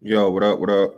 Yo, what up? What up?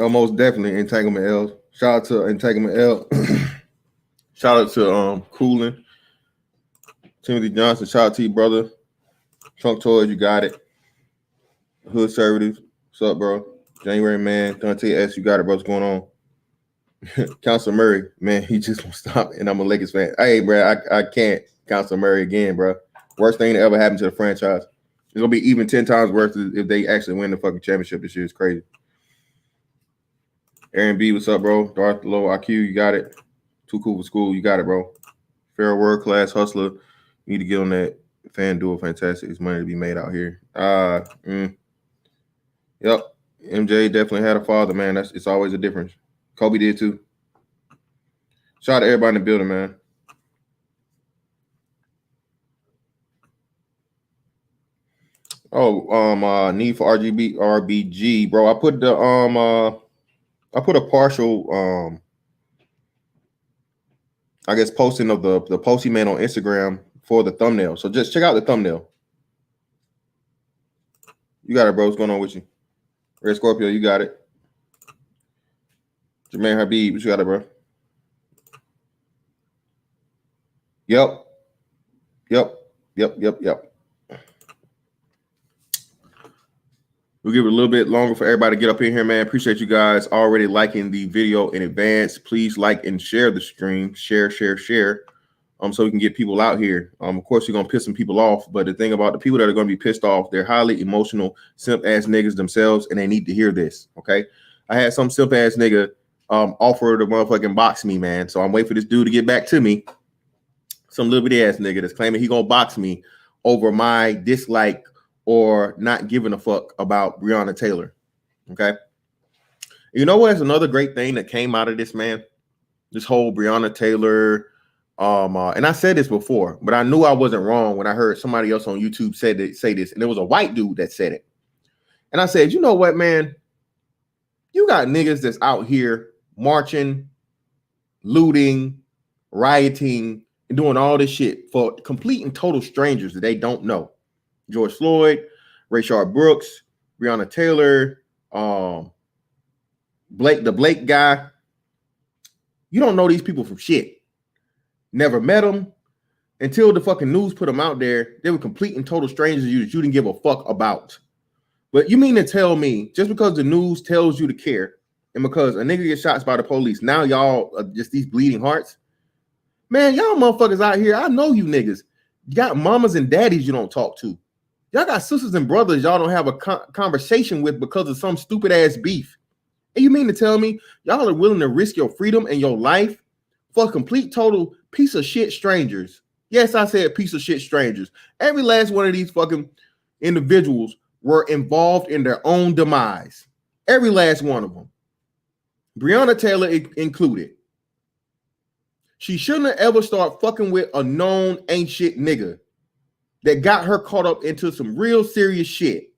Most definitely Entanglement L. Shout out to Entanglement L. Shout out to Coolin, Timothy Johnson. Shout out to you, brother. Trunk Toys, you got it. Hood Conservative, what's up, bro? January man, Dante S, you got it, bro. What's going on? Council Murray, man, he just won't stop, and I'm a Lakers fan. Hey, bro, I can't Council Murray again, bro. Worst thing that ever happened to the franchise. It's gonna be even 10 times worse if they actually win the fucking championship this year. It's crazy. Aaron B, what's up, bro? Darth Low IQ, you got it. Too cool for school, you got it, bro. Fair word class hustler. You need to get on that FanDuel. Fantastic. It's money to be made out here. Yep. MJ definitely had a father, man. It's always a difference. Kobe did too. Shout out to everybody in the building, man. Oh, need for RBG, bro. I put a partial I guess posting of the post he made on Instagram for the thumbnail. So just check out the thumbnail. You got it, bro. What's going on with you? Red Scorpio, you got it. Jermaine Habib, what you got it, bro? Yep. We'll give it a little bit longer for everybody to get up in here, man. Appreciate you guys already liking the video in advance. Please like and share the stream. Share. So we can get people out here. Of course, you're gonna piss some people off, but the thing about the people that are gonna be pissed off, they're highly emotional, simp ass niggas themselves, and they need to hear this. Okay. I had some simp ass nigga offer to motherfucking box me, man. So I'm waiting for this dude to get back to me. Some little bitty ass nigga that's claiming he gonna box me over my dislike or not giving a fuck about Breonna Taylor. Okay. You know what's another great thing that came out of this, man? This whole Breonna Taylor. And I said this before, but I knew I wasn't wrong when I heard somebody else on YouTube say this, and it was a white dude that said it. And I said, you know what, man? You got niggas that's out here marching, looting, rioting, and doing all this shit for complete and total strangers that they don't know. George Floyd, Rayshard Brooks, Breonna Taylor, the Blake guy. You don't know these people from shit. Never met them until the fucking news put them out there. They were complete and total strangers you didn't give a fuck about. But you mean to tell me just because the news tells you to care and because a nigga gets shot by the police, now y'all are just these bleeding hearts? Man, y'all motherfuckers out here, I know you niggas. You got mamas and daddies you don't talk to. Y'all got sisters and brothers y'all don't have a conversation with because of some stupid ass beef. And you mean to tell me y'all are willing to risk your freedom and your life for complete total piece of shit strangers? Yes, I said piece of shit strangers. Every last one of these fucking individuals were involved in their own demise. Every last one of them. Breonna Taylor included. She shouldn't have ever started fucking with a known ain't shit nigga that got her caught up into some real serious shit.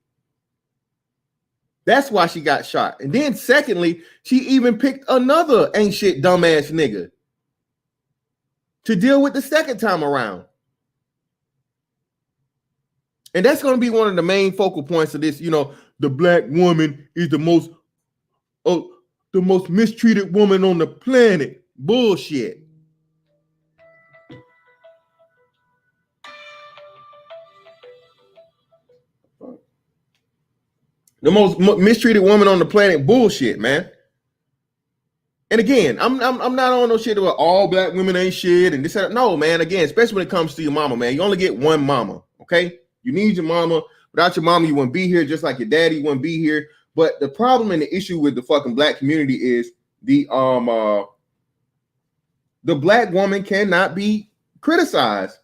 That's why she got shot. And then secondly, she even picked another ain't shit dumbass nigga to deal with the second time around. And that's going to be one of the main focal points of this. You know, the black woman is the most mistreated woman on the planet. Bullshit. The most mistreated woman on the planet. Bullshit, man. And again, I'm not on no shit about all black women ain't shit and this. No, man. Again, especially when it comes to your mama, man. You only get one mama, okay? You need your mama. Without your mama, you wouldn't be here. Just like your daddy wouldn't be here. But the problem and the issue with the fucking black community is the The black woman cannot be criticized.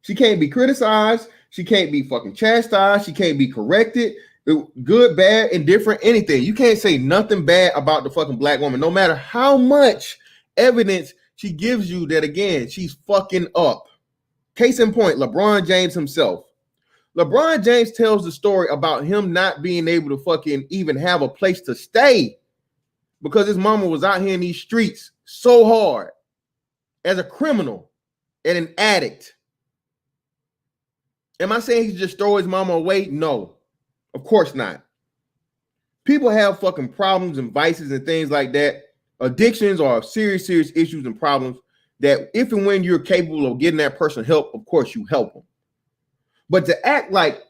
She can't be criticized. She can't be fucking chastised. She can't be corrected. Good, bad, indifferent, anything. You can't say nothing bad about the fucking black woman, no matter how much evidence she gives you that, again, she's fucking up. Case in point, LeBron James himself. LeBron James tells the story about him not being able to fucking even have a place to stay because his mama was out here in these streets so hard as a criminal and an addict. Am I saying he should just throw his mama away? No, of course not. People have fucking problems and vices and things like that. Addictions are serious issues and problems that if and when you're capable of getting that person help, of course you help them. But to act like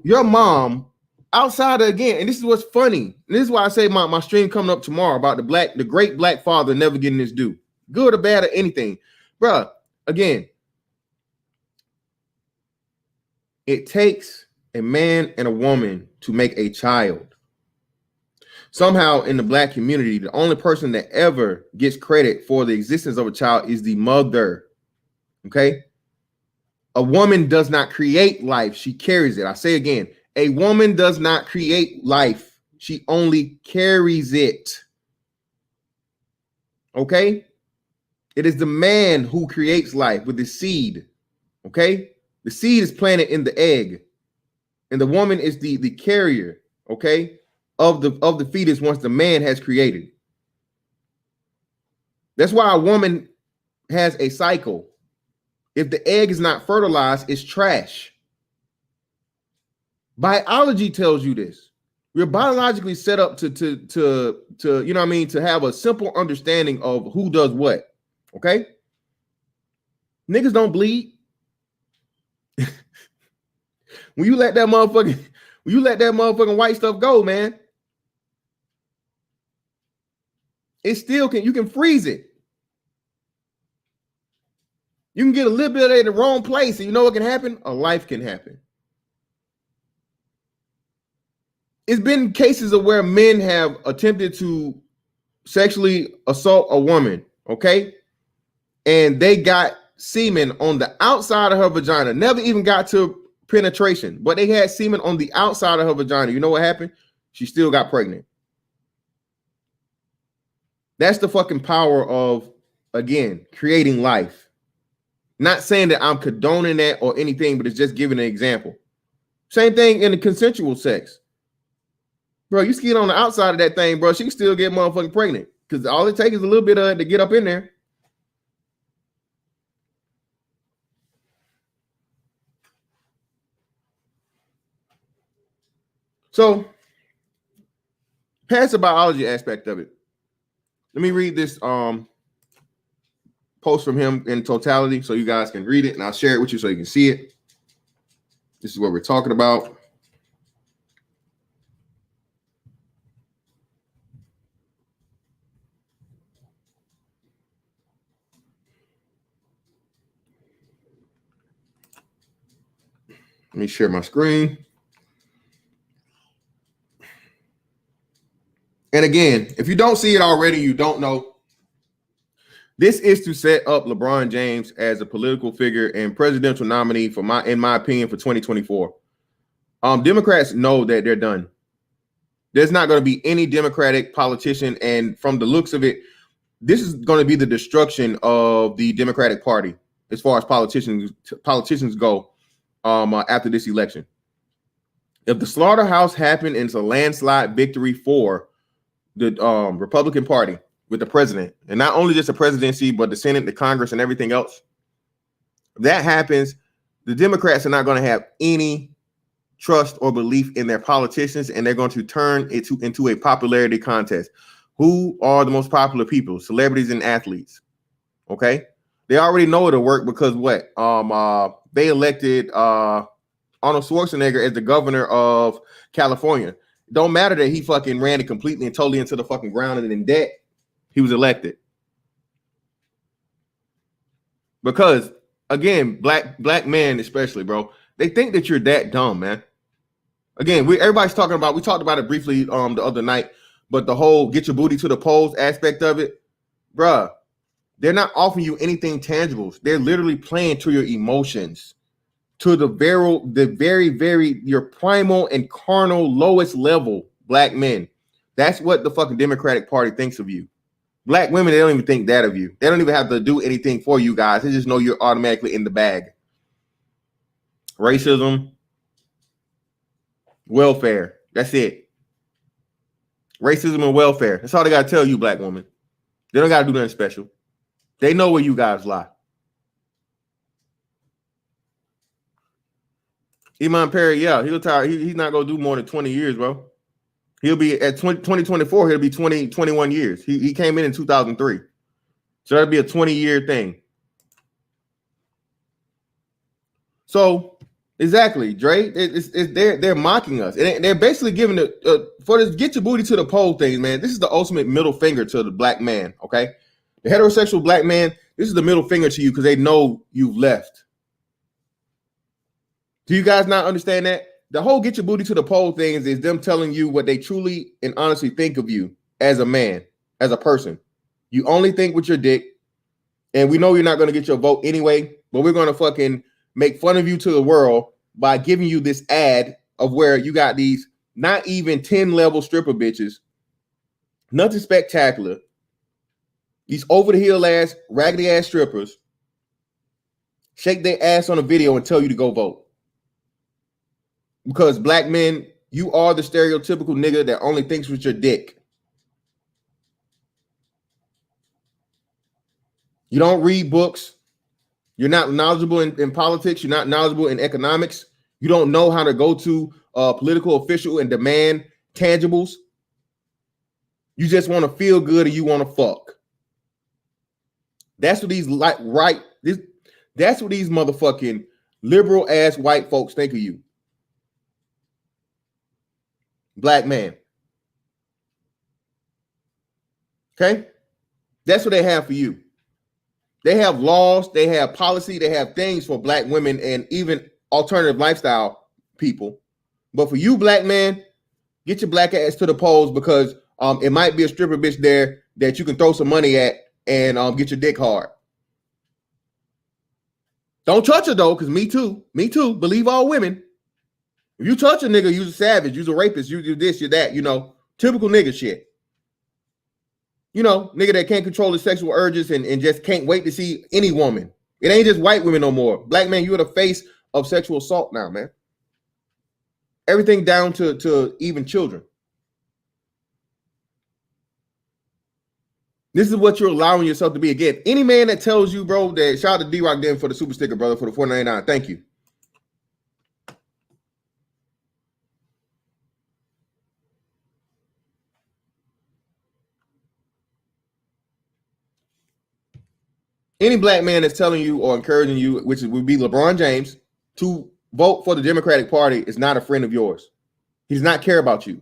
your mom outside of, again, and this is what's funny, and this is why I say my stream coming up tomorrow about the great black father never getting his due, good or bad or anything. Bruh, again, it takes a man and a woman to make a child. Somehow in the black community, the only person that ever gets credit for the existence of a child is the mother. Okay? A woman does not create life. She carries it. I say again, a woman does not create life. She only carries it. Okay? It is the man who creates life with the seed. Okay? The seed is planted in the egg. And the woman is the carrier, okay, of the fetus once the man has created. That's why a woman has a cycle. If the egg is not fertilized, it's trash. Biology tells you this. We're biologically set up to you know what I mean, to have a simple understanding of who does what. Okay? Niggas don't bleed. When you let that motherfucking white stuff go, man, it still you can freeze it. You can get a little bit of it in the wrong place, and you know what can happen? A life can happen. It's been cases of where men have attempted to sexually assault a woman, okay? And they got semen on the outside of her vagina, never even got to penetration, but they had semen on the outside of her vagina. You know what happened? She still got pregnant. That's the fucking power of, again, creating life. Not saying that I'm condoning that or anything, but it's just giving an example. Same thing in the consensual sex. Bro, you skin on the outside of that thing, bro, she can still get motherfucking pregnant because all it takes is a little bit of it to get up in there. So, past the biology aspect of it, let me read this post from him in totality so you guys can read it, and I'll share it with you so you can see it. This is what we're talking about. Let me share my screen. And again, if you don't see it already, you don't know. This is to set up LeBron James as a political figure and presidential nominee in my opinion, for 2024. Democrats know that they're done. There's not going to be any Democratic politician, and from the looks of it, this is going to be the destruction of the Democratic Party as far as politicians go after this election. If the slaughterhouse happened and it's a landslide victory for the Republican Party with the president, and not only just the presidency, but the Senate, the Congress, and everything else, if that happens, the Democrats are not going to have any trust or belief in their politicians, and they're going to turn it into a popularity contest. Who are the most popular people? Celebrities and athletes. Okay, they already know it'll work because what? They elected Arnold Schwarzenegger as the governor of California. Don't matter that he fucking ran it completely and totally into the fucking ground and in debt. He was elected. Because, again, black men especially, bro, they think that you're that dumb, man. Again, everybody's talking about, we talked about it briefly the other night, but the whole get your booty to the polls aspect of it, bruh, They're not offering you anything tangible. They're literally playing to your emotions, to the very, your primal and carnal lowest level, black men. That's what the fucking Democratic Party thinks of you. Black women, they don't even think that of you. They don't even have to do anything for you guys. They just know you're automatically in the bag. Racism, welfare. That's it. Racism and welfare. That's all they got to tell you, black woman. They don't got to do nothing special. They know where you guys lie. Iman Perry, yeah, he'll retire. He's not going to do more than 20 years, bro. He'll be at 2024. He'll be 21 years. He came in 2003. So that'll be a 20-year thing. So exactly, Dre. They're mocking us, and they're basically giving for this "get your booty to the pole" thing, man. This is the ultimate middle finger to the black man. Okay, the heterosexual black man. This is the middle finger to you because they know you've left. Do you guys not understand that? The whole "get your booty to the pole" things is them telling you what they truly and honestly think of you as a man, as a person. You only think with your dick, and we know you're not going to get your vote anyway, but we're going to fucking make fun of you to the world by giving you this ad of where you got these not even 10-level stripper bitches, nothing spectacular, these over-the-hill ass, raggedy ass strippers shake their ass on a video and tell you to go vote. Because black men, you are the stereotypical nigga that only thinks with your dick. You don't read books. You're not knowledgeable in politics. You're not knowledgeable in economics. You don't know how to go to a political official and demand tangibles. You just want to feel good and you want to fuck. That's what these that's what these motherfucking liberal ass white folks think of you. Black man. Okay? That's what they have for you. They have laws, they have policy, they have things for black women and even alternative lifestyle people. But for you, black man, get your black ass to the polls because it might be a stripper bitch there that you can throw some money at and get your dick hard. Don't touch her though, because me too. Believe all women. If you touch a nigga, you're a savage, you're a rapist, you do this, you're that, typical nigga shit. Nigga that can't control his sexual urges and just can't wait to see any woman. It ain't just white women no more. Black man, you're the face of sexual assault now, man. Everything down to even children. This is what you're allowing yourself to be. Again, any man that tells you, bro, that shout out to D-Rock Den for the super sticker, brother, for the $4.99. Thank you. Any black man that's telling you or encouraging you, which would be LeBron James, to vote for the Democratic Party is not a friend of yours. He does not care about you.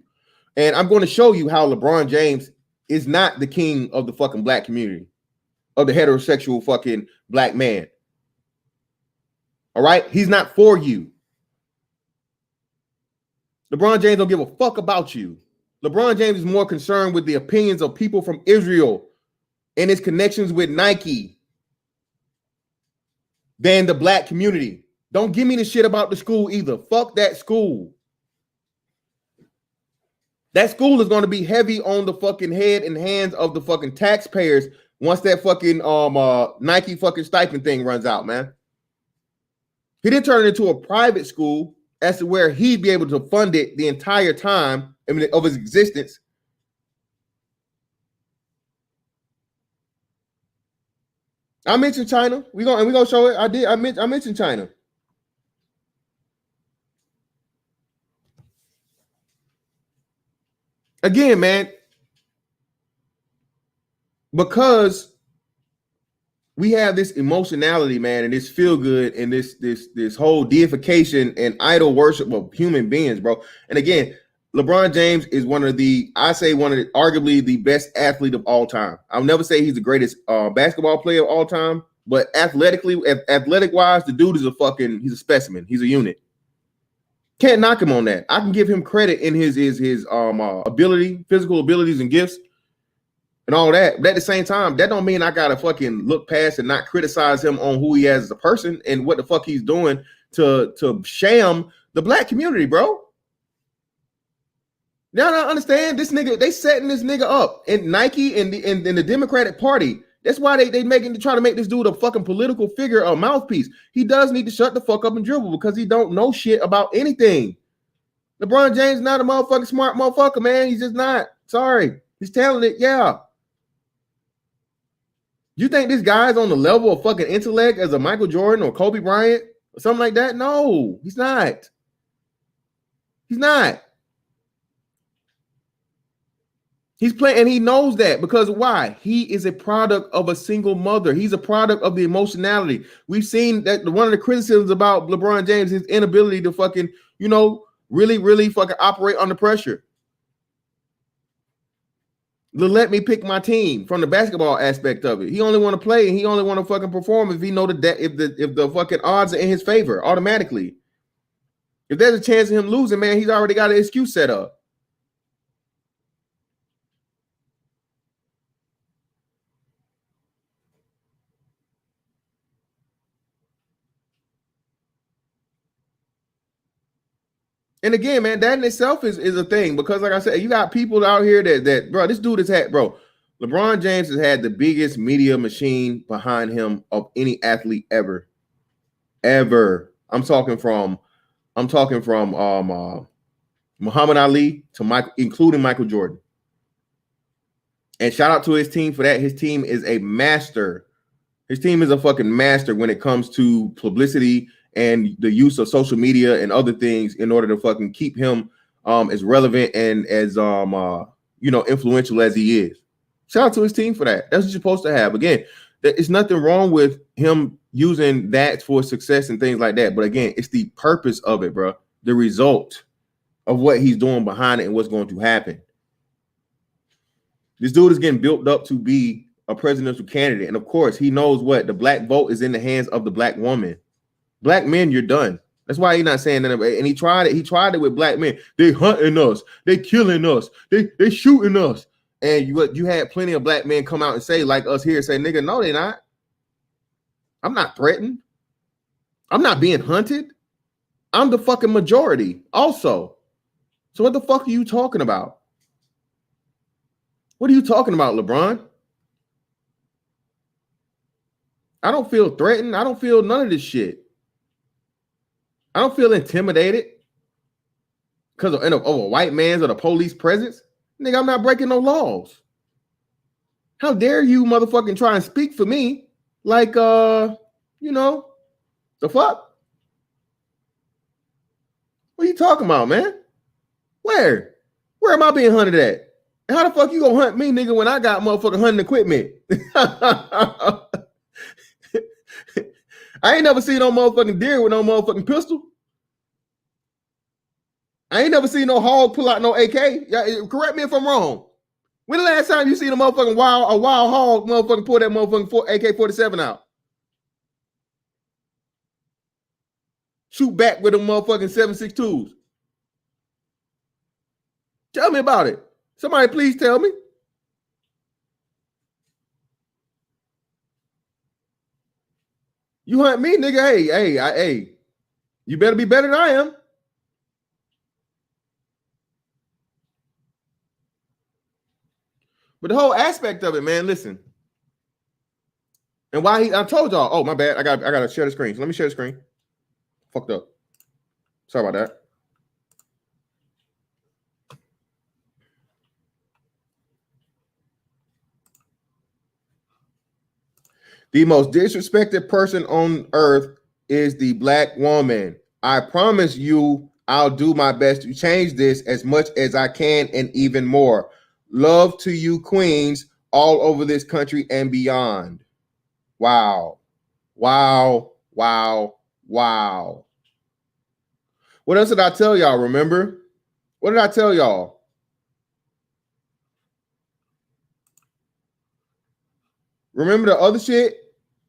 And I'm going to show you how LeBron James is not the king of the fucking black community, of the heterosexual fucking black man. All right? He's not for you. LeBron James don't give a fuck about you. LeBron James is more concerned with the opinions of people from Israel and his connections with Nike than the black community. Don't give me the shit about the school either. Fuck that school. That school is going to be heavy on the fucking head and hands of the fucking taxpayers once that fucking Nike fucking stipend thing runs out, man. He didn't turn it into a private school as to where he'd be able to fund it the entire time of his existence. I mentioned China. We're gonna show it. I mentioned China. Again, man, because we have this emotionality, man, and this feel good and this whole deification and idol worship of human beings, bro. And again, LeBron James is arguably the best athlete of all time. I'll never say he's the greatest basketball player of all time, but athletic wise, the dude is he's a specimen. He's a unit. Can't knock him on that. I can give him credit in his ability, physical abilities and gifts. and all that. But at the same time, that don't mean I gotta fucking look past and not criticize him on who he is as a person and what the fuck he's doing to sham the black community, bro. Now I understand this nigga. They setting this nigga up, and Nike and the Democratic Party. That's why they try to make this dude a fucking political figure, a mouthpiece. He does need to shut the fuck up and dribble because he don't know shit about anything. LeBron James not a motherfucking smart motherfucker, man. He's just not. Sorry. He's talented, yeah. You think this guy's on the level of fucking intellect as a Michael Jordan or Kobe Bryant or something like that? No, he's not. He's not. He's playing, and he knows that because why? He is a product of a single mother. He's a product of the emotionality. We've seen that one of the criticisms about LeBron James is his inability to fucking, really fucking operate under pressure. Let me pick my team from the basketball aspect of it. He only want to play and he only want to fucking perform if he know that if the fucking odds are in his favor automatically. If there's a chance of him losing, man, he's already got an excuse set up. And again, man, that in itself is a thing because, like I said, you got people out here that bro, this dude has had, bro. LeBron James has had the biggest media machine behind him of any athlete ever. I'm talking from Muhammad Ali to Michael, including Michael Jordan. And shout out to his team for that. His team is a master. His team is a fucking master when it comes to publicity and the use of social media and other things in order to fucking keep him as relevant and as influential as he is. Shout out to his team for that. That's what you're supposed to have. Again, there's nothing wrong with him using that for success and things like that. But again, it's the purpose of it, bro. The result of what he's doing behind it and what's going to happen. This dude is getting built up to be a presidential candidate. And of course, he knows what the black vote is in the hands of the black woman. Black men, you're done. That's why he's not saying that. And he tried it. He tried it with black men. They hunting us. They killing us. They shooting us. And you had plenty of black men come out and say, like us here, say, nigga, no, they're not. I'm not threatened. I'm not being hunted. I'm the fucking majority also. So what the fuck are you talking about? What are you talking about, LeBron? I don't feel threatened. I don't feel none of this shit. I don't feel intimidated because of a white man's or the police presence. Nigga, I'm not breaking no laws. How dare you motherfucking try and speak for me like, the fuck? What are you talking about, man? Where am I being hunted at? How the fuck you gonna hunt me, nigga, when I got motherfucking hunting equipment? I ain't never seen no motherfucking deer with no motherfucking pistol. I ain't never seen no hog pull out no AK. Correct me if I'm wrong. When the last time you seen a wild hog motherfucking pull that motherfucking AK-47 out? Shoot back with them motherfucking 7.62s. Tell me about it. Somebody please tell me. You hunt me, nigga. Hey. You better be better than I am. But the whole aspect of it, man, listen. And why I told y'all, oh, my bad. I gotta share the screen. So let me share the screen. Fucked up. Sorry about that. The most disrespected person on earth is the black woman. I promise you, I'll do my best to change this as much as I can and even more. Love to you, queens, all over this country and beyond. Wow. Wow. Wow. Wow. What else did I tell y'all? Remember? What did I tell y'all? Remember the other shit?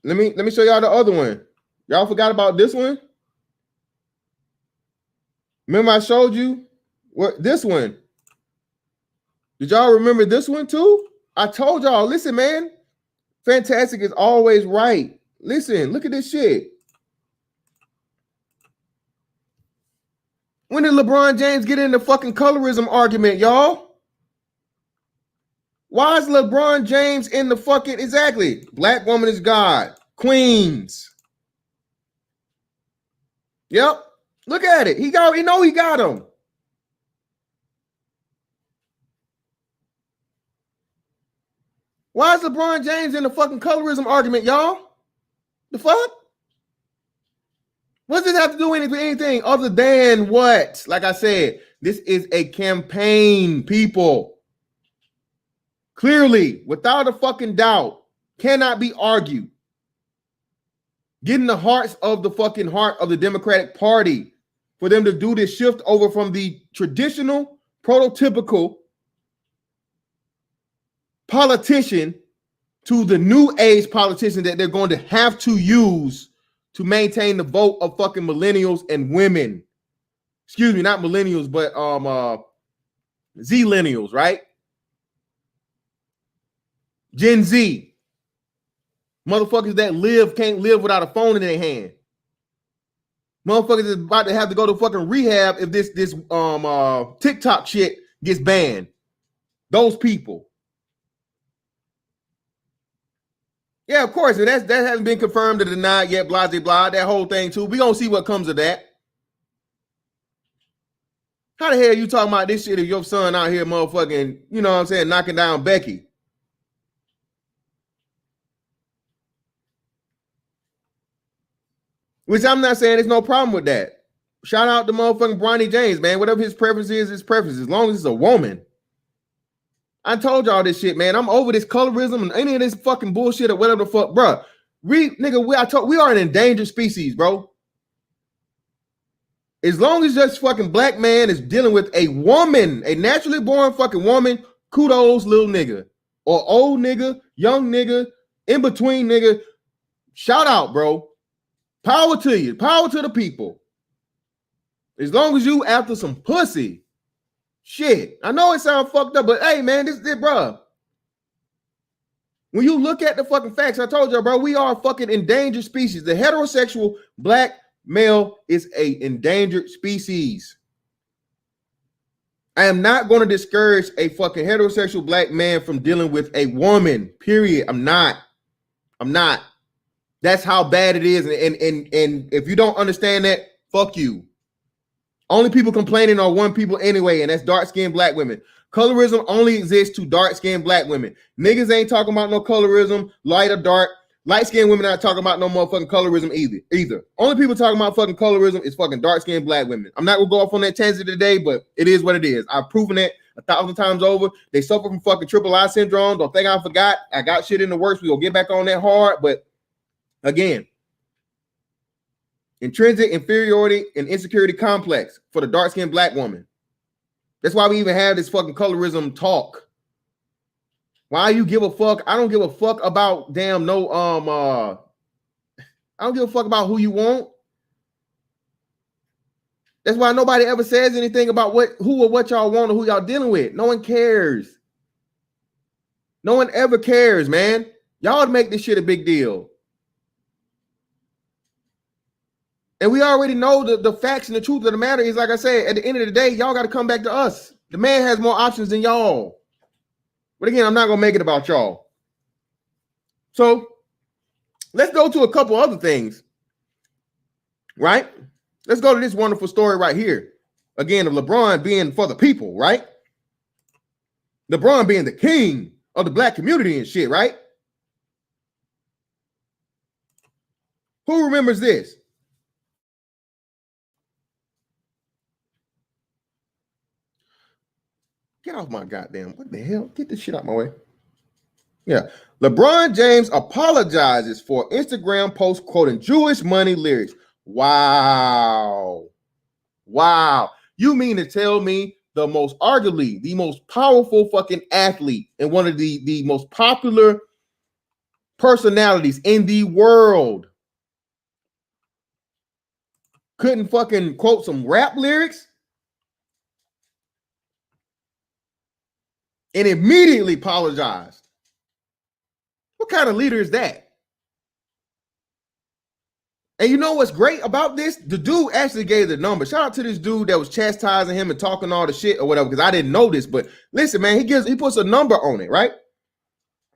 Let me show y'all the other one. Y'all forgot about this one? Remember I showed you what this one? Did y'all remember this one too? I told y'all, listen, man. Fantastic is always right. Listen, look at this shit. When did LeBron James get in the fucking colorism argument, y'all? Why is LeBron James in the fucking exactly? Black woman is God. Queens. Yep. Look at it. He got him. Why is LeBron James in the fucking colorism argument, y'all? The fuck? What does it have to do with anything other than what? Like I said, this is a campaign, people. Clearly, without a fucking doubt, cannot be argued. Getting the heart of the Democratic Party for them to do this shift over from the traditional, prototypical politician to the new age politician that they're going to have to use to maintain the vote of fucking millennials and women. Excuse me, not millennials, but Z-lennials, right? Gen Z. Motherfuckers that can't live without a phone in their hand. Motherfuckers is about to have to go to fucking rehab if this TikTok shit gets banned. Those people. Yeah, of course. And that hasn't been confirmed or denied yet, blah, blah, blah. That whole thing, too. We're going to see what comes of that. How the hell you talking about this shit if your son out here motherfucking, you know what I'm saying, knocking down Becky? Which I'm not saying there's no problem with that. Shout out to motherfucking Bronny James, man. Whatever his preference is, his preference. As long as it's a woman. I told y'all this shit, man. I'm over this colorism and any of this fucking bullshit or whatever the fuck, bro. We are an endangered species, bro. As long as this fucking black man is dealing with a woman, a naturally born fucking woman, kudos, little nigga. Or old nigga, young nigga, in between nigga. Shout out, bro. Power to you. Power to the people. As long as you after some pussy. Shit. I know it sounds fucked up, but hey, man, this, bro. When you look at the fucking facts, I told you, bro, we are a fucking endangered species. The heterosexual black male is a endangered species. I am not going to discourage a fucking heterosexual black man from dealing with a woman, period. I'm not. That's how bad it is. And if you don't understand that, fuck you. Only people complaining are one people anyway, and that's dark-skinned black women. Colorism only exists to dark-skinned black women. Niggas ain't talking about no colorism, light or dark. Light-skinned women not talking about no motherfucking colorism either. Only people talking about fucking colorism is fucking dark-skinned black women. I'm not gonna go off on that tangent today, but it is what it is. I've proven that 1,000 times over. They suffer from fucking triple I syndrome. Don't think I forgot. I got shit in the works. We gonna get back on that hard, but again, intrinsic inferiority and insecurity complex for the dark-skinned black woman. That's why we even have this fucking colorism talk. Why you give a fuck? I don't give a fuck about damn no I don't give a fuck about who you want. That's why nobody ever says anything about who or what y'all want or who y'all dealing with. No one cares. No one ever cares, man. Y'all make this shit a big deal. And we already know the facts and the truth of the matter is, like I said, at the end of the day, y'all got to come back to us. The man has more options than y'all. But again, I'm not going to make it about y'all. So let's go to a couple other things, right? Let's go to this wonderful story right here. Again, of LeBron being for the people, right? LeBron being the king of the black community and shit, right? Who remembers this? Get off my goddamn, what the hell? Get this shit out my way. Yeah. LeBron James apologizes for Instagram post quoting Jewish money lyrics. Wow. You mean to tell me arguably the most powerful fucking athlete and one of the most popular personalities in the world couldn't fucking quote some rap lyrics? and immediately apologized. What kind of leader is that? And you know what's great about this? The dude actually gave the number. Shout out to this dude that was chastising him and talking all the shit or whatever, because I didn't know this. But listen, man, he puts a number on it, right?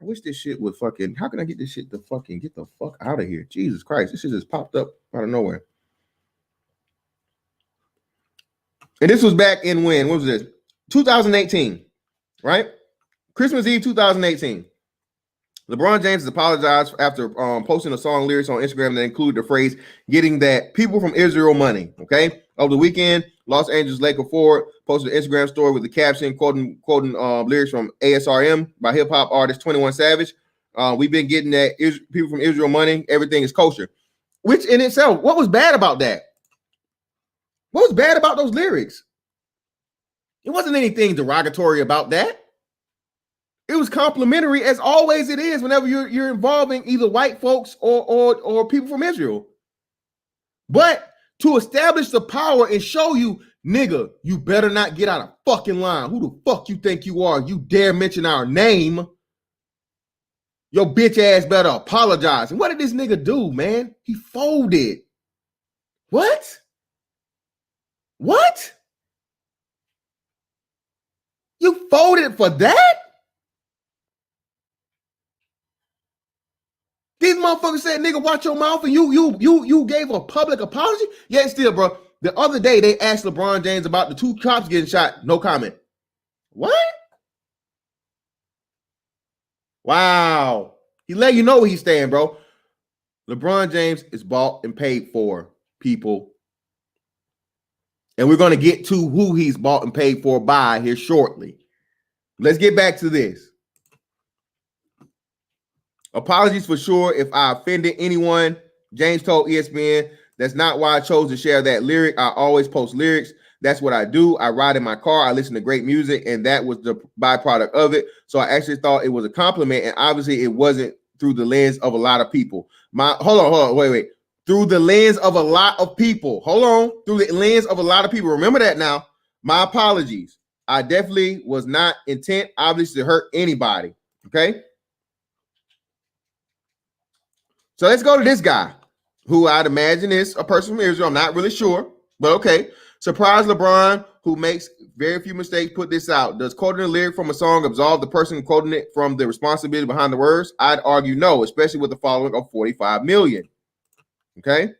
I wish this shit would fucking, how can I get this shit to fucking get the fuck out of here? Jesus Christ, this shit just popped up out of nowhere. And this was back in when? What was this? 2018, right? Christmas Eve 2018. LeBron James has apologized after posting a song lyrics on Instagram that included the phrase "getting that people from Israel money." Okay, over the weekend, Los Angeles Laker forward posted an Instagram story with the caption quoting lyrics from ASRM by hip hop artist 21 Savage. We've been getting that people from Israel money. Everything is kosher. Which in itself, what was bad about that? What was bad about those lyrics? It wasn't anything derogatory about that. It was complimentary, as always it is whenever you're involving either white folks or people from Israel. But to establish the power and show you, nigga, you better not get out of fucking line. Who the fuck you think you are? You dare mention our name? Your bitch ass better apologize. And what did this nigga do, man? He folded. What? What? You folded for that? These motherfuckers said, nigga, watch your mouth, and you gave a public apology? Yeah, still, bro. The other day, they asked LeBron James about the 2 cops getting shot. No comment. What? Wow. He let you know where he's staying, bro. LeBron James is bought and paid for, people. And we're going to get to who he's bought and paid for by here shortly. Let's get back to this. Apologies for sure if I offended anyone. James told ESPN, that's not why I chose to share that lyric. I always post lyrics. That's what I do. I ride in my car. I listen to great music, and that was the byproduct of it. So I actually thought it was a compliment, and obviously it wasn't through the lens of a lot of people. Hold on, wait. Through the lens of a lot of people. Hold on. Through the lens of a lot of people. Remember that now. My apologies. I definitely was not intent, obviously, to hurt anybody. Okay? So let's go to this guy, who I'd imagine is a person from Israel. I'm not really sure, but okay. Surprise LeBron, who makes very few mistakes, put this out. Does quoting a lyric from a song absolve the person quoting it from the responsibility behind the words? I'd argue no, especially with the following of 45 million. Okay.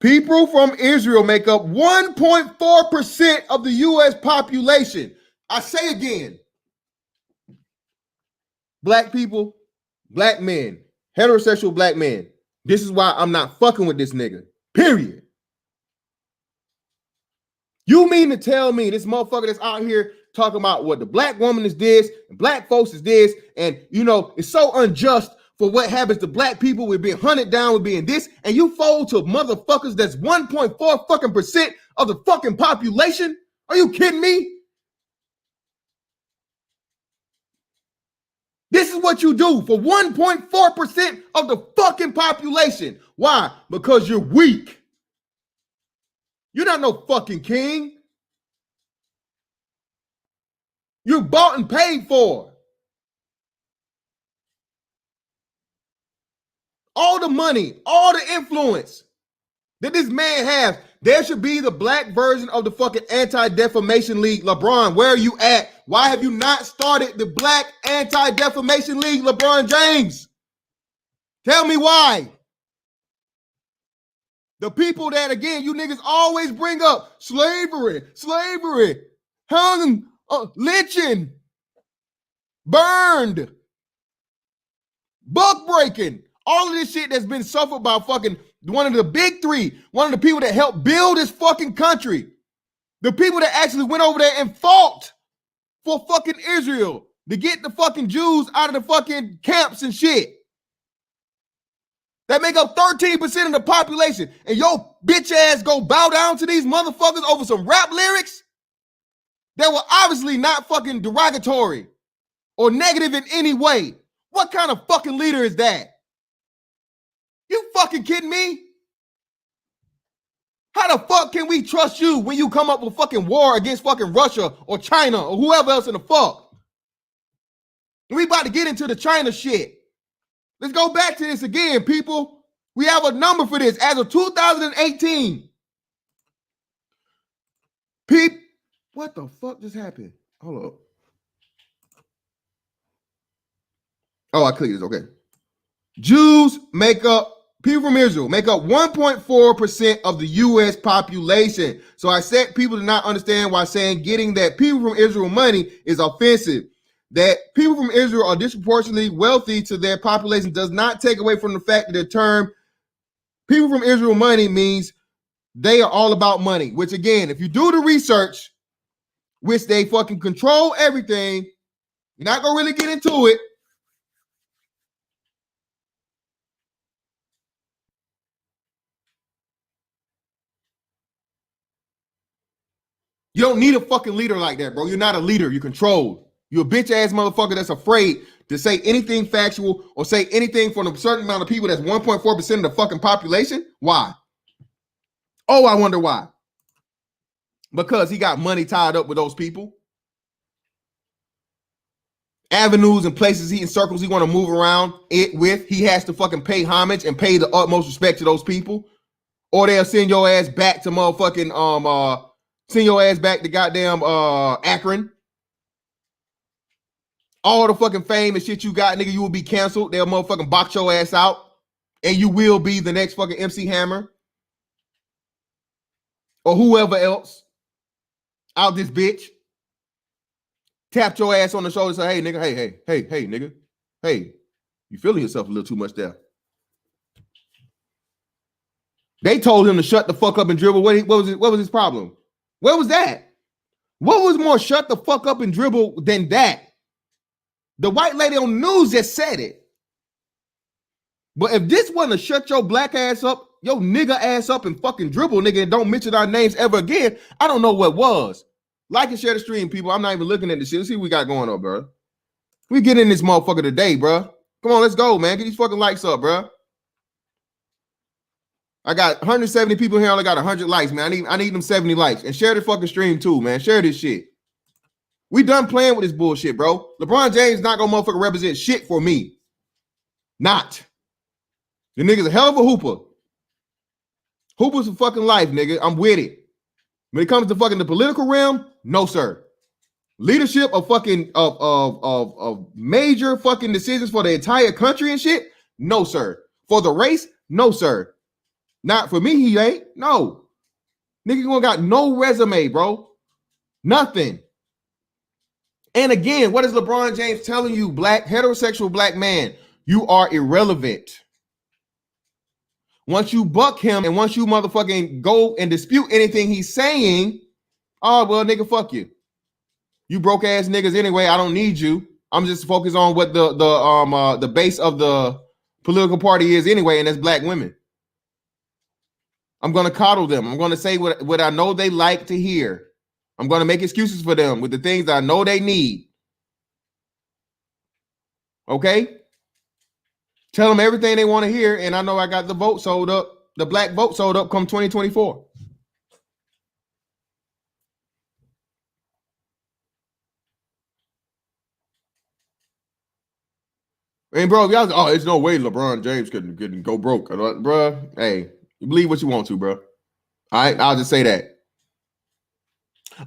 People from Israel make up 1.4% of the U.S. population. I say again, black people, black men, heterosexual black men. This is why I'm not fucking with this nigga. Period. You mean to tell me this motherfucker that's out here talking about what the black woman is this, and black folks is this, and you know, it's so unjust for what happens to black people with being hunted down with being this, and you fold to motherfuckers that's 1.4 fucking percent of the fucking population? Are you kidding me? This is what you do for 1.4% of the fucking population. Why? Because you're weak. You're not no fucking king. You're bought and paid for. All the money, all the influence that this man has, there should be the black version of the fucking Anti-Defamation League. LeBron, where are you at? Why have you not started the Black Anti-Defamation League, LeBron James? Tell me why. The people that, again, you niggas always bring up, slavery, hung, lynching, burned, buck breaking, all of this shit that's been suffered by fucking one of the big three, one of the people that helped build this fucking country, the people that actually went over there and fought for fucking Israel to get the fucking Jews out of the fucking camps and shit. That make up 13% of the population. And your bitch ass go bow down to these motherfuckers over some rap lyrics that were obviously not fucking derogatory or negative in any way. What kind of fucking leader is that? You fucking kidding me? How the fuck can we trust you when you come up with fucking war against fucking Russia or China or whoever else in the fuck? We about to get into the China shit. Let's go back to this again, people. We have a number for this. As of 2018, what the fuck just happened? Hold up. Oh, I clicked this. Okay. People from Israel make up 1.4% of the U.S. population. So I said people do not understand why saying getting that people from Israel money is offensive. That people from Israel are disproportionately wealthy to their population does not take away from the fact that the term people from Israel money means they are all about money, which again, if you do the research, which they fucking control everything, you're not going to really get into it. You don't need a fucking leader like that, bro. You're not a leader. You're controlled. You're a bitch ass motherfucker that's afraid to say anything factual or say anything from a certain amount of people that's 1.4% of the fucking population. Why? Oh, I wonder why. Because he got money tied up with those people. Avenues and places and circles he want to move around it with. He has to fucking pay homage and pay the utmost respect to those people. Or they'll send your ass back to motherfucking send your ass back to goddamn Akron. All the fucking fame and shit you got, nigga, you will be canceled. They'll motherfucking box your ass out. And you will be the next fucking MC Hammer. Or whoever else out this bitch. Tapped your ass on the shoulder and say, hey, nigga, hey, nigga. Hey, you feeling yourself a little too much there. They told him to shut the fuck up and dribble. What was his problem? What was that? What was more shut the fuck up and dribble than that? The white lady on the news just said it. But if this wasn't to shut your black ass up, your nigga ass up and fucking dribble, nigga, and don't mention our names ever again, I don't know what was. Like and share the stream, people. I'm not even looking at this shit. Let's see what we got going on, bro. We get in this motherfucker today, bro. Come on, let's go, man. Get these fucking likes up, bro. I got 170 people here. I only got 100 likes, man. I need them 70 likes. And share the fucking stream too, man. Share this shit. We done playing with this bullshit, bro. LeBron James not gonna motherfucking represent shit for me. Not. The nigga's a hell of a hooper. Hooper's for fucking life, nigga. I'm with it. When it comes to fucking the political realm, no, sir. Leadership of fucking of major fucking decisions for the entire country and shit, no, sir. For the race, no, sir. Not for me, he ain't. No. Nigga gonna got no resume, bro. Nothing. And again, what is LeBron James telling you, black, heterosexual black man? You are irrelevant. Once you buck him and once you motherfucking go and dispute anything he's saying, oh, well, nigga, fuck you. You broke ass niggas anyway. I don't need you. I'm just focused on what the base of the political party is anyway, and that's black women. I'm going to coddle them. I'm going to say what I know they like to hear. I'm going to make excuses for them with the things that I know they need. Okay? Tell them everything they want to hear, and I know I got the vote sold up, the black vote sold up come 2024. And bro, y'all, oh, there's no way LeBron James couldn't go broke. Bro, hey, you believe what you want to, bro. All right, I'll just say that.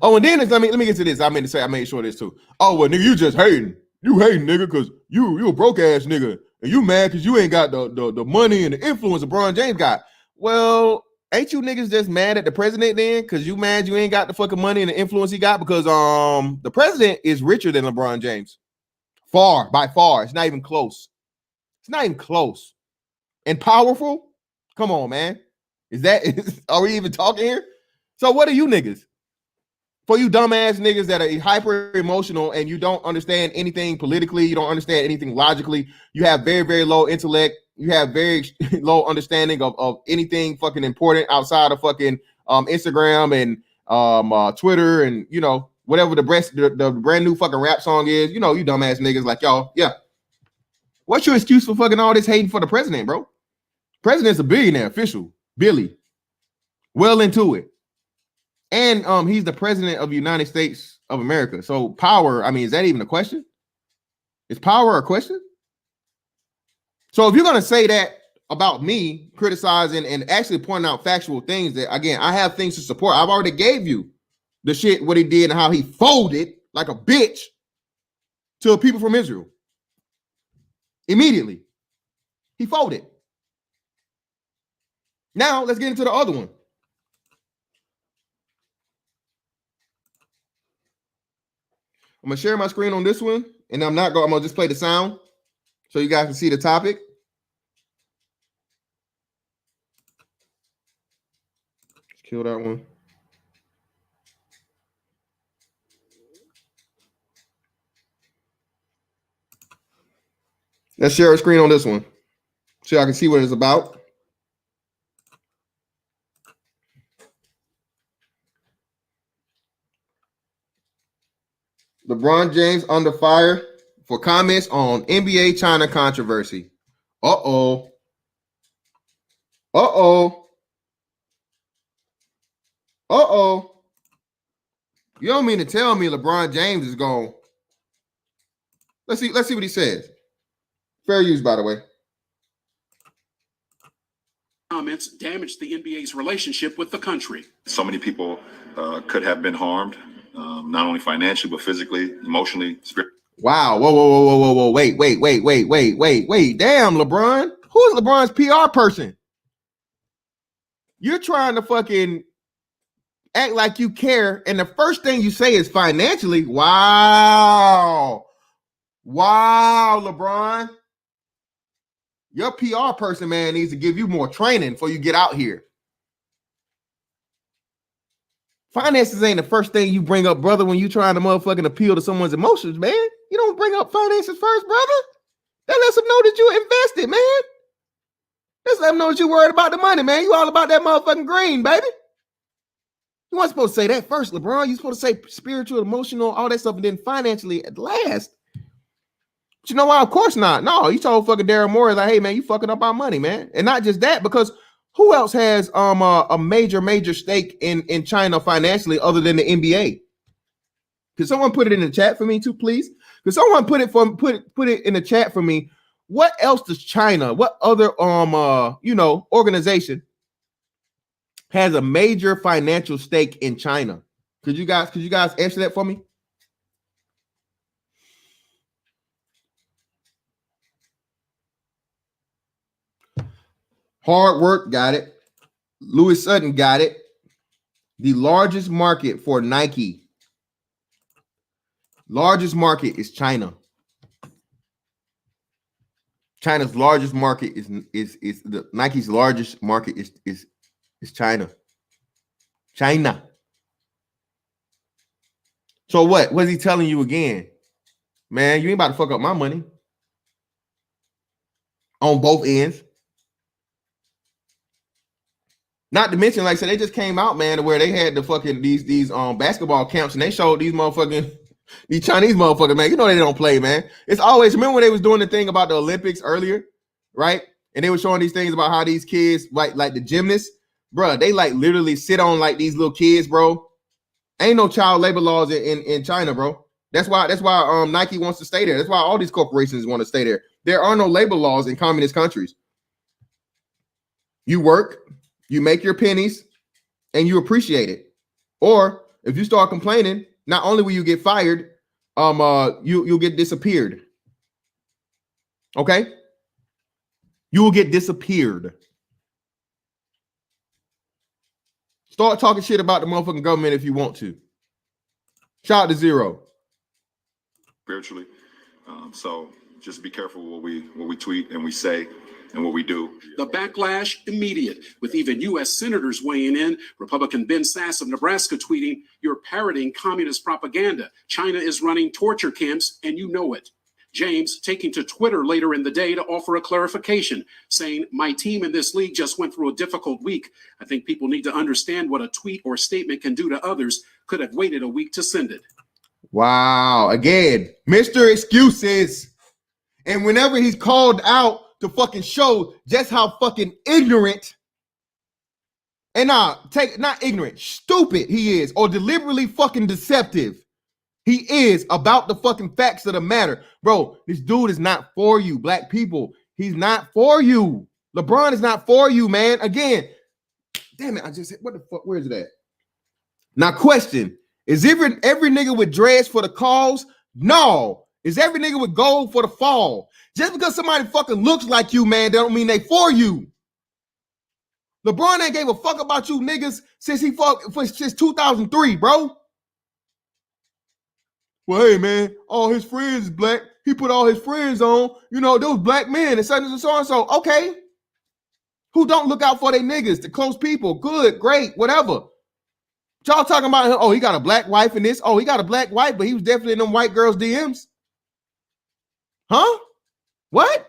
Oh, and then let me get to this. I made sure this too. Oh, well, nigga, you just hating. You hating, nigga, because you a broke ass nigga. And you mad because you ain't got the money and the influence LeBron James got. Well, ain't you niggas just mad at the president then? Because you mad you ain't got the fucking money and the influence he got? Because the president is richer than LeBron James. By far. It's not even close. It's not even close. And powerful? Come on, man. Are we even talking here? So what are you niggas? For you dumbass niggas that are hyper emotional and you don't understand anything politically, you don't understand anything logically, you have very, very low intellect, you have very low understanding of anything fucking important outside of fucking Instagram and Twitter and, you know, whatever the brand new fucking rap song is, you know, you dumbass niggas like y'all. Yeah. What's your excuse for fucking all this hating for the president, bro? President's a billionaire, official. Billy. well into it. And he's the president of the United States of America. So power, I mean, is that even a question? Is power a question? So if you're going to say that about me, criticizing and actually pointing out factual things that, again, I have things to support. I've already gave you the shit, what he did and how he folded like a bitch to the people from Israel. Immediately. He folded. Now let's get into the other one. I'm gonna share my screen on this one, and I'm gonna just play the sound so you guys can see the topic. Let's kill that one. Let's share a screen on this one so I can see what it's about. LeBron James under fire for comments on NBA China controversy. Uh-oh. Uh-oh. Uh-oh. You don't mean to tell me LeBron James is gone. Let's see what he says. Fair use, by the way. Comments damaged the NBA's relationship with the country. So many people could have been harmed, not only financially, but physically, emotionally, spiritually. Wow. Whoa. Wait. Damn, LeBron. Who is LeBron's PR person? You're trying to fucking act like you care, and the first thing you say is financially. Wow, LeBron. Your PR person, man, needs to give you more training before you get out here. Finances ain't the first thing you bring up, brother, when you trying to motherfucking appeal to someone's emotions, man. You don't bring up finances first, brother. That lets them know that you invested, man. Let's let them know that you worried about the money, man. You all about that motherfucking green, baby. You weren't supposed to say that first, LeBron. You're supposed to say spiritual, emotional, all that stuff, and then financially at last. But you know why? Of course not. No, you told fucking Darren Moore, like, hey, man, you fucking up our money, man. And not just that, because who else has a major stake in China financially other than the NBA? Could someone put it in the chat for me too, please? Could someone put it in the chat for me? What else does China, what other organization has a major financial stake in China? Could you guys answer that for me? Hard work, got it. Louis Sutton got it. The largest market for Nike. Largest market is China. China's largest market is the Nike's largest market is China. China. So what? What's he telling you again? Man, you ain't about to fuck up my money. On both ends. Not to mention, like I said, they just came out, man, where they had the fucking these basketball camps, and they showed these Chinese motherfuckers, man. You know they don't play, man. It's always, remember when they was doing the thing about the Olympics earlier, right? And they were showing these things about how these kids, like the gymnasts, bro, they like literally sit on like these little kids, bro. Ain't no child labor laws in China, bro. That's why Nike wants to stay there. That's why all these corporations want to stay there. There are no labor laws in communist countries. You work. You make your pennies and you appreciate it. Or if you start complaining, not only will you get fired, you'll get disappeared. Okay? You will get disappeared. Start talking shit about the motherfucking government if you want to. Shout out to Zero. Spiritually. So just be careful what we tweet and we say and what we do. The backlash immediate, with even U.S. senators weighing in. Republican Ben Sasse of Nebraska tweeting, "You're parroting communist propaganda. China is running torture camps, and you know it." James taking to Twitter later in the day to offer a clarification, saying, "My team in this league just went through a difficult week. I think people need to understand what a tweet or statement can do to others. Could have waited a week to send it." Wow. Again, Mr. Excuses. And whenever he's called out to fucking show just how fucking ignorant And not ignorant, stupid he is, or deliberately fucking deceptive. He is about the fucking facts of the matter. Bro, this dude is not for you, black people. He's not for you. LeBron is not for you, man. Again, damn it, I just said, what the fuck, where is it at? Now, question, is every nigga with dreads for the cause? No. Is every nigga with gold for the fall? Just because somebody fucking looks like you, man, that don't mean they for you. LeBron ain't gave a fuck about you niggas since since 2003, bro. Well, hey, man, all his friends is black. He put all his friends on. You know, those black men and so and so and so. Okay. Who don't look out for their niggas, the close people. Good, great, whatever. Y'all talking about, oh, he got a black wife in this. Oh, he got a black wife, but he was definitely in them white girls' DMs. Huh? What?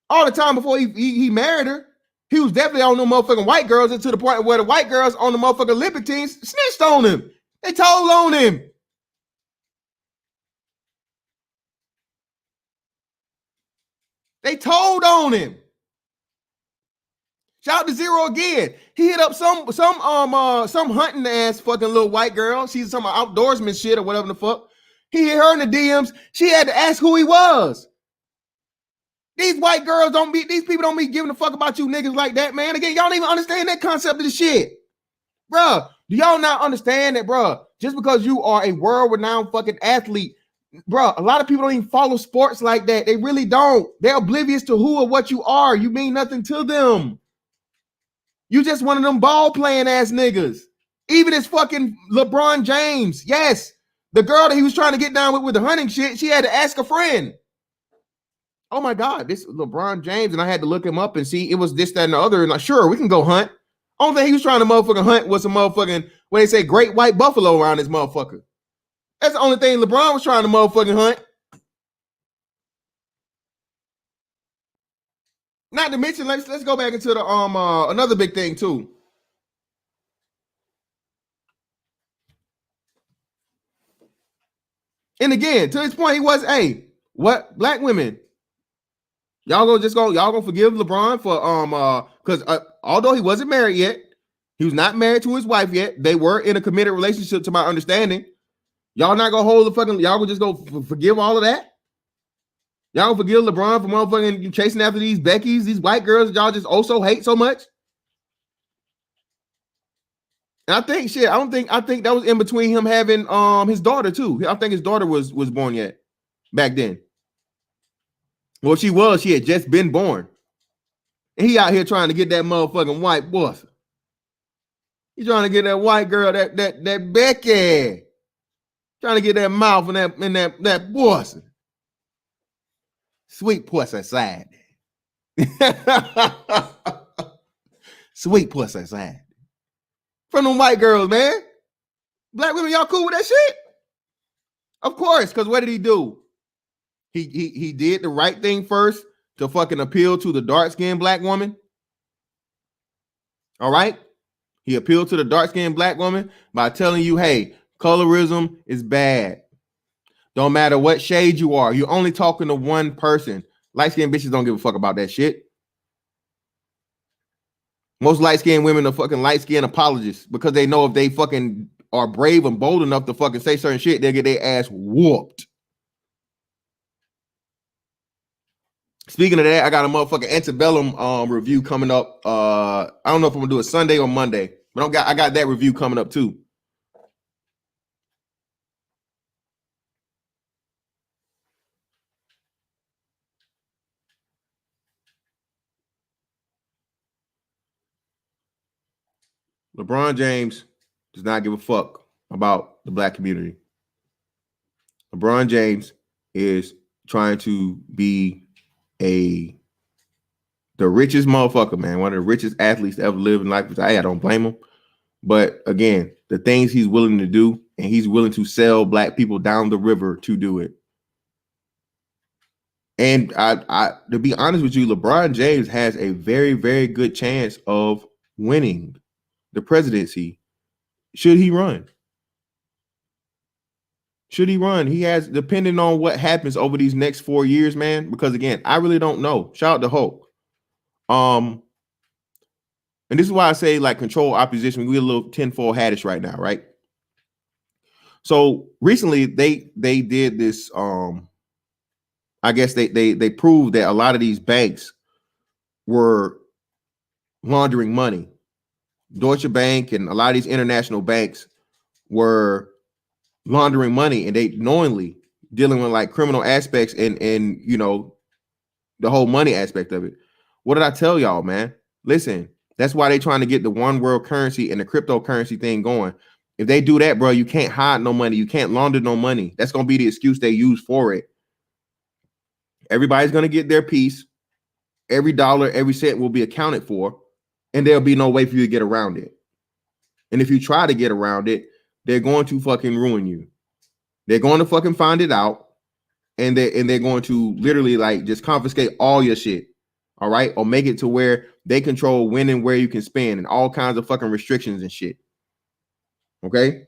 All the time before he married her, he was definitely on them motherfucking white girls, and to the point where the white girls on the motherfucking libertines snitched on him. They told on him. They told on him. Shout out to Zero again. He hit up some hunting ass fucking little white girl. She's some outdoorsman shit or whatever the fuck. He hit her in the DMs. She had to ask who he was. These white girls these people don't be giving a fuck about you niggas like that, man. Again, y'all don't even understand that concept of the shit. Bruh, do y'all not understand that, bruh? Just because you are a world-renowned fucking athlete, bruh, a lot of people don't even follow sports like that. They really don't. They're oblivious to who or what you are. You mean nothing to them. You just one of them ball-playing ass niggas. Even as fucking LeBron James. Yes, the girl that he was trying to get down with the hunting shit, she had to ask a friend. Oh my God, this LeBron James, and I had to look him up and see it was this, that, and the other. And like, sure, we can go hunt. Only thing he was trying to motherfucking hunt was some motherfucking, what they say, great white buffalo around this motherfucker. That's the only thing LeBron was trying to motherfucking hunt. Not to mention, let's go back into the another big thing too. And again, to this point, he was, hey, what black women? Y'all gonna forgive LeBron for because although he wasn't married yet, he was not married to his wife yet. They were in a committed relationship, to my y'all not gonna hold the fucking, y'all gonna just go forgive all of that. Y'all gonna forgive LeBron for motherfucking chasing after these Beckys, these white girls y'all just also hate so much. And I think I think that was in between him having his daughter too. I think his daughter was born yet back then. Well, she had just been born. And he out here trying to get that motherfucking white boy. He's trying to get that white girl, that Becky. Trying to get that mouth in that pussy. Sweet pussy side. Sweet pussy side. From them white girls, man. Black women, y'all cool with that shit? Of course, because what did he do? He did the right thing first to fucking appeal to the dark-skinned black woman. All right? He appealed to the dark-skinned black woman by telling you, hey, colorism is bad. Don't matter what shade you are. You're only talking to one person. Light-skinned bitches don't give a fuck about that shit. Most light-skinned women are fucking light-skinned apologists because they know if they fucking are brave and bold enough to fucking say certain shit, they'll get their ass whooped. Speaking of that, I got a motherfucking Antebellum review coming up. I don't know if I'm gonna do it Sunday or Monday, but I got that review coming up too. LeBron James does not give a fuck about the black community. LeBron James is trying to be the richest motherfucker, man. One of the richest athletes to ever live in life. I don't blame him. But again, the things he's willing to do, and he's willing to sell black people down the river to do it. And I to be honest with you, LeBron James has a very, very good chance of winning the presidency. Should he run? Should he run? He has, depending on what happens over these next 4 years, man. Because again, I really don't know. Shout out to Hulk. And this is why I say like control opposition. We're a little tinfoil hattish right now, right? So recently they did this. I guess they proved that a lot of these banks were laundering money. Deutsche Bank and a lot of these international banks were laundering money, and they knowingly dealing with like criminal aspects and you know the whole money aspect of it. What did I tell y'all, man? Listen, that's why they trying to get the one world currency and the cryptocurrency thing going. If they do that, bro, you can't hide no money. You can't launder no money. That's going to be the excuse they use for it. Everybody's going to get their piece. Every dollar, every cent will be accounted for, and there'll be no way for you to get around it. And if you try to get around it, they're going to fucking ruin you. They're going to fucking find it out, and they're going to literally like just confiscate all your shit. All right, or make it to where they control when and where you can spend and all kinds of fucking restrictions and shit. Okay.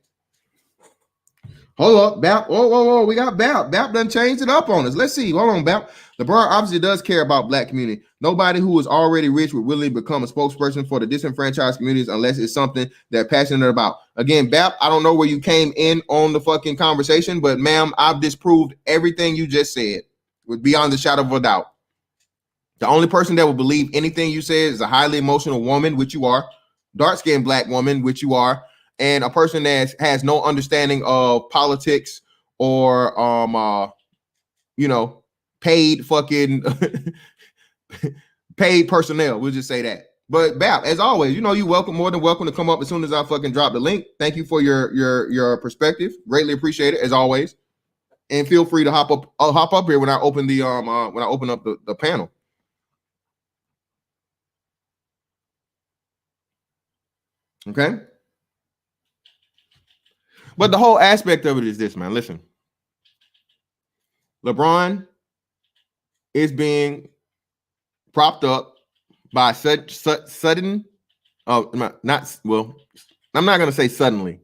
Hold up, Bap. Whoa. We got Bap. Bap done changed it up on us. Let's see. Hold on, Bap. LeBron obviously does care about black community. Nobody who is already rich would really become a spokesperson for the disenfranchised communities unless it's something they're passionate about. Again, Bap, I don't know where you came in on the fucking conversation, but ma'am, I've disproved everything you just said with beyond the shadow of a doubt. The only person that will believe anything you say is a highly emotional woman, which you are, dark-skinned black woman, which you are, and a person that has no understanding of politics or you know, paid fucking paid personnel. We'll just say that. But Bap, as always, you know, you're welcome, more than welcome to come up as soon as I fucking drop the link. Thank you for your perspective. Greatly appreciate it as always. And feel free to hop up here when I open the when I open up the panel. Okay. But the whole aspect of it is this, man. Listen, LeBron is being propped up by sudden. I'm not going to say suddenly,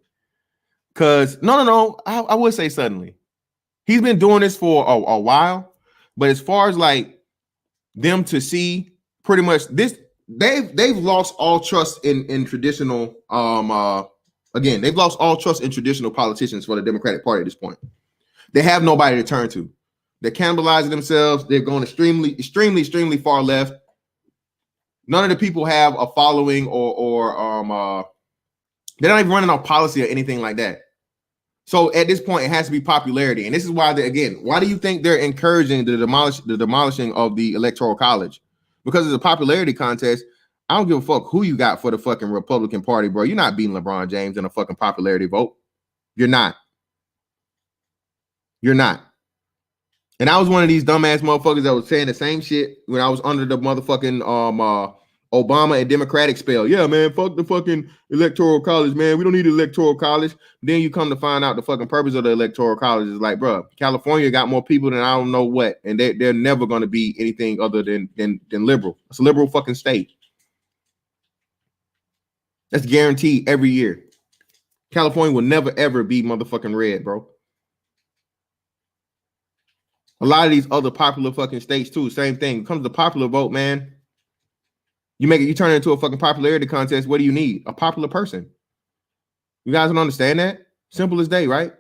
because no. I would say suddenly. He's been doing this for a while, but as far as like them to see pretty much this, they've lost all trust in traditional again, they've lost all trust in traditional politicians for the Democratic Party at this point. They have nobody to turn to. They're cannibalizing themselves. They're going extremely far left. None of the people have a following or they're not even running off policy or anything like that. So at this point, it has to be popularity. And this is why, why do you think they're encouraging the demolishing of the Electoral College? Because it's a popularity contest. I don't give a fuck who you got for the fucking Republican Party, bro. You're not beating LeBron James in a fucking popularity vote. You're not. You're not. And I was one of these dumbass motherfuckers that was saying the same shit when I was under the motherfucking Obama and Democratic spell. Yeah, man, fuck the fucking Electoral College, man. We don't need an Electoral College. Then you come to find out the fucking purpose of the Electoral College is like, bro, California got more people than I don't know what, and they're never going to be anything other than liberal. It's a liberal fucking state. That's guaranteed every year. California will never ever be motherfucking red, bro. A lot of these other popular fucking states too, same thing. When it comes to popular vote, man. You turn it into a fucking popularity contest. What do you need? A popular person. You guys don't understand that? Simple as day, right?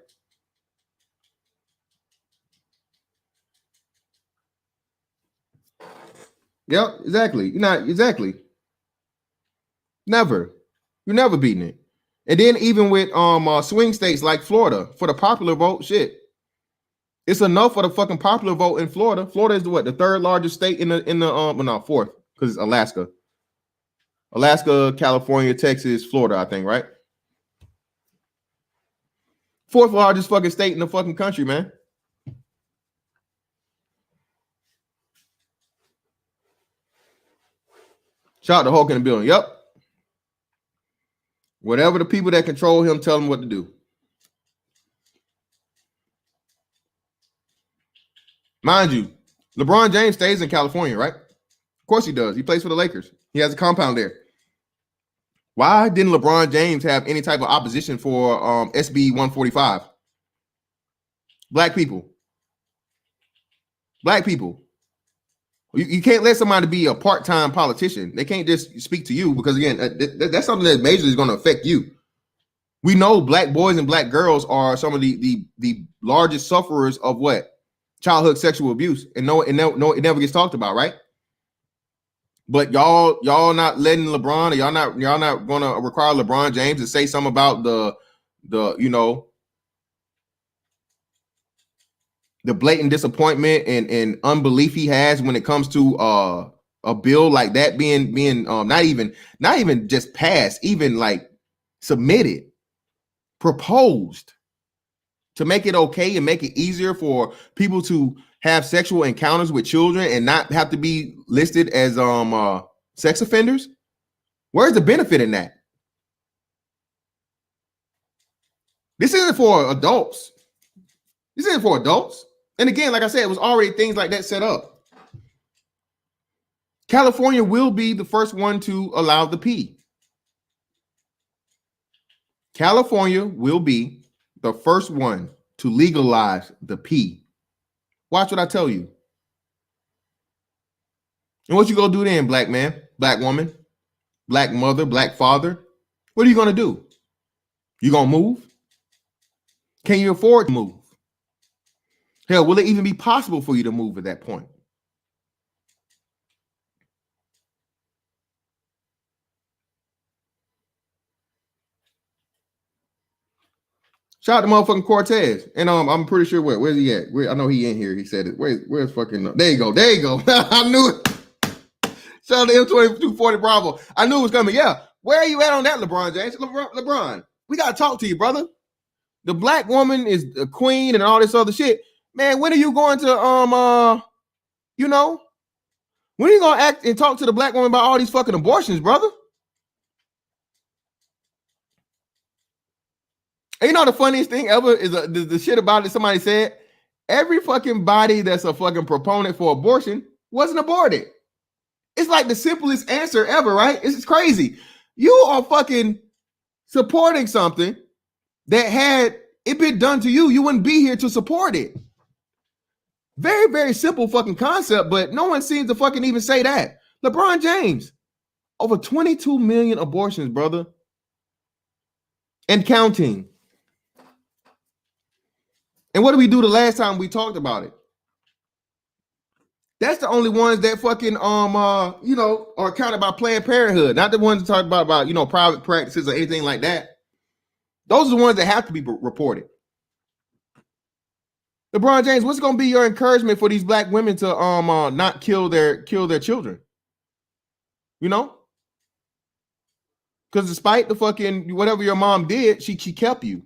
Yep, exactly. You're not exactly. Never. You're never beating it. And then even with swing states like Florida, for the popular vote, shit. It's enough for the fucking popular vote in Florida. Florida is the third largest state in the fourth, because it's Alaska. Alaska, California, Texas, Florida, I think, right? Fourth largest fucking state in the fucking country, man. Shout out to Hulk in the building. Yep. Whatever the people that control him tell him what to do. Mind you, LeBron James stays in California, right? Of course he does. He plays for the Lakers. He has a compound there. Why didn't LeBron James have any type of opposition for SB 145? Black people. You can't let somebody be a part-time politician. They can't just speak to you because, again, that's something that majorly is going to affect you. We know black boys and black girls are some of the largest sufferers of what? Childhood sexual abuse. And no, it never gets talked about, right? But y'all not letting LeBron, or y'all not going to require LeBron James to say something about the blatant disappointment and unbelief he has when it comes to a bill like that being not even just passed, even like submitted, proposed to make it okay and make it easier for people to have sexual encounters with children and not have to be listed as sex offenders. Where's the benefit in that? This isn't for adults. This isn't for adults. And again, like I said, it was already things like that set up. California will be the first one to allow the P. California will be the first one to legalize the P. Watch what I tell you. And what you gonna do then, black man, black woman, black mother, black father? What are you gonna do? You gonna move? Can you afford to move? Hell, will it even be possible for you to move at that point? Shout out to motherfucking Cortez. And I'm pretty sure where's he at? I know he in here. He said it. Where's fucking there you go. I knew it. Shout out to M2240 Bravo. I knew it was coming. Yeah. Where are you at on that, LeBron James? LeBron, we gotta talk to you, brother. The black woman is the queen and all this other shit. Man, when are you going to when are you gonna act and talk to the black woman about all these fucking abortions, brother? And you know the funniest thing ever is the shit about it. Somebody said every fucking body that's a fucking proponent for abortion wasn't aborted. It's like the simplest answer ever, right? It's crazy. You are fucking supporting something that had it been done to you, you wouldn't be here to support it. Very, very simple fucking concept, but no one seems to fucking even say that. LeBron James, over 22 million abortions, brother, and counting. And what did we do the last time we talked about it? That's the only ones that fucking are counted by Planned Parenthood, not the ones that talk about private practices or anything like that. Those are the ones that have to be reported. LeBron James, what's going to be your encouragement for these black women to not kill their children? Because despite the fucking whatever your mom did, she kept you.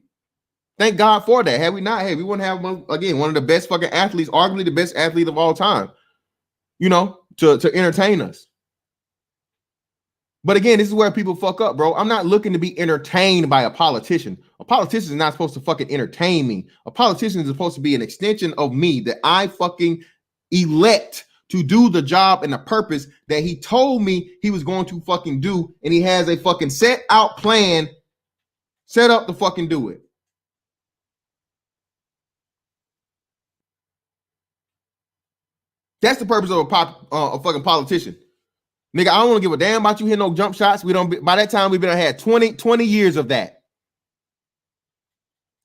Thank God for that. Had we not, we wouldn't have one of the best fucking athletes, arguably the best athlete of all time. To entertain us. But again, this is where people fuck up, bro. I'm not looking to be entertained by a politician. A politician is not supposed to fucking entertain me. A politician is supposed to be an extension of me that I fucking elect to do the job and the purpose that he told me he was going to fucking do. And he has a fucking set out plan set up to fucking do it. That's the purpose of a fucking politician. Nigga, I don't want to give a damn about you hitting no jump shots. By that time, we've been had 20 years of that.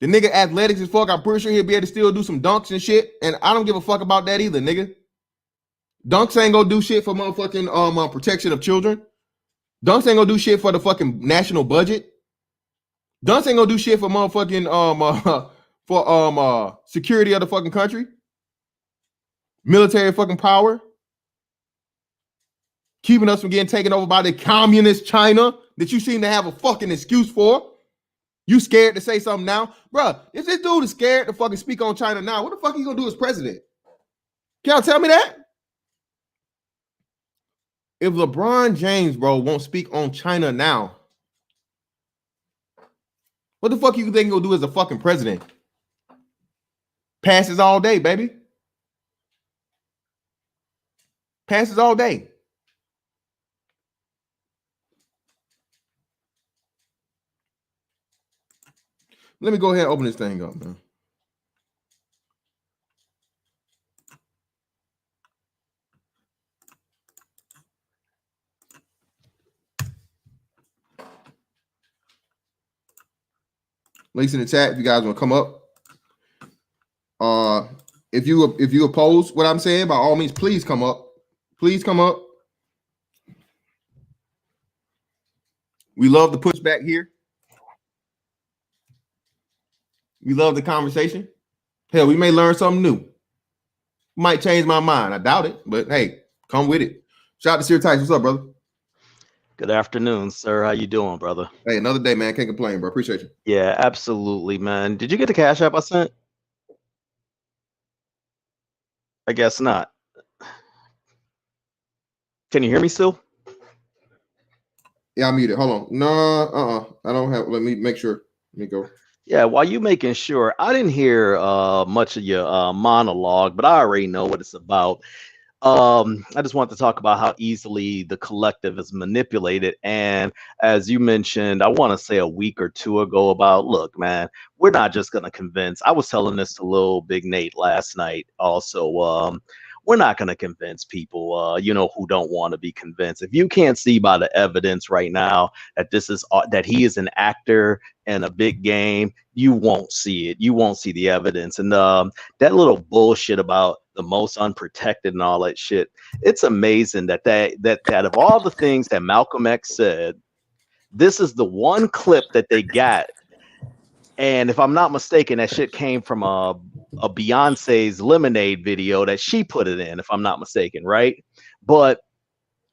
The nigga athletics as fuck. I'm pretty sure he'll be able to still do some dunks and shit. And I don't give a fuck about that either, nigga. Dunks ain't gonna do shit for motherfucking protection of children. Dunks ain't gonna do shit for the fucking national budget. Dunks ain't gonna do shit for motherfucking for security of the fucking country. Military fucking power. Keeping us from getting taken over by the communist China that you seem to have a fucking excuse for. You scared to say something now? Bruh, if this dude is scared to fucking speak on China now, what the fuck are you gonna do as president? Can y'all tell me that? If LeBron James, bro, won't speak on China now, what the fuck you think he'll do as a fucking president? Passes all day, baby. Passes all day. Let me go ahead and open this thing up, man. Links in the chat if you guys want to come up. If you oppose what I'm saying, by all means, please come up. Please come up. We love the pushback here. We love the conversation. Hell, we may learn something new. Might change my mind. I doubt it, but hey, come with it. Shout out to Sir Tice. What's up, brother? Good afternoon, sir. How you doing, brother? Hey, another day, man. Can't complain, bro. Appreciate you. Yeah, absolutely, man. Did you get the Cash App I sent? I guess not. Can you hear me still? Yeah, I'm muted. Hold on. No, I don't have. Let me make sure. Let me go. Yeah, while you making sure, I didn't hear much of your monologue, but I already know what it's about. I just want to talk about how easily the collective is manipulated. And as you mentioned, I want to say a week or two ago about, look, man, we're not just going to convince. I was telling this to Lil Big Nate last night also. We're not going to convince people, who don't want to be convinced. If you can't see by the evidence right now that this is that he is an actor in a big game, you won't see it. You won't see the evidence. And that little bullshit about the most unprotected and all that shit. It's amazing that of all the things that Malcolm X said, this is the one clip that they got. And if I'm not mistaken, that shit came from a Beyonce's Lemonade video that she put it in, if I'm not mistaken, right? But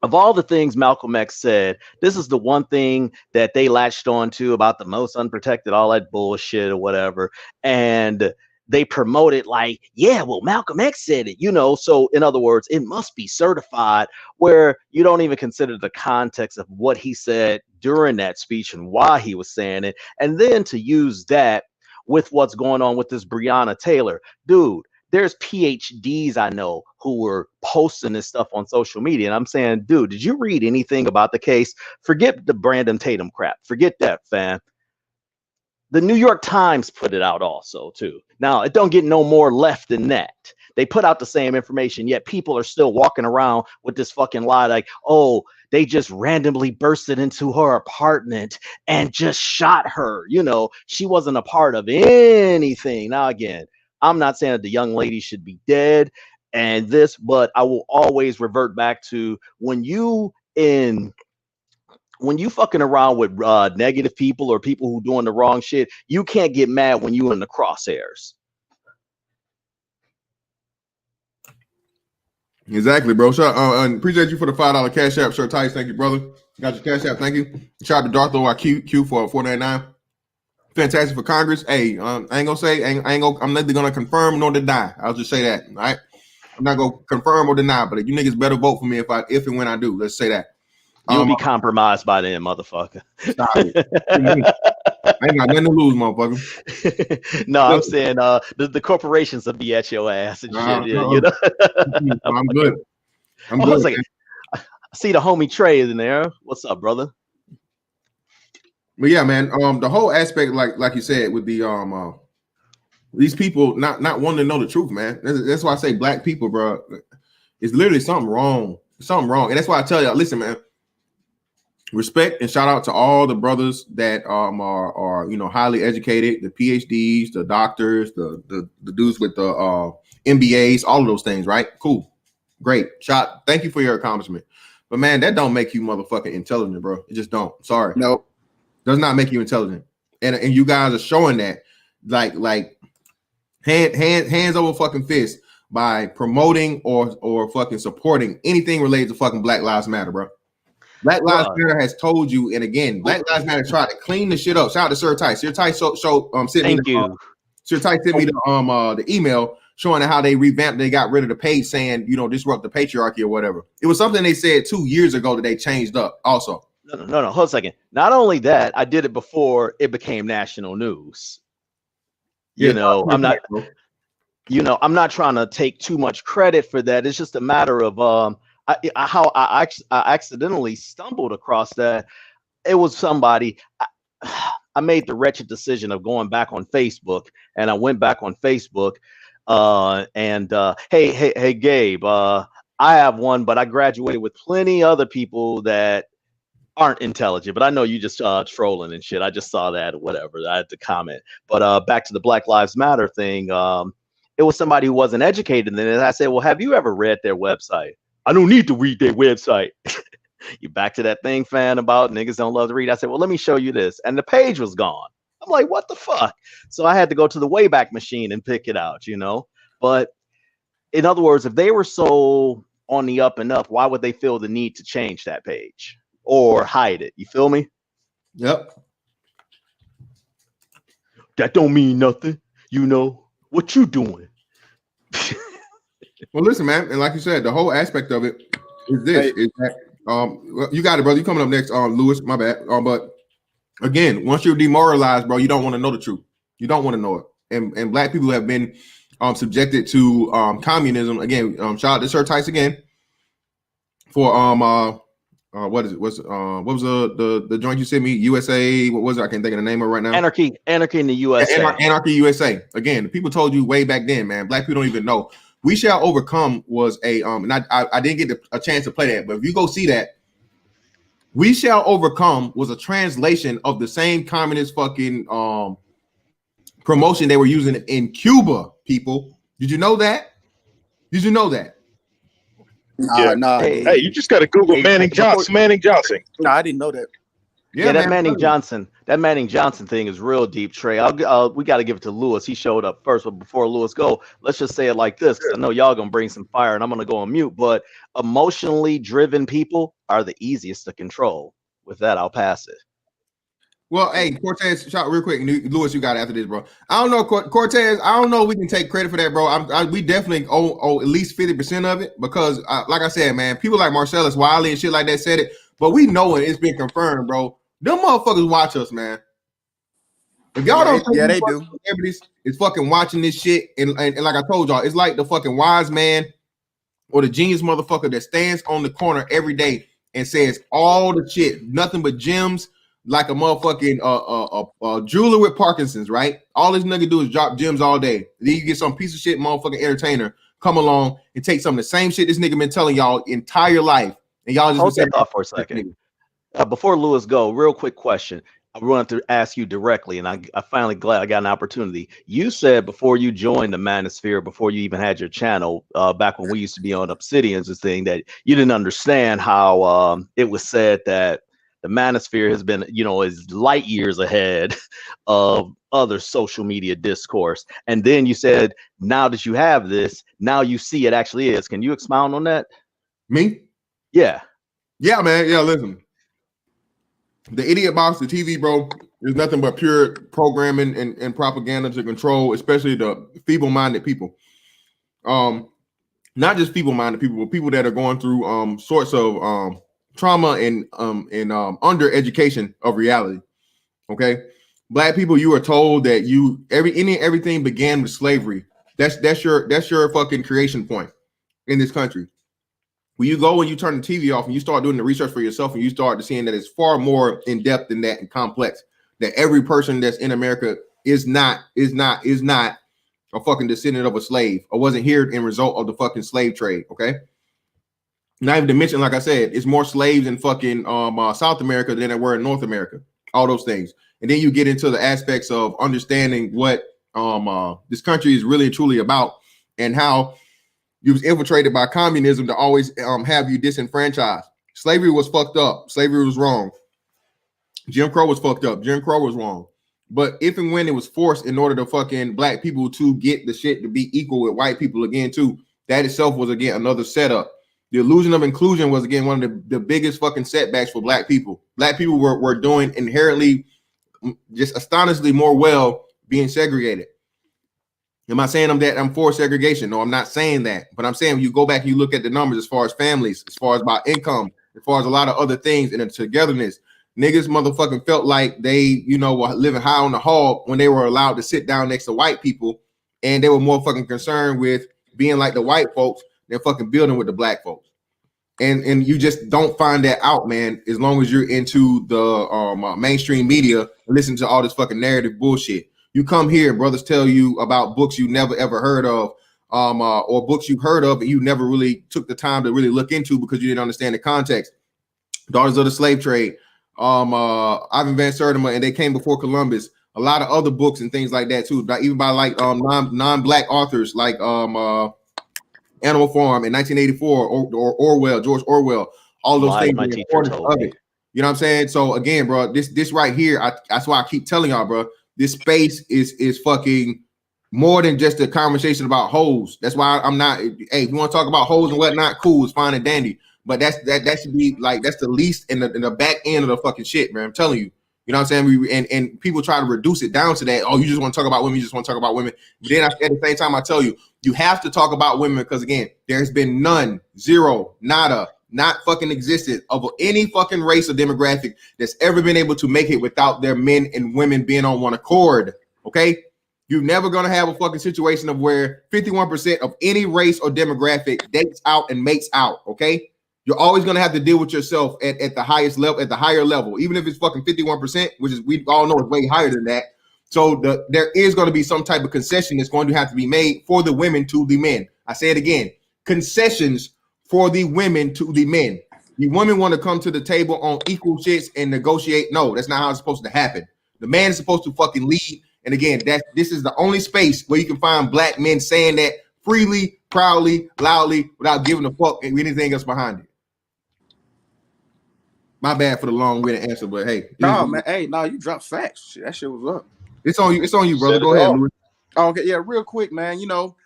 of all the things Malcolm X said, this is the one thing that they latched on to about the most unprotected, all that bullshit or whatever. And they promote it like, yeah, well, Malcolm X said it, So in other words, it must be certified, where you don't even consider the context of what he said during that speech and why he was saying it. And then to use that with what's going on with this Breonna Taylor, dude, there's PhDs I know who were posting this stuff on social media. And I'm saying, dude, did you read anything about the case? Forget the Brandon Tatum crap. Forget that, fam. The New York Times put it out also, too. Now, it don't get no more left than that. They put out the same information, yet people are still walking around with this fucking lie like, oh, they just randomly bursted into her apartment and just shot her. She wasn't a part of anything. Now, again, I'm not saying that the young lady should be dead and this, but I will always revert back to when you fucking around with negative people or people who doing the wrong shit, you can't get mad when you in the crosshairs. Exactly, bro. Appreciate you for the $5 Cash App, Sir Tice. Thank you, brother. Got your Cash App. Thank you. Shout out to Darth IQ for $4.99. Fantastic for Congress. Hey, I ain't gonna say I'm neither gonna confirm nor deny. I'll just say that. All right. I'm not gonna confirm or deny, but you niggas better vote for me if and when I do. Let's say that. You'll be compromised by then, motherfucker. Stop it. I ain't got nothing to lose, motherfucker. No, I'm saying the corporations will be at your ass and shit. I'm good. I'm good. I see the homie Trey in there. What's up, brother? But yeah, man. The whole aspect, like you said, with the these people not wanting to know the truth, man. That's why I say black people, bro. It's literally something wrong. Something wrong, and that's why I tell y'all, listen, man. Respect and shout out to all the brothers that are highly educated, the PhDs, the doctors, the dudes with the MBAs, all of those things, right? Cool, great, thank you for your accomplishment. But man, that don't make you motherfucking intelligent, bro. It just don't. Sorry, no, does not make you intelligent. And you guys are showing that like hands over fucking fist by promoting or fucking supporting anything related to fucking Black Lives Matter, bro. Black Lives Matter has told you, and again, Black Lives Matter tried to clean the shit up. Shout out to Sir Tice. Sir Tice sent me the email showing how they revamped, they got rid of the page saying, disrupt the patriarchy or whatever. It was something they said 2 years ago that they changed up also. No, hold a second. Not only that, I did it before it became national news. I'm not trying to take too much credit for that. It's just a matter of how I accidentally stumbled across that. It was somebody. I made the wretched decision of going back on Facebook, and I went back on Facebook. Hey, Gabe. I have one, but I graduated with plenty other people that aren't intelligent, but I know you just trolling and shit. I just saw that or whatever. I had to comment. But back to the Black Lives Matter thing. It was somebody who wasn't educated. And I said, well, have you ever read their website? I don't need to read their website. You back to that thing, fan, about niggas don't love to read. I said, well, let me show you this. And the page was gone. I'm like, what the fuck? So I had to go to the Wayback Machine and pick it out, you know? But in other words, if they were so on the up and up, why would they feel the need to change that page or hide it? You feel me? Yep. That don't mean nothing. You know what you doing? Well, listen, man, and like you said, the whole aspect of it is this: is that you got it, brother. You coming up next, Lewis? My bad. But again, once you're demoralized, bro, you don't want to know the truth. You don't want to know it. And black people have been subjected to communism. Again, shout out to Sir Tice again for what is it? What was the joint you sent me? USA. What was it? I can't think of the name of it right now. Anarchy in the USA. Anarchy USA. Again, the people told you way back then, man. Black people don't even know. We Shall Overcome was a and I didn't get a chance to play that, but if you go see that, We Shall Overcome was a translation of the same communist fucking promotion they were using in Cuba. People, did you know that? Did you know that? Nah. Hey, you just got to Google Manning Johnson. Manning Johnson. No, I didn't know that. Yeah, that Manning Johnson thing is real deep, Trey. We got to give it to Lewis. He showed up first, but before Lewis go, let's just say it like this. I know y'all gonna bring some fire, and I'm gonna go on mute. But emotionally driven people are the easiest to control. With that, I'll pass it. Well, hey, Cortez, shout real quick. Lewis, you got it after this, bro. I don't know, Cortez. I don't know if we can take credit for that, bro. We definitely owe at least 50% of it because, like I said, man, people like Marcellus Wiley and shit like that said it, but we know it. It's been confirmed, bro. Them motherfuckers watch us, man. If y'all don't think they do. Celebrities is fucking watching this shit, and like I told y'all, it's like the fucking wise man or the genius motherfucker that stands on the corner every day and says all the shit, nothing but gems, like a motherfucking jeweler with Parkinson's, right? All this nigga do is drop gems all day. Then you get some piece of shit motherfucking entertainer come along and take some of the same shit this nigga been telling y'all entire life, and y'all just hold that thought for a second. Before Lewis go, real quick question. I wanted to ask you directly, and I finally glad I got an opportunity. You said before you joined the Manosphere, before you even had your channel, back when we used to be on Obsidian's this thing, that you didn't understand how it was said that the Manosphere has been, is light years ahead of other social media discourse. And then you said, now that you have this, now you see it actually is. Can you expound on that? Me? Yeah. Yeah, man. Yeah, listen. The idiot box, the TV, bro, is nothing but pure programming and propaganda to control, especially the feeble-minded people. Not just feeble-minded people, but people that are going through sorts of trauma and under education of reality. Okay, black people, you are told that everything began with slavery. That's your fucking creation point in this country. When you go and you turn the TV off and you start doing the research for yourself and you start seeing that it's far more in depth than that and complex, that every person that's in America is not a fucking descendant of a slave or wasn't here in result of the fucking slave trade. Okay. Not even to mention, like I said, it's more slaves in fucking South America than there were in North America. All those things. And then you get into the aspects of understanding what this country is really truly about and how you was infiltrated by communism to always have you disenfranchised. Slavery was fucked up. Slavery was wrong. Jim Crow was fucked up. Jim Crow was wrong. But if and when it was forced in order to fucking black people to get the shit to be equal with white people again too, that itself was again another setup. The illusion of inclusion was again one of the biggest fucking setbacks for black people. Black people were doing inherently just astonishingly more well being segregated. Am I saying I'm for segregation? No, I'm not saying that. But I'm saying when you go back and you look at the numbers as far as families, as far as about income, as far as a lot of other things and the togetherness, niggas motherfucking felt like they, were living high on the hog when they were allowed to sit down next to white people, and they were more fucking concerned with being like the white folks than fucking building with the black folks. And you just don't find that out, man, as long as you're into the mainstream media and listen to all this fucking narrative bullshit. You come here, brothers tell you about books you never ever heard of, or books you heard of and you never really took the time to really look into because you didn't understand the context. Daughters of the Slave Trade, Ivan Van Sertima, and they came before Columbus. A lot of other books and things like that too, even by like non-black authors like Animal Farm in 1984 or Orwell, George Orwell. All those things, the importance of it. You know what I'm saying? So again, bro, this right here, that's why I keep telling y'all, bro, this space is fucking more than just a conversation about hoes. That's why I'm not. Hey, if you want to talk about hoes and whatnot, cool, it's fine and dandy. But that should be like, that's the least in the back end of the fucking shit, man. I'm telling you. You know what I'm saying? And people try to reduce it down to that. Oh, you just want to talk about women. You just want to talk about women. But then at the same time, I tell you, you have to talk about women because, again, there's been none, zero, nada, not fucking existed of any fucking race or demographic that's ever been able to make it without their men and women being on one accord. Okay? You're never going to have a fucking situation of where 51% of any race or demographic dates out and mates out. Okay? You're always going to have to deal with yourself at the highest level, at the higher level, even if it's fucking 51%, which is, we all know, is way higher than that. So there is going to be some type of concession that's going to have to be made for the women to the men. I say it again, concessions for the women to the men. The women want to come to the table on equal shits and negotiate. No, that's not how it's supposed to happen. The man is supposed to fucking lead. And again, this is the only space where you can find black men saying that freely, proudly, loudly, without giving a fuck and anything else behind it. My bad for the long-winded answer, but hey. No, man. Hey, no, you dropped facts. That shit was up. It's on you. It's on you, brother. Go ahead, Louis. Okay, yeah, real quick, man. You know,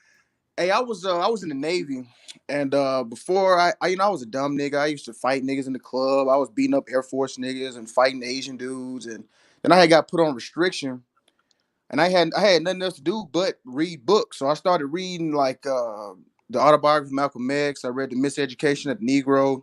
hey, I was in the Navy, and before I was a dumb nigga. I used to fight niggas in the club. I was beating up Air Force niggas and fighting Asian dudes, and then I had got put on restriction, and I had nothing else to do but read books. So I started reading like the autobiography of Malcolm X. I read The Miseducation of the Negro.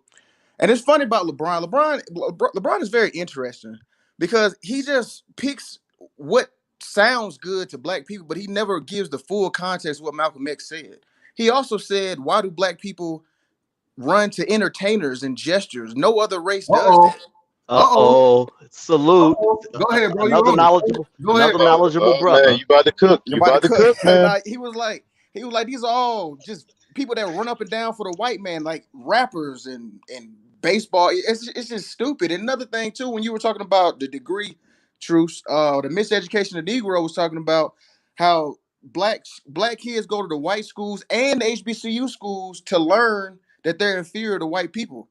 And it's funny about LeBron. LeBron is very interesting because he just picks what sounds good to black people, but he never gives the full context of what Malcolm X said. He also said, why do black people run to entertainers and gestures? No other race does that. Salute. Go ahead, bro. Another knowledgeable brother. Man, you about to cook. You about to cook, man. He was like, these are all just people that run up and down for the white man, like rappers and baseball. It's just stupid. And another thing too, when you were talking about the degree truce, the miseducation of Negro was talking about how black kids go to the white schools and the HBCU schools to learn that they're inferior to white people.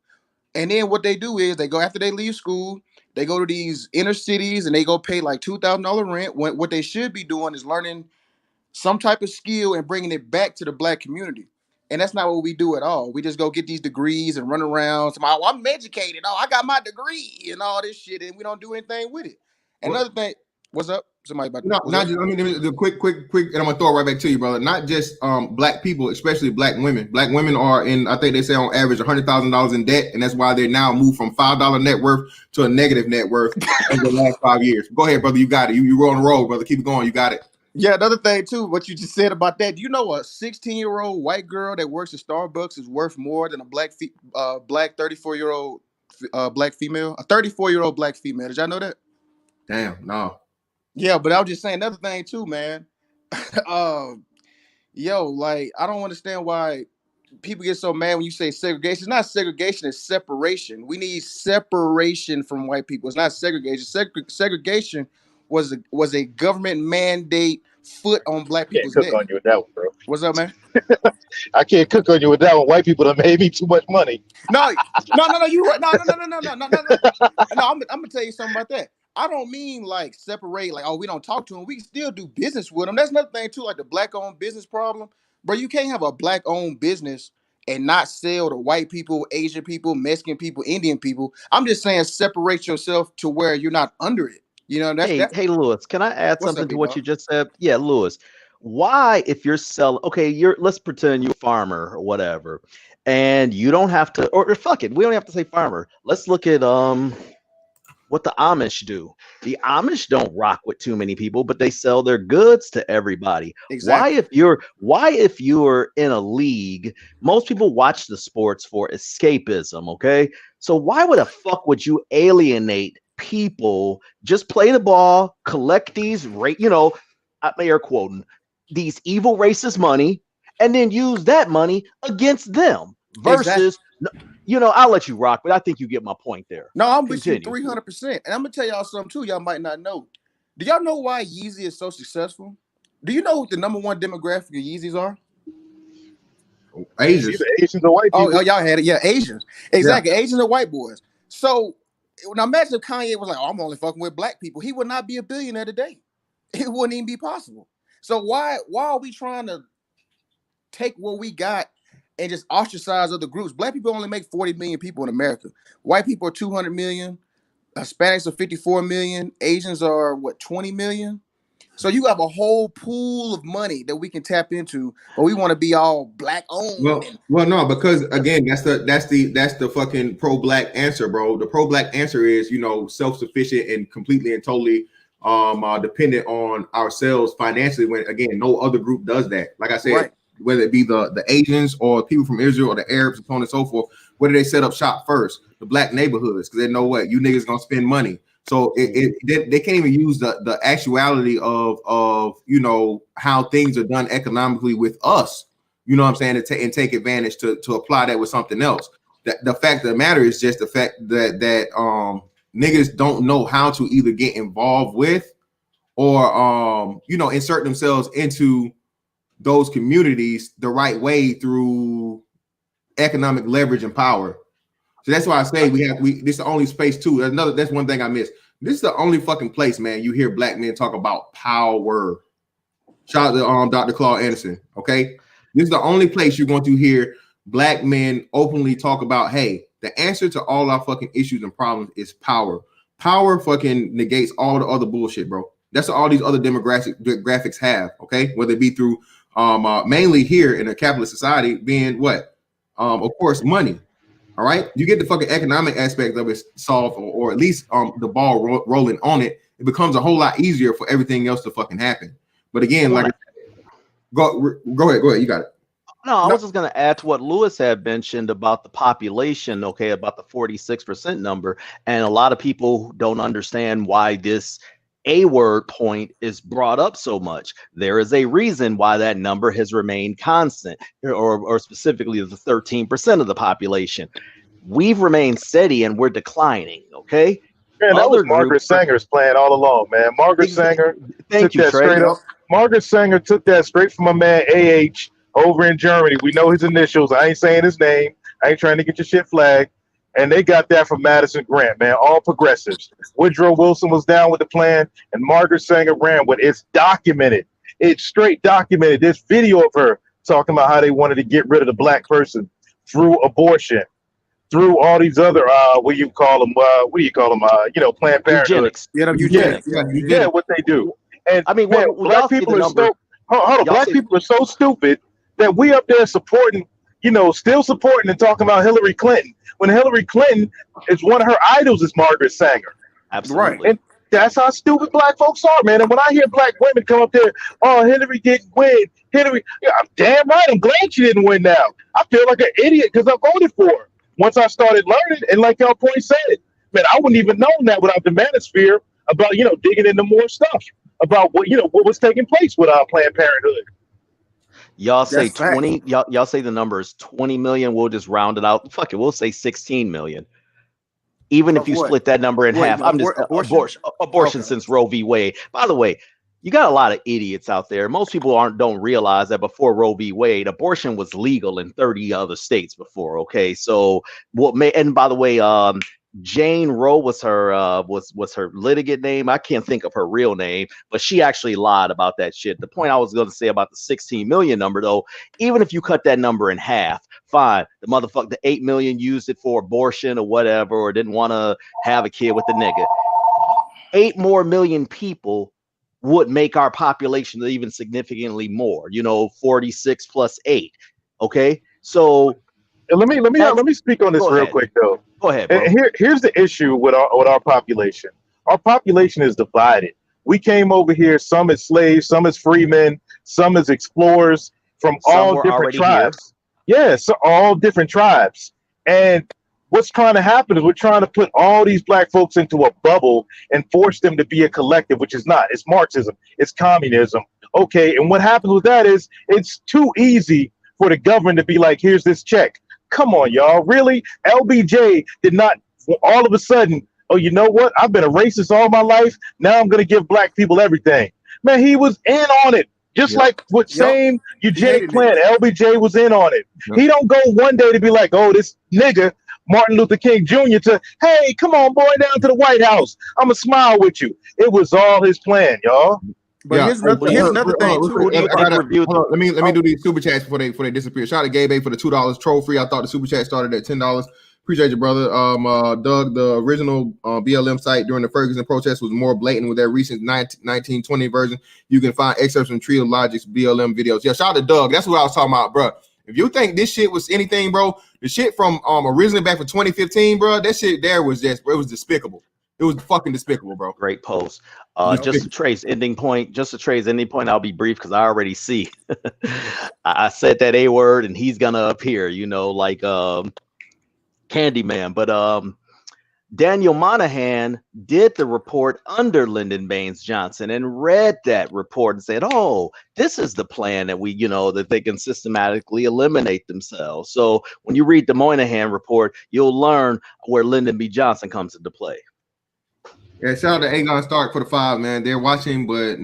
And then what they do is they go, after they leave school, they go to these inner cities and they go pay like $2,000 rent. What they should be doing is learning some type of skill and bringing it back to the black community. And that's not what we do at all. We just go get these degrees and run around. I'm educated. Oh, I got my degree and all this shit, and we don't do anything with it. Another thing, what's up? Somebody about the quick, and I'm gonna throw it right back to you, brother. Not just black people, especially black women. Black women are in, I think they say on average, $100,000 in debt, and that's why they're now moved from $5 net worth to a negative net worth in the last 5 years. Go ahead, brother. You got it. You roll on the road, brother. Keep it going. You got it. Yeah, another thing too, what you just said about that. You know, a 16-year-old white girl that works at Starbucks is worth more than a black 34-year-old black female. A 34-year-old black female. Did y'all know that? Damn, no. Yeah, but I was just saying another thing too, man. Like, I don't understand why people get so mad when you say segregation. It's not segregation, it's separation. We need separation from white people. It's not segregation. Segregation was a government mandate foot on black people's neck. Can't cook on you with that one, bro. What's up, man? I can't cook on you with that one. White people done made me too much money. No, you right. No. I'm gonna tell you something about that. I don't mean like separate, like, oh, we don't talk to them. We can still do business with them. That's another thing too, like the black-owned business problem. Bro, you can't have a black-owned business and not sell to white people, Asian people, Mexican people, Indian people. I'm just saying separate yourself to where you're not under it. You know, hey, Lewis, can I add something to what you just said? Yeah, Lewis. Why, if you're selling, let's pretend you're a farmer or whatever, and you don't have to, or fuck it, we don't have to say farmer. Let's look at what the Amish do. The Amish don't rock with too many people, but they sell their goods to everybody. Exactly. Why if you're in a league, most people watch the sports for escapism, okay? So why would would you alienate people? Just play the ball, collect these I'm air quoting, these evil racist money, and then use that money against them versus You know, I'll let you rock, but I think you get my point there. No, I'm with you Continue. 300%. And I'm gonna tell y'all something too. Y'all might not know. Do y'all know why Yeezy is so successful? Do you know what the number one demographic of Yeezys are? Asians. Either Asians or white people. Oh, y'all had it. Yeah, Asians. Exactly. Asians and white boys. So now imagine if Kanye was like, oh, I'm only fucking with black people. He would not be a billionaire today. It wouldn't even be possible. So why are we trying to take what we got and just ostracize other groups? Black people only make 40 million people in America. White people are 200 million. Hispanics are 54 million. Asians are what, 20 million? So you have a whole pool of money that we can tap into, but we want to be all black owned. Well, no, because again, that's the fucking pro-black answer, bro. The pro-black answer is, you know, self-sufficient and completely and totally dependent on ourselves financially, when again no other group does that. Like I said, Right. Whether it be the Asians or people from Israel or the Arabs and so on and so forth, where do they set up shop first? The black neighborhoods, because they know what you niggas gonna spend money. So they can't even use the actuality of you know how things are done economically with us. You know what I'm saying? And take advantage to apply that with something else. The fact of the matter is just the fact that niggas don't know how to either get involved with or you know, insert themselves into those communities the right way through economic leverage and power. So that's why I say this is the only space too. That's one thing I missed. This is the only fucking place, man, you hear black men talk about power. Shout out to Dr. Claude Anderson. Okay. This is the only place you're going to hear black men openly talk about, hey, the answer to all our fucking issues and problems is power. Power fucking negates all the other bullshit, bro. That's what all these other demographics have, okay? Whether it be through mainly here in a capitalist society being what? Of course, money. All right, you get the fucking economic aspect of it solved, or at least the ball rolling on it. It becomes a whole lot easier for everything else to fucking happen. But again, like, go ahead, you got it. No, I was just going to add to what Lewis had mentioned about the population, okay, about the 46% number. And a lot of people don't understand why this A-word point is brought up so much. There is a reason why that number has remained constant, or specifically the 13% of the population. We've remained steady and we're declining, okay? Man, that was Margaret Sanger's plan all along, man. Margaret Sanger took that straight up. Margaret Sanger took that straight from my man AH over in Germany. We know his initials. I ain't saying his name. I ain't trying to get your shit flagged. And they got that from Madison Grant, man. All progressives. Woodrow Wilson was down with the plan, and Margaret Sanger ran with it. It's documented. It's straight documented. There's video of her talking about how they wanted to get rid of the black person through abortion, through all these other what do you call them? You know, Planned Parenthood. Eugenics. Yeah, what they do. And I mean, man, black people are so hold on. Black people are so stupid that we up there supporting, you know, still supporting and talking about Hillary Clinton, when Hillary Clinton is one of her idols is Margaret Sanger. Absolutely. Right. And that's how stupid black folks are, man. And when I hear black women come up there, oh, Hillary didn't win. Hillary, yeah, I'm damn right. I'm glad she didn't win now. I feel like an idiot because I voted for her. Once I started learning, and like y'all point said, man, I wouldn't even known that without the manosphere about, you know, digging into more stuff about what, you know, what was taking place with our Planned Parenthood. Y'all say 20. Y'all say the number is 20 million. We'll just round it out. Fuck it. We'll say 16 million. Even if you split that number in half, I'm just abortion since Roe v. Wade. By the way, you got a lot of idiots out there. Most people don't realize that before Roe v. Wade, abortion was legal in 30 other states before. Okay, so and by the way, Jane Roe was her litigant name. I can't think of her real name, but she actually lied about that shit. The point I was going to say about the 16 million number, though, even if you cut that number in half, fine. The 8 million used it for abortion or whatever, or didn't want to have a kid with the nigga. 8 more million people would make our population even significantly more. You know, 46 plus 8. Okay, so let me speak on this real quick though. Go ahead, bro. And here's the issue with our population. Our population is divided. We came over here, some as slaves, some as freemen, some as explorers from all different tribes. Yes, yeah, so all different tribes. And what's trying to happen is we're trying to put all these black folks into a bubble and force them to be a collective, which is not. It's Marxism. It's communism. Okay, and what happens with that is it's too easy for the government to be like, here's this check. come on, y'all. Really? LBJ did not all of a sudden, oh, you know what? I've been a racist all my life. Now I'm going to give black people everything. Man, he was in on it. Just like what same eugenic plan, LBJ was in on it. He don't go one day to be like, oh, this nigga, Martin Luther King Jr. to, hey, come on, boy, down to the White House. I'm going to smile with you. It was all his plan, y'all. But here's another thing, too. Let me do these super chats before they disappear. Shout out to Gabe A for the $2 troll free. I thought the super chat started at $10. Appreciate you, brother. Doug, the original BLM site during the Ferguson protest was more blatant with that recent 1920 version. You can find excerpts from Trio Logic's BLM videos. Yeah, shout out to Doug. That's what I was talking about, bro. If you think this shit was anything, bro, the shit from originally back from 2015, bro, that shit there was just, it was despicable. It was fucking despicable, bro. Great post. Just to trace ending point, I'll be brief because I already see. I said that A word and he's gonna appear, you know, like Candyman. But Daniel Monahan did the report under Lyndon Baines Johnson and read that report and said, oh, this is the plan that we, you know, that they can systematically eliminate themselves. So when you read the Moynihan report, you'll learn where Lyndon B. Johnson comes into play. Yeah, shout out to Aegon Stark for the 5, man. They're watching, but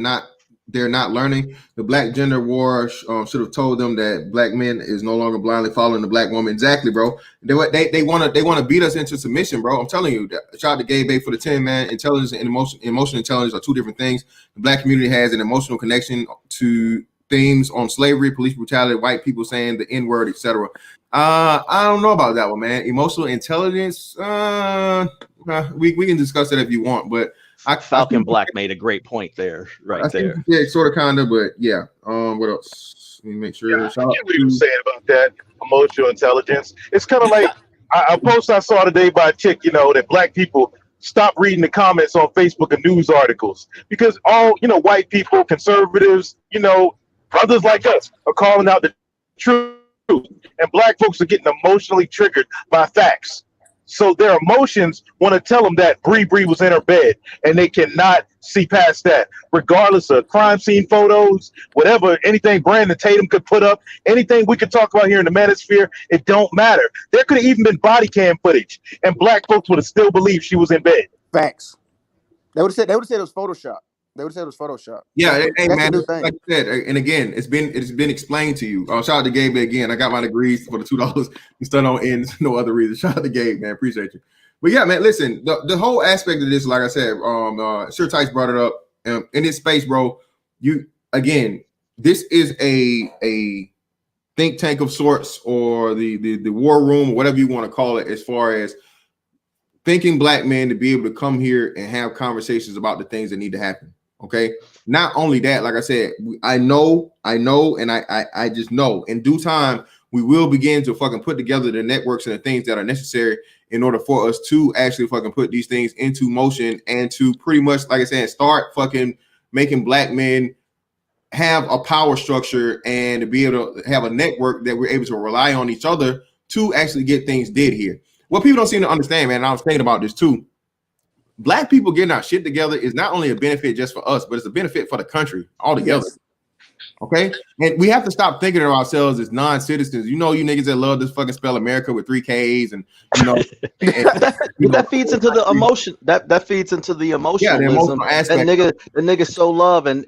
they're not learning. The black gender war should have told them that black men is no longer blindly following the black woman. Exactly, bro. They want to beat us into submission, bro. I'm telling you. Shout out to Gabe A for the 10, man. Intelligence and emotional intelligence are two different things. The black community has an emotional connection to themes on slavery, police brutality, white people saying the N-word, etc. I don't know about that one, man. Emotional intelligence. We can discuss that if you want, but Falcon Black made a great point there, there. Yeah, sort of, kind of, but yeah. What else? Let me make sure. Yeah, I get what you were saying about that emotional intelligence. It's kind of like a post I saw today by a chick, you know, that black people stop reading the comments on Facebook and news articles because all, you know, white people, conservatives, you know, brothers like us are calling out the truth, and black folks are getting emotionally triggered by facts. So their emotions want to tell them that Bree was in her bed, and they cannot see past that, regardless of crime scene photos, whatever, anything Brandon Tatum could put up, anything we could talk about here in the manosphere, it don't matter. There could have even been body cam footage, and black folks would have still believed she was in bed. Facts. They would have said it was Photoshop. They would have said it was Photoshop. Yeah, hey man, like I said, and again, it's been explained to you. Shout out to Gabe again. I got my degrees for the $2 instead on ends, no other reason. Shout out to Gabe, man. Appreciate you. But yeah, man, listen, the whole aspect of this, like I said, Sure Tights brought it up. In this space, bro, this is a think tank of sorts, or the war room, or whatever you want to call it, as far as thinking black men to be able to come here and have conversations about the things that need to happen. Okay. Not only that, like I said, I know, and I just know in due time we will begin to fucking put together the networks and the things that are necessary in order for us to actually fucking put these things into motion and to pretty much, like I said, start fucking making black men have a power structure and to be able to have a network that we're able to rely on each other to actually get things did here. What people don't seem to understand, man, and I was thinking about this too. Black people getting our shit together is not only a benefit just for us, but it's a benefit for the country altogether. Yes. Okay, and we have to stop thinking of ourselves as non-citizens. You know, you niggas that love to fucking spell America with 3 Ks, and you know, that feeds into the emotion. That feeds into the emotionalism. Yeah, the emotional aspect. The nigga so love and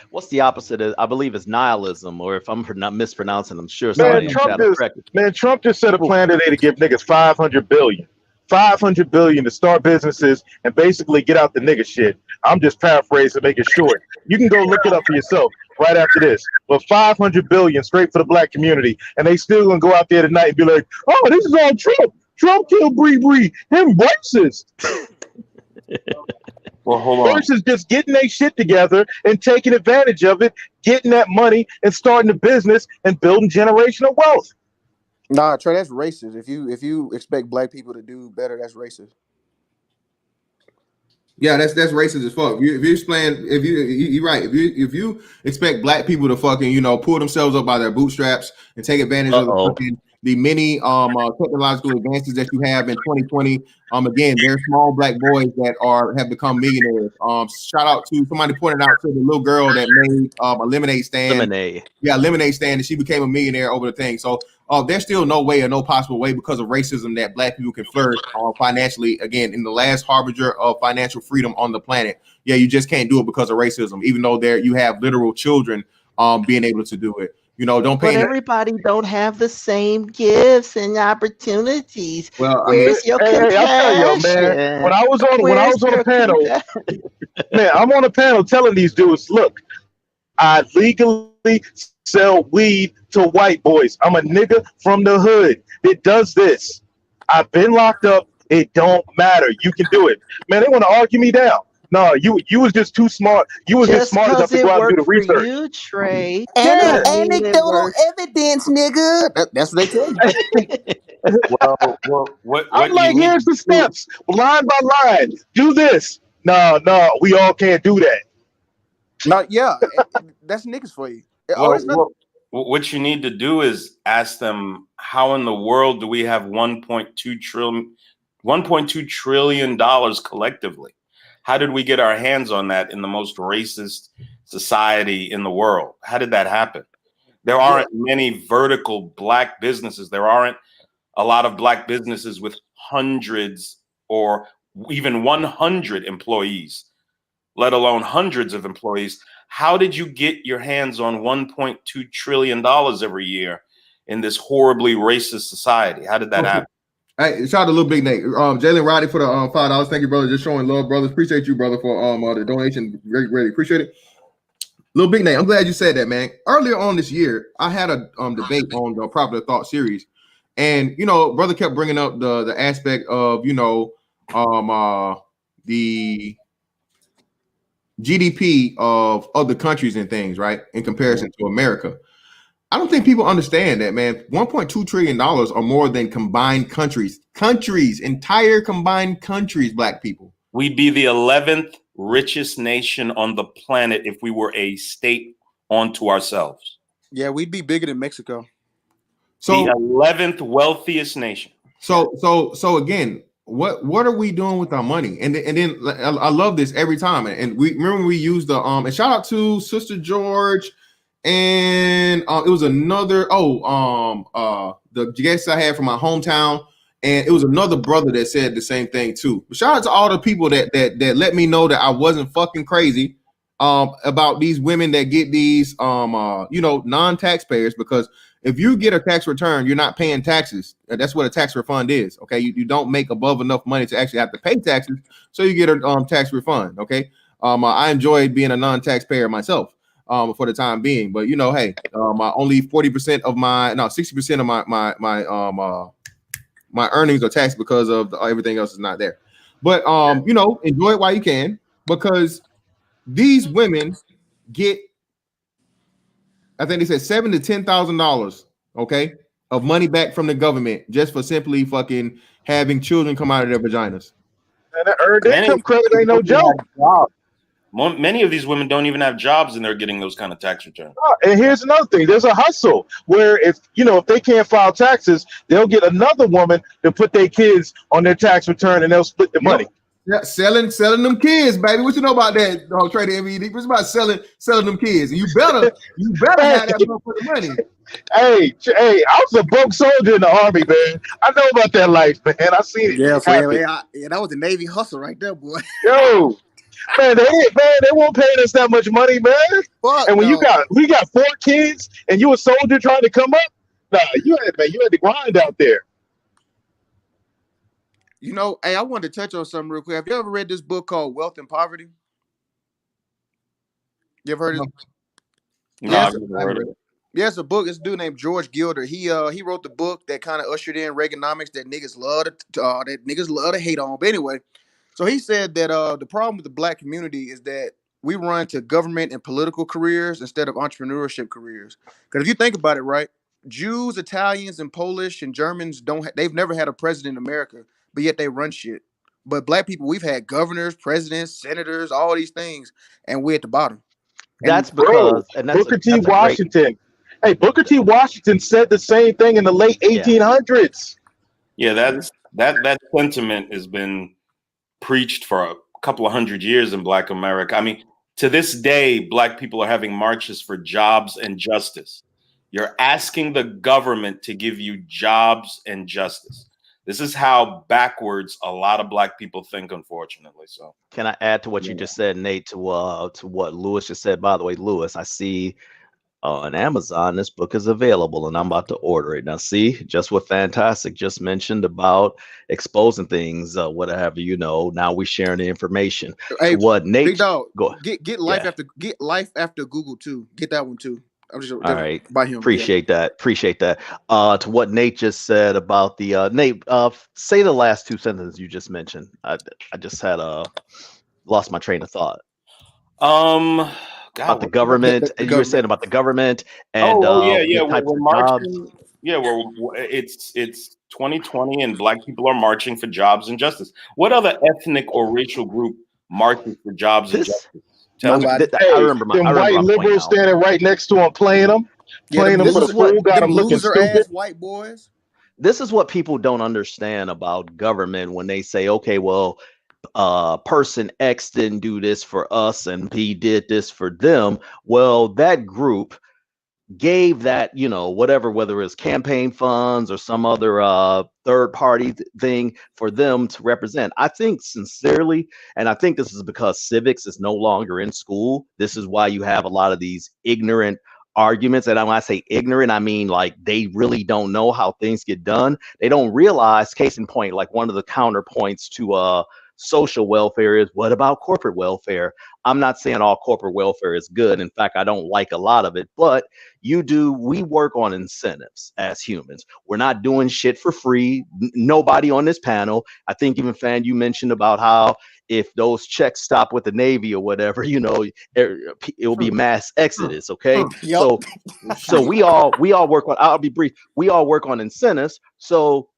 what's the opposite? I believe is nihilism, or if I'm not mispronouncing, I'm sure somebody Trump just set a plan today to give niggas $500 billion to start businesses and basically get out the nigga shit. I'm just paraphrasing to make it short. You can go look it up for yourself right after this. But $500 billion straight for the black community, and they still gonna go out there tonight and be like, "Oh, this is all Trump. Trump killed Bree. Him racist." Well, hold on. Versus just getting their shit together and taking advantage of it, getting that money and starting a business and building generational wealth. Nah, Trey, that's racist. If you expect black people to do better, that's racist. Yeah, that's racist as fuck. You're right. If you expect black people to fucking, you know, pull themselves up by their bootstraps and take advantage of the fucking many technological advances that you have in 2020. Again, there's small black boys that have become millionaires. Shout out to somebody pointed out to the little girl that made a lemonade stand. Lemonade stand, and she became a millionaire over the thing. So there's still no way or no possible way because of racism that black people can flourish financially. Again, in the last harbinger of financial freedom on the planet. Yeah, you just can't do it because of racism, even though you have literal children being able to do it. You know, don't pay. But everybody don't have the same gifts and opportunities. Well, where's your compassion? I'll tell you, man. When I was on a panel, man, I'm on a panel telling these dudes, look, I legally sell weed to white boys. I'm a nigga from the hood that does this. I've been locked up. It don't matter. You can do it. Man, they want to argue me down. No, you was just too smart. You was just smart enough to go out and do the research. You, Trey. Anecdotal evidence, nigga. That's what they tell you. I'm like, here's the steps, line by line. Do this. No, we all can't do that. No, yeah, that's niggas for you. What you need to do is ask them, how in the world do we have $1.2 trillion collectively? How did we get our hands on that in the most racist society in the world? How did that happen? There aren't many vertical black businesses. There aren't a lot of black businesses with hundreds or even 100 employees, let alone hundreds of employees. How did you get your hands on $1.2 trillion every year in this horribly racist society? How did that happen? Hey, shout out to Little Big Nate. Jalen Roddy for the $5. Thank you, brother. Just showing love, brothers. Appreciate you, brother, for the donation. Really appreciate it. Little Big Nate, I'm glad you said that, man. Earlier on this year, I had a debate on the Popular Thought series, and brother kept bringing up the aspect of the GDP of other countries and things, right, in comparison to America. I don't think people understand that, man. $1.2 trillion are more than combined countries, entire combined countries, black people. We'd be the 11th richest nation on the planet if we were a state onto ourselves. Yeah, we'd be bigger than Mexico. So the 11th wealthiest nation. So again, what are we doing with our money? And then I love this every time. And we remember we used the and shout out to Sister George. And it was another the guest I had from my hometown, and it was another brother that said the same thing too. But shout out to all the people that let me know that I wasn't fucking crazy about these women that get these non-taxpayers, because if you get a tax return, you're not paying taxes. That's what a tax refund is. Okay, you don't make above enough money to actually have to pay taxes, so you get a tax refund. Okay, I enjoy being a non-taxpayer myself. For the time being, but hey, my only 60% of my earnings are taxed because of everything else is not there. But enjoy it while you can, because these women get, I think they said $7,000 to $10,000, okay, of money back from the government just for simply fucking having children come out of their vaginas. And that earned income credit ain't no joke. Many of these women don't even have jobs, and they're getting those kind of tax returns. And here's another thing: there's a hustle where if they can't file taxes, they'll get another woman to put their kids on their tax return, and they'll split the money. Yeah, selling them kids, baby. What you know about that? Trade MED. It's about selling them kids. And you better have that motherfucking money. Hey, I was a broke soldier in the Army, man. I know about that life, man. I seen it. Yeah, that was the Navy hustle right there, boy. Yo. Man, they won't pay us that much money, man. Fuck, and when we got 4 kids and you a soldier trying to come up, nah, you had to grind out there. Hey, I wanted to touch on something real quick. Have you ever read this book called Wealth and Poverty? You ever heard of it? No, I've never heard of it. Yeah, it's a book. It's a dude named George Gilder. He wrote the book that kind of ushered in Reaganomics that niggas love to hate on. But anyway. So he said that the problem with the black community is that we run to government and political careers instead of entrepreneurship careers. Because if you think about it, right, Jews, Italians, and Polish and Germans they've never had a president in America, but yet they run shit. But black people, we've had governors, presidents, senators, all these things, and we're at the bottom. That's because Booker T. Washington, Hey, Booker T. Washington said the same thing in the late 1800s. Yeah, that sentiment has been preached for a couple of hundred years in Black America. I mean, to this day, Black people are having marches for jobs and justice. You're asking the government to give you jobs and justice. This is how backwards a lot of Black people think, unfortunately. So, can I add to what you just said, Nate, to what Lewis just said? By the way, Lewis, I see on Amazon this book is available, and I'm about to order it. Now, see, just what Fantastic just mentioned about exposing things, whatever, you know. Now we're sharing the information. Hey, what Nate? Big Dog, go get life after Google too. Get that one too. I'm just all right. by him. Appreciate that. To what Nate just said about the Nate, say the last two sentences you just mentioned. I just had lost my train of thought. About the government, you were saying about the government and we're marching. Yeah, it's 2020 and Black people are marching for jobs and justice. What other ethnic or racial group marches for jobs and justice? Tell me. I remember my white liberals standing right next to him playing them for the fool, got them looking stupid. White boys. This is what people don't understand about government when they say, okay, well, person X didn't do this for us and he did this for them. Well, that group gave that, you know, whatever, whether it's campaign funds or some other third party thing for them to represent. I think sincerely, and I think this is because civics is no longer in school. This is why you have a lot of these ignorant arguments. And when I say ignorant, I mean like they really don't know how things get done. They don't realize, case in point, like one of the counterpoints to social welfare is, what about corporate welfare? I'm not saying all corporate welfare is good. In fact, I don't like a lot of it, but we work on incentives as humans. We're not doing shit for free. Nobody on this panel, I think even Fan, you mentioned about how if those checks stop with the Navy or whatever, you know, it will be mass exodus. Okay. Yep. So we all work on, I'll be brief. We all work on incentives. So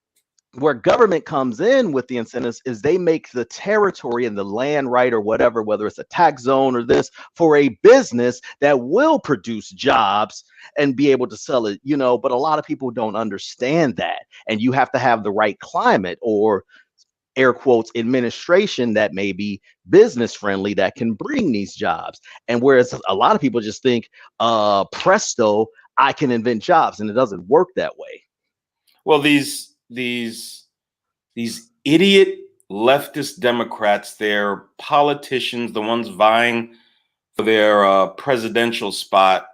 where government comes in with the incentives is they make the territory and the land right or whatever, whether it's a tax zone or this, for a business that will produce jobs and be able to sell it, you know. But a lot of people don't understand that. And you have to have the right climate or air quotes administration that may be business friendly that can bring these jobs. And whereas a lot of people just think, presto, I can invent jobs, and it doesn't work that way. Well, these idiot leftist Democrats, they're politicians, the ones vying for their presidential spot.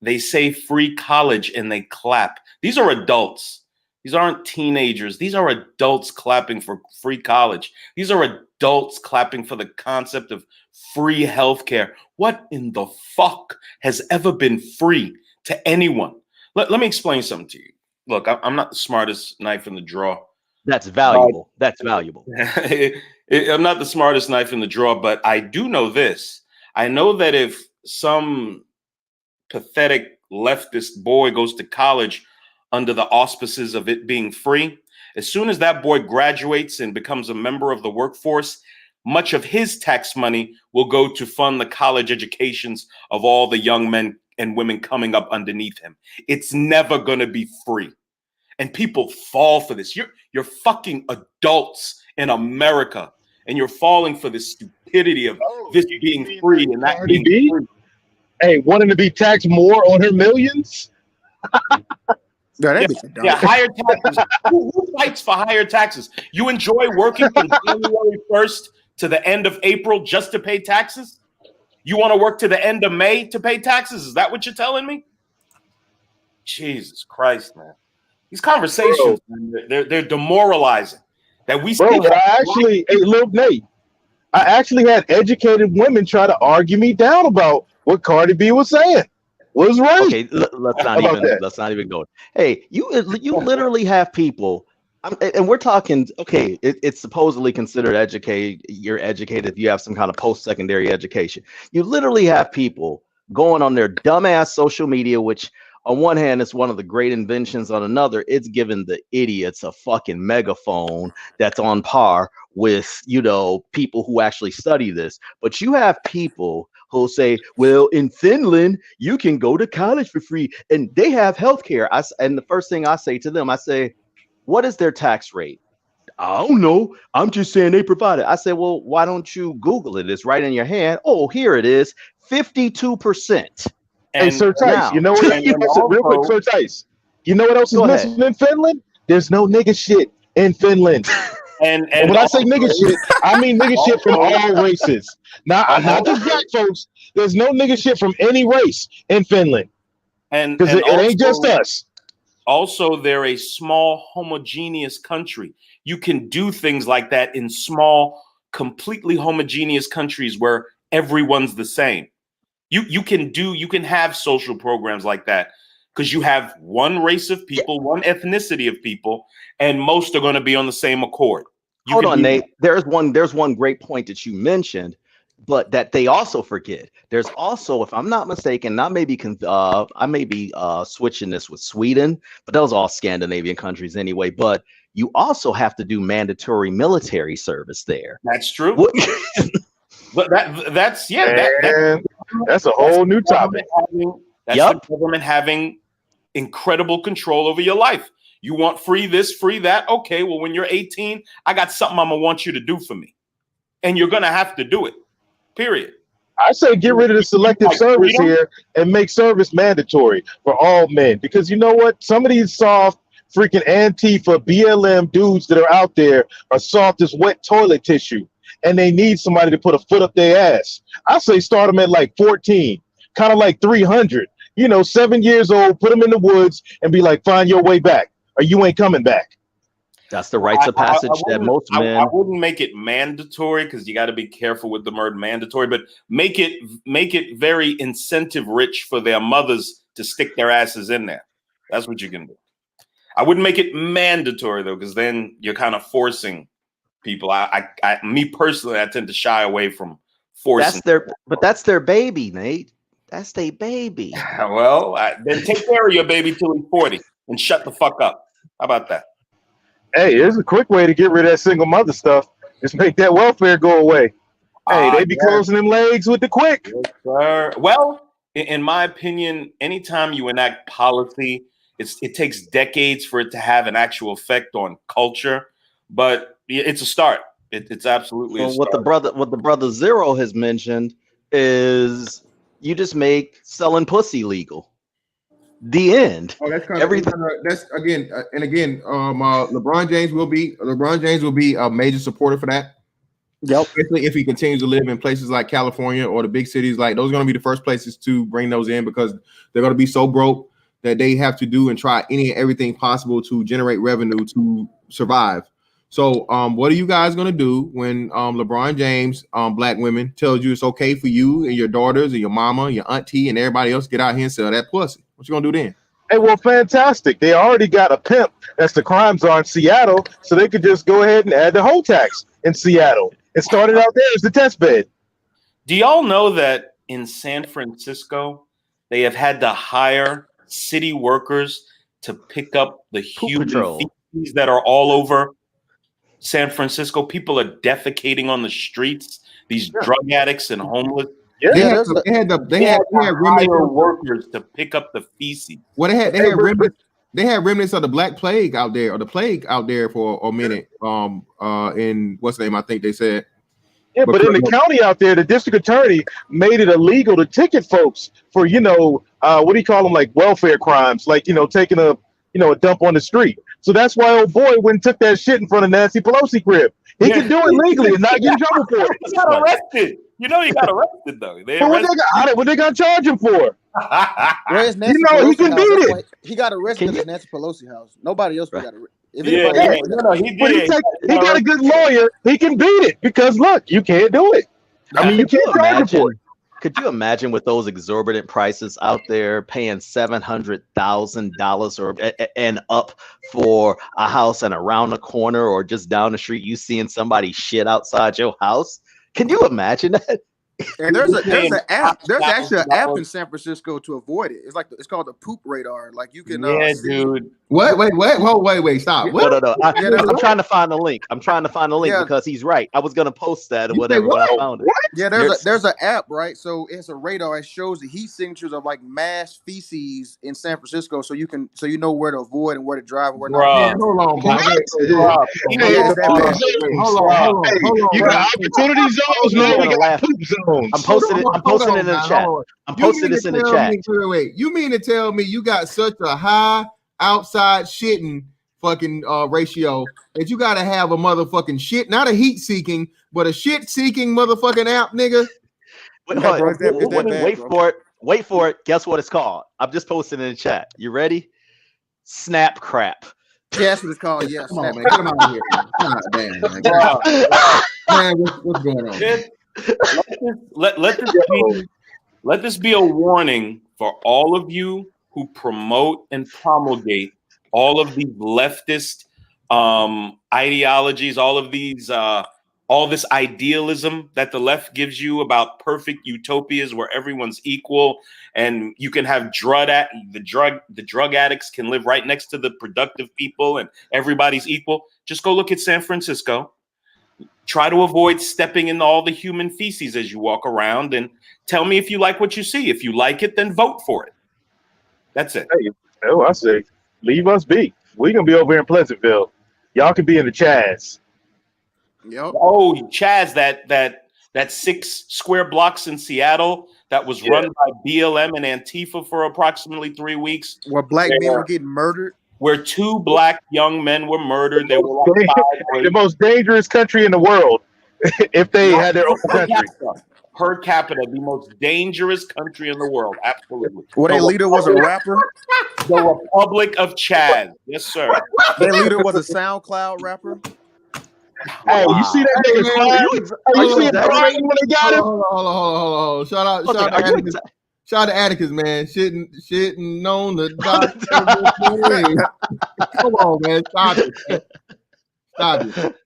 They say free college and they clap. These are adults. These aren't teenagers. These are adults clapping for free college. These are adults clapping for the concept of free healthcare. What in the fuck has ever been free to anyone? Let me explain something to you. Look, I'm not the smartest knife in the drawer. That's valuable. That's valuable. I'm not the smartest knife in the drawer, but I do know this. I know that if some pathetic leftist boy goes to college under the auspices of it being free, as soon as that boy graduates and becomes a member of the workforce, much of his tax money will go to fund the college educations of all the young men and women coming up underneath him. It's never going to be free. And people fall for this. You're fucking adults in America, and you're falling for this stupidity of this being free and that being free. Hey, wanting to be taxed more on her millions? Yeah, higher taxes. Who fights for higher taxes? You enjoy working from January 1st to the end of April just to pay taxes? You want to work to the end of May to pay taxes? Is that what you're telling me? Jesus Christ, man. These conversations, man, they're demoralizing. That we look, Nate, I actually had educated women try to argue me down about what Cardi B was saying. Was right. Okay, let's not even go. Hey, you literally have people, and we're talking. Okay, it's supposedly considered educated. You're educated if you have some kind of post-secondary education. You literally have people going on their dumbass social media, which on one hand is one of the great inventions. On another, it's given the idiots a fucking megaphone that's on par with, you know, people who actually study this. But you have people who'll say, well, in Finland, you can go to college for free and they have healthcare. And the first thing I say to them, I say, what is their tax rate? I don't know. I'm just saying they provide it. I say, well, why don't you Google it? It's right in your hand. Oh, here it is, 52%. Hey, Sir Tice, you know what? Real quick, Sir Tice. You know what else is missing in Finland? There's no nigga shit in Finland. And when I say nigga shit, I mean nigga shit from all races. Not just black folks. There's no nigga shit from any race in Finland. Because it ain't just us. Also, they're a small, homogeneous country. You can do things like that in small, completely homogeneous countries where everyone's the same. You can have social programs like that because you have one race of people, one ethnicity of people, and most are going to be on the same accord. Hold on, Nate. There's one great point that you mentioned, but that they also forget. There's also, if I'm not mistaken, I may be switching this with Sweden, but those are all Scandinavian countries anyway. But you also have to do mandatory military service there. That's true. But that's a whole new topic. That's the government having incredible control over your life. You want free this, free that. Okay, well, when you're 18, I got something I'm gonna want you to do for me, and you're gonna have to do it. Period. I say get rid of the selective service here and make service mandatory for all men. Because you know what? Some of these soft freaking Antifa BLM dudes that are out there are soft as wet toilet tissue, and they need somebody to put a foot up their ass. I say start them at like 14, kind of like 300. 7 years old, put them in the woods and be like, find your way back, or you ain't coming back. That's the rites of passage that most men. I wouldn't make it mandatory because you got to be careful with the word mandatory, but make it very incentive rich for their mothers to stick their asses in there. That's what you can do. I wouldn't make it mandatory though, because then you're kind of forcing people. Me personally, I tend to shy away from forcing. That's their baby, Nate. That's their baby. Well, then take care of your baby till he's 40 and shut the fuck up. How about that? Hey, there's a quick way to get rid of that single mother stuff. Just make that welfare go away. Hey, they be closing them legs with the quick. Yes, sir. Well, in my opinion, anytime you enact policy, it takes decades for it to have an actual effect on culture, but it's a start. It's absolutely a start. What the brother Zero has mentioned is you just make selling pussy legal. The end. Oh, that's kind of everything. That's again. LeBron James will be a major supporter for that. Yep. Especially if he continues to live in places like California or the big cities, like those are going to be the first places to bring those in because they're going to be so broke that they have to do and try any and everything possible to generate revenue to survive. So, what are you guys going to do when LeBron James, black women, tells you it's okay for you and your daughters and your mama, your auntie, and everybody else to get out here and sell that pussy? What you gonna do then? Hey, well, fantastic. They already got a pimp that's the crime czar in Seattle, so they could just go ahead and add the whole tax in Seattle and start it out there as the test bed. Do y'all know that in San Francisco, they have had to hire city workers to pick up the human feces that are all over San Francisco? People are defecating on the streets. These drug addicts and homeless. Yeah, they had workers to pick up the feces. Well, they had remnants of the Black Plague out there, or the plague out there for a minute. In what's the name? I think they said. Yeah, but in the county out there, the district attorney made it illegal to ticket folks for what do you call them, like welfare crimes, like taking a dump on the street. So that's why old boy went and took that shit in front of Nancy Pelosi crib. He can do it legally and not get in trouble for it. He got arrested. He got arrested though. What they got charged him for? Where's Nancy Pelosi he can house? beat it. He got arrested at the Nancy Pelosi house. Nobody else got arrested. He did. He got a good lawyer. He can beat it because look, you can't do it. I mean, you can't charge him for it. Could you imagine with those exorbitant prices out there paying $700,000 or and up for a house and around the corner or just down the street, you seeing somebody shit outside your house? Can you imagine that? And there's an app. There's actually an app $5,000. in San Francisco to avoid it. It's like it's called the poop radar. Like you can Yeah, see. dude. What? Wait. Stop. No, What? no. I'm trying to find the link. Yeah. Because he's right. I was gonna post that or You say whatever when I what? found it. Yeah, there's an app, right? So it's a radar. It shows the heat signatures of like mass feces in San Francisco, so you know where to avoid and where to drive and where not. Bruh. Hold on, bro. Bruh. Hold on. You got opportunity zones, man. We got poop zones. I'm posting it in the chat. I'm posting this in the chat. Wait. You mean to tell me you got such a high outside shitting fucking ratio that you got to have a motherfucking shit, not a heat seeking, but a shit seeking motherfucking app, nigga? Wait for it. Guess what it's called? I'm just posting it in the chat. You ready? Snap crap. Yeah, that's what it's called. Yeah, Come on, man. Get him out of here. Man. God damn, man. Man, what's going on? Let this be a warning for all of you who promote and promulgate all of these leftist ideologies, all this idealism that the left gives you about perfect utopias where everyone's equal and you can have the drug addicts can live right next to the productive people and everybody's equal. Just go look at San Francisco. Try to avoid stepping in all the human feces as you walk around and tell me if you like what you see. If you like it, then vote for it. That's it. Hey, I say, leave us be. We're going to be over here in Pleasantville. Y'all can be in the Chaz. Yep. Oh, Chaz, that 6 square blocks in Seattle that was run by BLM and Antifa for approximately 3 weeks. Where black men were getting murdered. Where 2 black young men were murdered. They were the most dangerous country in the world if they had their own country. Per capita, the most dangerous country in the world. Absolutely. Well, their leader was a rapper. The Republic of Chad. Yes, sir. Their leader was a SoundCloud rapper. Hey, you see that nigga flying? You see him flying when they got him? Hold on. Shout out to Atticus, man. Shitting on the doctor. Come on, man. Stop it. Man. Stop it.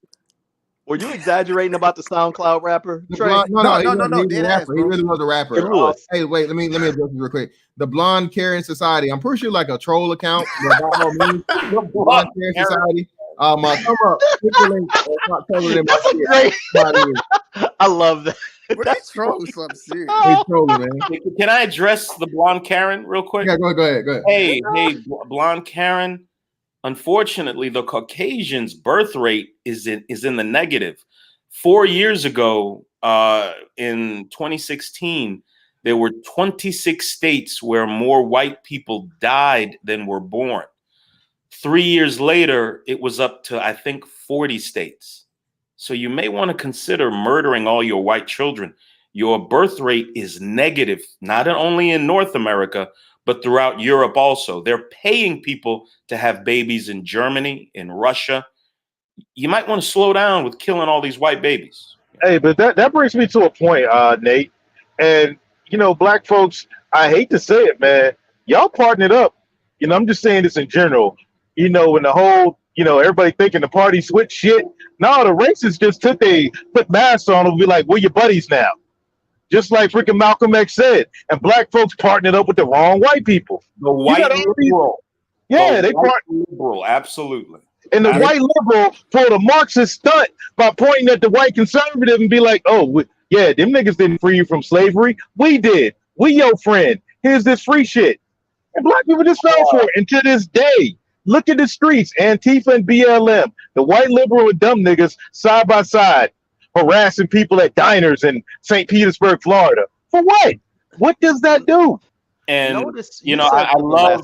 Were you exaggerating about the SoundCloud rapper? No. He really was a rapper. Hey, wait, let me address this real quick. The Blonde Karen Society. I'm pretty sure like a troll account. The Blonde Karen Society. Come up. That's a great. I love that. We're trolling something serious. Can I address the Blonde Karen real quick? Yeah, go ahead. Hey, Blonde Karen. Unfortunately, the Caucasians' birth rate is in the negative. 4 years ago, in 2016, there were 26 states where more white people died than were born. 3 years later, it was up to, I think, 40 states. So you may want to consider murdering all your white children. Your birth rate is negative, not only in North America, but throughout Europe also. They're paying people to have babies in Germany, in Russia. You might want to slow down with killing all these white babies. Hey, but that brings me to a point, Nate. And, black folks, I hate to say it, man. Y'all partnered up. I'm just saying this in general. When the whole, everybody thinking the party switch shit. No, the racists just put masks on and be like, we're your buddies now. Just like freaking Malcolm X said, and black folks partnered up with the wrong white people. The white liberal. Yeah, they partnered liberal, absolutely. And the white liberal pulled a Marxist stunt by pointing at the white conservative and be like, them niggas didn't free you from slavery. We did. We your friend. Here's this free shit. And black people just fell for it. And to this day, look at the streets, Antifa and BLM, the white liberal and dumb niggas side by side, harassing people at diners in St. Petersburg, Florida. For what? What does that do? And I love.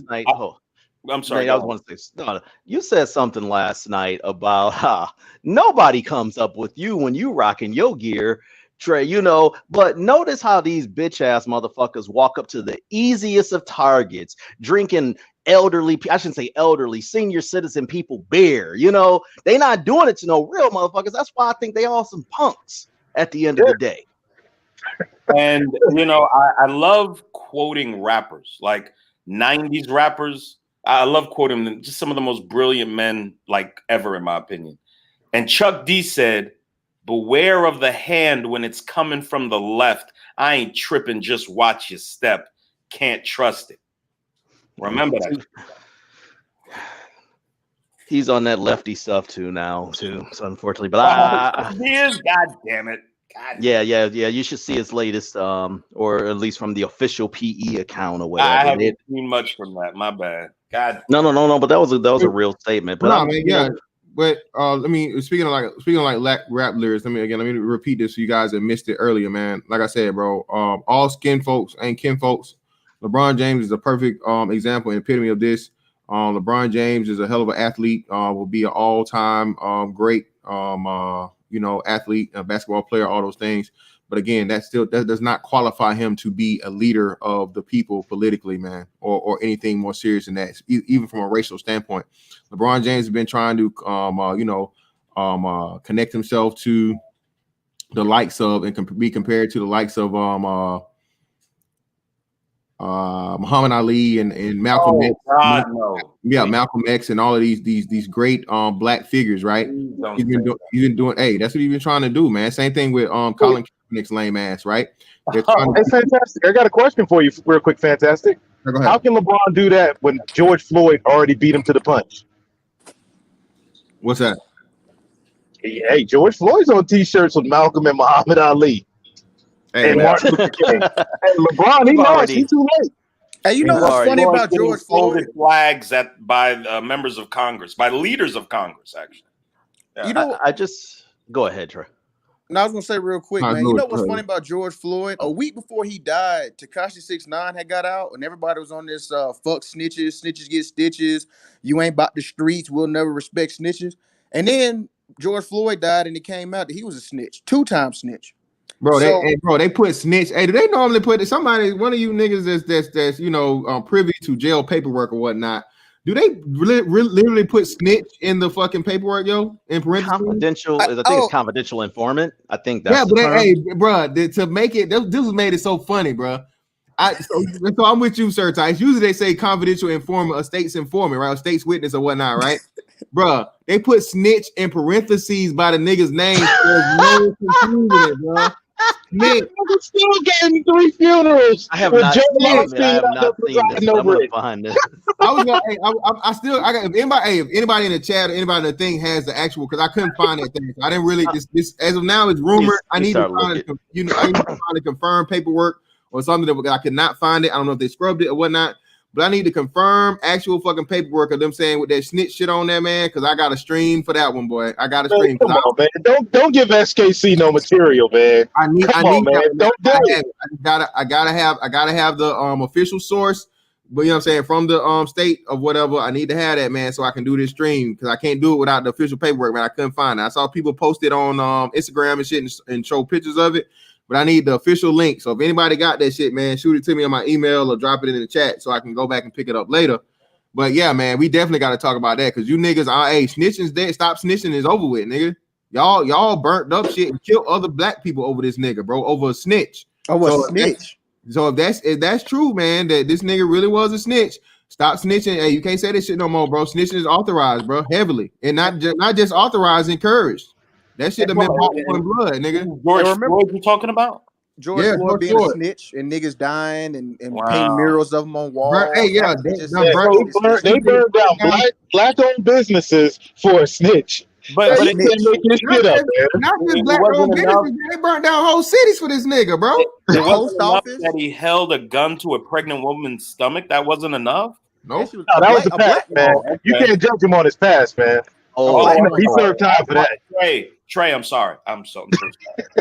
I'm sorry. I was going to say, no, you said something last night about how nobody comes up with you when you rocking your gear, Trey. But notice how these bitch ass motherfuckers walk up to the easiest of targets, drinking senior citizen people beer. They not doing it to no real motherfuckers. That's why I think they all some punks at the end of the day. And I love quoting rappers, like 90s rappers. I love quoting them, just some of the most brilliant men like ever, in my opinion. And Chuck D said, Beware of the hand when it's coming from the left. I ain't tripping, just watch your step. Can't trust it. Remember that. He's on that lefty stuff too. So unfortunately, but he is. God damn it. Yeah. You should see his latest, or at least from the official PE account or whatever. I haven't seen much from that. My bad. God. No. But that was a real statement. But no, man, yeah. But let me speaking of rap lyrics. Let me repeat this so you guys that missed it earlier, man. Like I said, bro, all skin folks ain't kin folks. LeBron James is a perfect example and epitome of this. LeBron James is a hell of an athlete. Will be an all-time great athlete, a basketball player, all those things. But again, that does not qualify him to be a leader of the people politically, man, or anything more serious than that, even from a racial standpoint. LeBron James has been trying to connect himself to the likes of and be compared to the likes of Muhammad Ali and Malcolm X. God, no. Yeah, Malcolm X and all of these great black figures, right? He's been doing. Hey, that's what he's been trying to do, man. Same thing with Colin Kaepernick's lame ass, right? Hey, fantastic. I got a question for you, real quick, fantastic. How can LeBron do that when George Floyd already beat him to the punch? What's that? Hey, George Floyd's on T-shirts with Malcolm and Muhammad Ali. Hey, Martin Luther King. Hey, LeBron, he knows he's too late. Hey, you know what's funny about George Floyd? Flags by members of Congress, by leaders of Congress, actually. Yeah, you know, I just go ahead, Trey. No, I was gonna say real quick, man. You know what's funny about George Floyd? A week before he died, Tekashi 6ix9ine had got out, and everybody was on this fuck snitches, snitches get stitches. You ain't about the streets. We'll never respect snitches. And then George Floyd died, and it came out that he was a snitch, 2-time snitch. Bro, they put snitch. Hey, do they normally put somebody? One of you niggas that's privy to jail paperwork or whatnot. Do they literally put snitch in the fucking paperwork, yo? In parentheses? Confidential. I think it's confidential informant. I think that's hey, bro, to make it, this made it so funny, bro. So I'm with you, Sir Tice. Usually they say confidential informant, a state's informant, right? A state's witness or whatnot, right? Bro, they put snitch in parentheses by the nigga's name. There's no confusion in it, bro. Man, I'm still getting 3 funerals. I have not seen this. I'm gonna find this. I got if anybody in the chat or anybody in the thing has the actual, because I couldn't find that thing. So I didn't really this as of now it's rumored. I need to find to confirm paperwork or something that I could not find it. I don't know if they scrubbed it or whatnot. But I need to confirm actual fucking paperwork of them saying with that snitch shit on there, man, because I got a stream for that one, boy. I got a stream. Come on, man. Don't give SKC no material, man. I gotta have the official source, but you know what I'm saying, from the state of whatever. I need to have that, man, so I can do this stream, because I can't do it without the official paperwork, man. I couldn't find it. I saw people post it on Instagram and shit and show pictures of it. But I need the official link. So if anybody got that shit, man, shoot it to me on my email or drop it in the chat so I can go back and pick it up later. But yeah, man, we definitely got to talk about that, because you niggas, snitching's dead. Stop snitching is over with, nigga. Y'all burnt up shit and killed other black people over this nigga, bro, over a snitch. Oh, a snitch. So if that's true, man, that this nigga really was a snitch, stop snitching. Hey, you can't say this shit no more, bro. Snitching is authorized, bro, heavily, and not just authorized, encouraged. That shit have been bought in blood, nigga. George Floyd you talking about? George Floyd being a snitch and niggas dying and painting murals of them on walls. Hey, yeah, they burned down black-owned businesses for a snitch. But they make this shit up, man. Not just black-owned businesses, they burned down whole cities for this nigga, bro. The post office that he held a gun to a pregnant woman's stomach. That wasn't enough. No, that was the past, man. You can't judge him on his past, man. He served time for that. Trey, I'm sorry. I'm so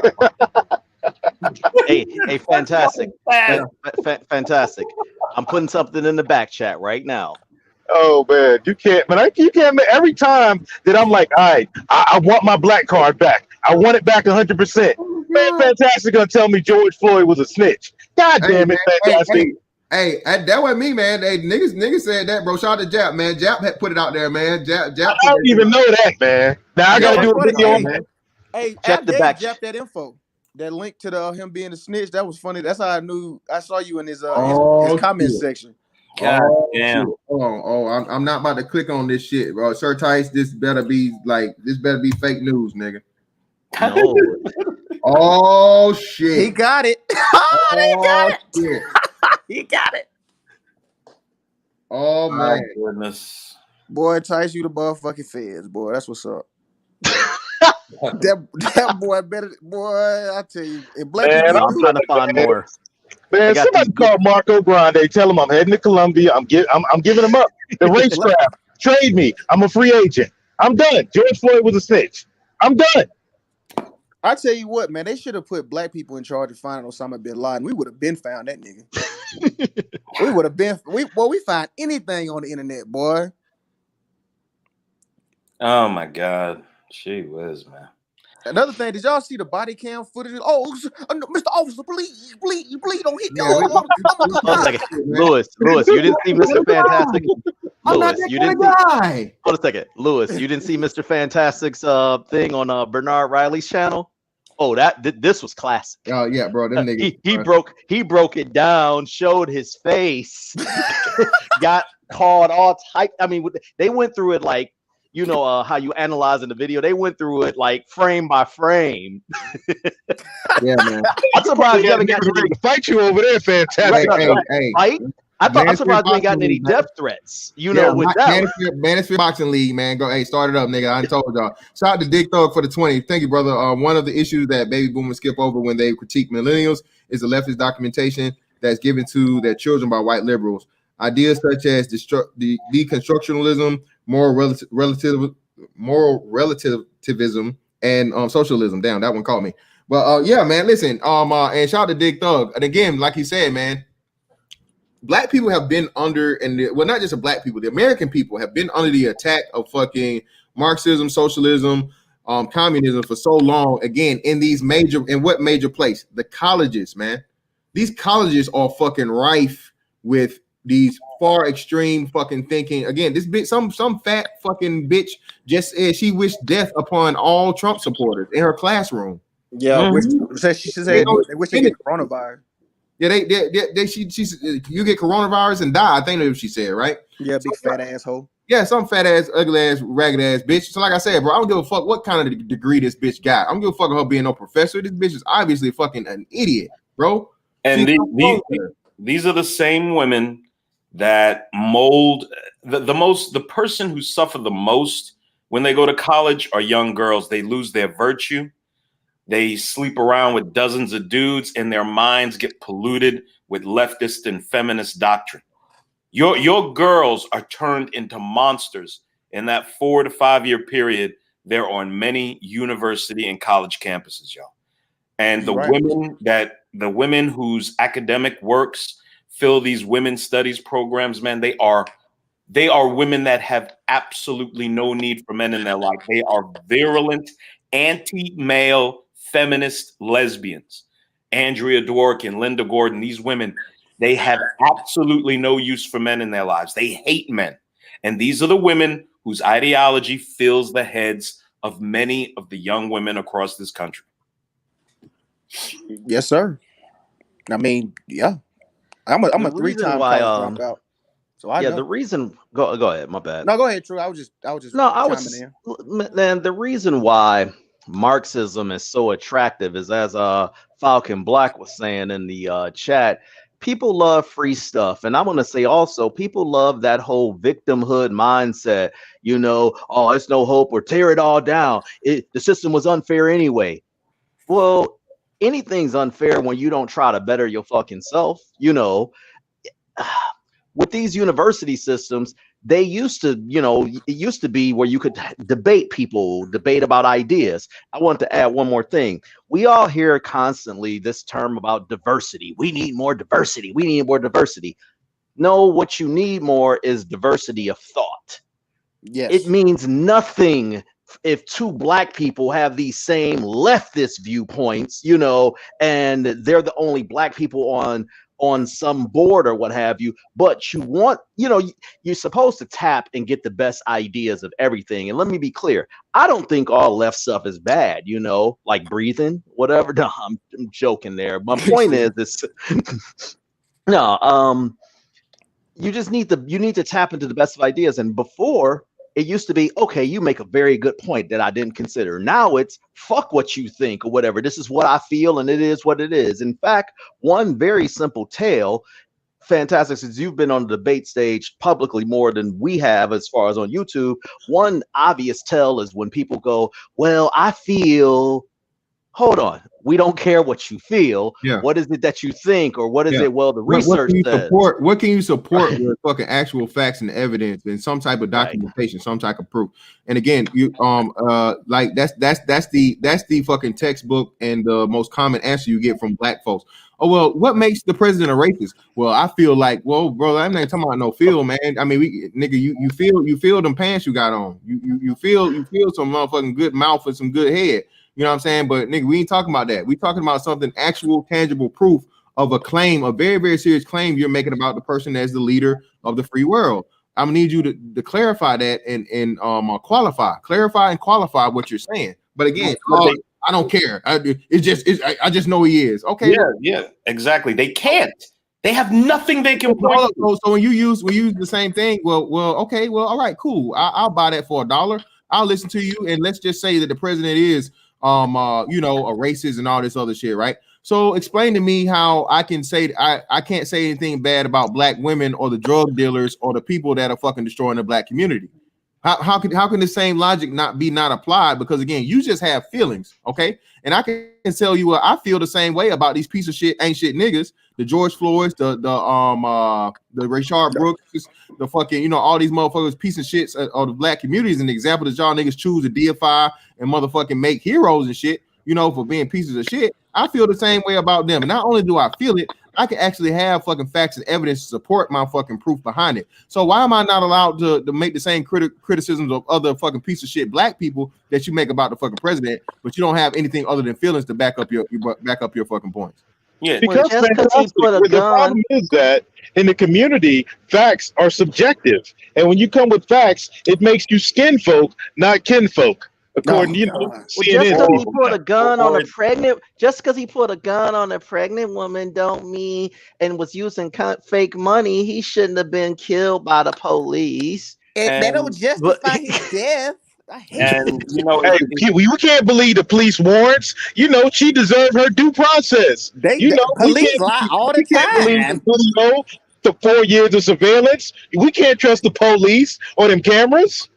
sorry. Hey, fantastic. Fantastic. I'm putting something in the back chat right now. Oh man, you can't. But you can't. Every time that I'm like, all right, I want my black card back. I want it back 100%. Man, Fantastic gonna tell me George Floyd was a snitch. God damn it, Fantastic. Hey, that wasn't me, man. Hey, niggas said that, bro. Shout out to Jap, man. Jap had put it out there, man. Jap I don't even know that, man. Now I gotta do a video on that. Hey, Jap that info. That link to him being a snitch, that was funny. That's how I knew. I saw you in his comment section. God damn. I'm not about to click on this shit, bro. Sir Tice, this better be fake news, nigga. No. Oh shit! He got it. Oh, he got it. Shit. He got it. Oh My man. goodness. Boy, Tice, you the motherfucking feds, boy. That's what's up. that boy better, boy. I tell you, if black Man, people, I'm trying to find more. Man, got somebody these good- call Marco Grande. Tell him I'm heading to Colombia. I'm giving him up. The racetrack. Trade me. I'm a free agent. I'm done. George Floyd was a snitch. I'm done. I tell you what, man, they should have put black people in charge of finding Osama bin Laden. We would have been found that nigga. We would have been. We find anything on the internet, boy. Oh my God. Gee whiz, man. Another thing, did y'all see the body cam footage? Oh, Mr. Officer, please don't hit me. Yeah, I'm gonna Hold on a second. Lewis, you didn't see Mr. Fantastic? I'm not Lewis, that you kind didn't of see. guy. Hold a second. Lewis, you didn't see Mr. Fantastic's thing on Bernard Riley's channel? Oh, this was classic. Oh yeah, bro. Them niggas. He broke it down, showed his face, got called all type. I mean, they went through it like, you know, how you analyze in the video. They went through it like frame by frame. Yeah, man. I'm surprised you haven't gotten ready to fight you over there. Fantastic. Hey. fight. I'm surprised you ain't Boxing gotten any League, man. death threats. You know, with that. Manosphere Boxing League, man. Go, hey, start it up, nigga. I told y'all. Shout out to Dick Thug for the 20. Thank you, brother. One of the issues that baby boomers skip over when they critique millennials is the leftist documentation that's given to their children by white liberals. Ideas such as deconstructionalism, moral relativism, and socialism. Damn, that one caught me. But yeah, man, listen. And shout out to Dick Thug. And again, like he said, man, black people have been under, well, not just the black people, the American people have been under the attack of fucking Marxism, socialism, communism for so long. Again, in what major place? The colleges, man. These colleges are fucking rife with these far extreme fucking thinking. Again, this bitch, some fat fucking bitch just said she wished death upon all Trump supporters in her classroom. Yeah, she said they wish they get coronavirus. Yeah, she you get coronavirus and die. I think that's what she said, right? Yeah, big fat asshole. Yeah, some fat ass, ugly ass, ragged ass bitch. So like I said, bro, I don't give a fuck what kind of degree this bitch got. I don't give a fuck about her being no professor. This bitch is obviously fucking an idiot, bro. And these are the same women that mold the person who suffer the most when they go to college are young girls. They lose their virtue. They sleep around with dozens of dudes and their minds get polluted with leftist and feminist doctrine. Your girls are turned into monsters in that 4 to 5 year period. They're on many university and college campuses, y'all. And the women whose academic works fill these women's studies programs, man, they are women that have absolutely no need for men in their life. They are virulent, anti-male, feminist lesbians. Andrea Dworkin, Linda Gordon, these women, they have absolutely no use for men in their lives. They hate men. And these are the women whose ideology fills the heads of many of the young women across this country. Yes, sir. I mean, yeah. I'm a 3-time college dropout. So I know. The reason go ahead, my bad. No, go ahead, True. I was just man, the reason why Marxism is so attractive is, as Falcon Black was saying in the chat, people love free stuff. And I'm going to say also, people love that whole victimhood mindset, you know, oh, it's no hope or tear it all down. The system was unfair anyway. Well, anything's unfair when you don't try to better your fucking self, you know. With these university systems, they used to, you know, it used to be where you could debate about ideas. I want to add one more thing. We all hear constantly this term about diversity. We need more diversity. We need more diversity. No, what you need more is diversity of thought. Yes. It means nothing if two black people have these same leftist viewpoints, you know, and they're the only black people on some board or what have you, but you want, you know, you're supposed to tap and get the best ideas of everything. And let me be clear, I don't think all left stuff is bad, you know, like breathing, whatever. No, I'm joking there. My point is this. No, you just need to tap into the best of ideas. And before, it used to be, okay, you make a very good point that I didn't consider. Now it's fuck what you think or whatever. This is what I feel and it is what it is. In fact, one very simple tale, Fantastic, since you've been on the debate stage publicly more than we have as far as on YouTube, one obvious tell is when people go, well, I feel, hold on, we don't care what you feel. Yeah. What is it that you think, or what is it? Well, the research what can you says. support? What can you support with fucking actual facts and evidence and some type of documentation, some type of proof? And again, you like that's the fucking textbook and the most common answer you get from black folks. Oh well, what makes the president a racist? Well, I feel like, well, bro, I'm not talking about no feel, man. I mean, nigga, you feel them pants you got on. You feel some motherfucking good mouth and some good head. You know what I'm saying? But nigga, we ain't talking about that. We talking about something actual, tangible proof of a claim, a very, very serious claim you're making about the person as the leader of the free world. I'm gonna need you to clarify that and clarify and qualify what you're saying. But again, I don't care. I just know he is. Okay. Yeah, exactly. They can't. They have nothing they can point to. So when you use the same thing, well, okay, well, all right, cool. I'll buy that for $1. I'll listen to you, and let's just say that the president is a racist and all this other shit, right? So explain to me how I can say I can't say anything bad about black women or the drug dealers or the people that are fucking destroying the black community. How can the same logic not applied? Because again, you just have feelings, okay? And I can tell you I feel the same way about these piece of shit ain't shit niggas, the George Floyds, the Rayshard Brooks, the fucking all these motherfuckers piece of shits of the black communities. An example that y'all niggas choose to deify and motherfucking make heroes and shit, for being pieces of shit. I feel the same way about them. And not only do I feel it, I can actually have fucking facts and evidence to support my fucking proof behind it. So why am I not allowed to make the same criticisms of other fucking piece of shit black people that you make about the fucking president, but you don't have anything other than feelings to back up your fucking points? Yeah, because the problem is that in the community, facts are subjective, and when you come with facts, it makes you skin folk, not kinfolk. According, just because he put a gun on a pregnant woman don't mean and was using fake money. He shouldn't have been killed by the police. And that don't justify his death. We can't believe the police warrants. She deserved her due process. Police lie all the time. The 4 years of surveillance. We can't trust the police or them cameras.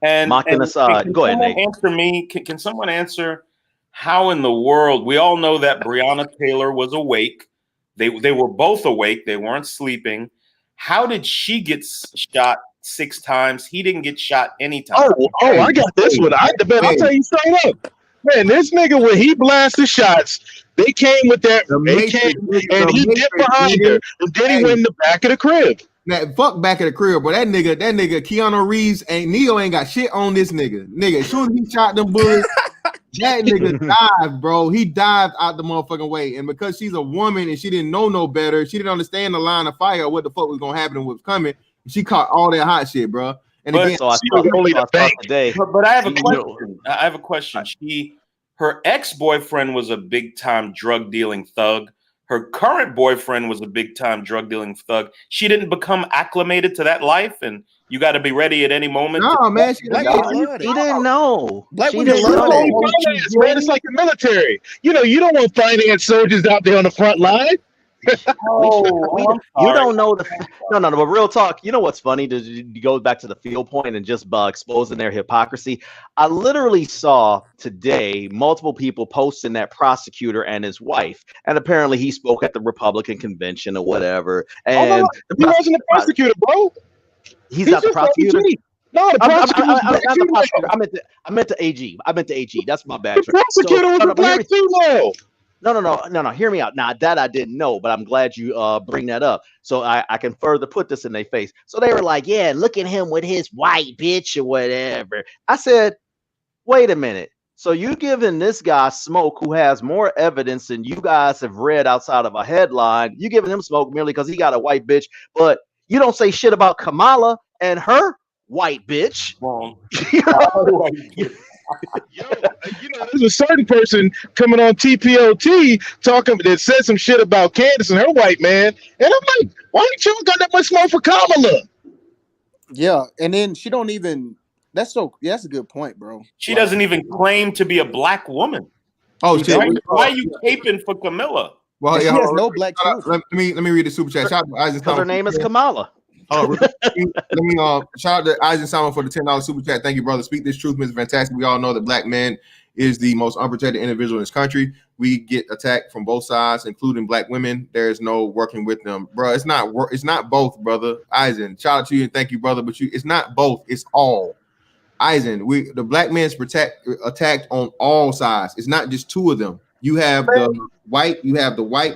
And mocking aside, go ahead, Nate. Answer me. Can someone answer how in the world we all know that Breonna Taylor was awake? They were both awake. They weren't sleeping. How did she get shot 6 times? He didn't get shot any time. Oh, I got this one. I'll tell you straight up. Man, this nigga, when he blasted shots, they came with that. And he dipped behind her. And then he went in the back of the crib. That fuck back at the crib, but that nigga, Keanu Reeves Neo ain't got shit on this nigga. As soon as he shot them bullets, that nigga dived, bro. He dived out the motherfucking way. And because she's a woman and she didn't know no better, she didn't understand the line of fire or what the fuck was gonna happen and what was coming. She caught all that hot shit, bro. And again, but I have a question. I have a question. Her ex-boyfriend was a big-time drug dealing thug. Her current boyfriend was a big-time drug-dealing thug. She didn't become acclimated to that life, and you got to be ready at any moment. No, man, he didn't know. Man, it's like the military. You don't want finance soldiers out there on the front line. You don't know no, but real talk, what's funny to go back to the field point and just exposing their hypocrisy. I literally saw today multiple people posting that prosecutor and his wife, and apparently he spoke at the Republican convention or whatever. And he wasn't a prosecutor, bro. He's not the prosecutor. No, the prosecutor. I'm not the prosecutor. I meant the AG. That's my bad. The prosecutor was a black female. No. Hear me out. Now that I didn't know, but I'm glad you bring that up, so I can further put this in their face. So they were like, "Yeah, look at him with his white bitch or whatever." I said, "Wait a minute. So you giving this guy smoke who has more evidence than you guys have read outside of a headline? You giving him smoke merely because he got a white bitch, but you don't say shit about Kamala and her white bitch." Well, there's a certain person coming on TPOT talking that said some shit about Candace and her white man, and I'm like, why ain't you got that much smoke for Kamala? Yeah, and then she don't even That's a good point, bro. She doesn't even claim to be a black woman. Oh shit! Why are you caping for Camilla? Well, she has no black children. Let me read the super chat. Shout out to Eisenstein. Her name is Kamala. Let me shout out to Eisenstein for the $10 super chat. Thank you, brother. Speak this truth, Mr. Fantastic. We all know that black men is the most unprotected individual in this country. We get attacked from both sides, including black women. There is no working with them, bro. It's not both, brother. Eisen, shout out to you and thank you, brother. But it's not both. It's all. Eisen, the black man's attacked on all sides. It's not just two of them. You have the white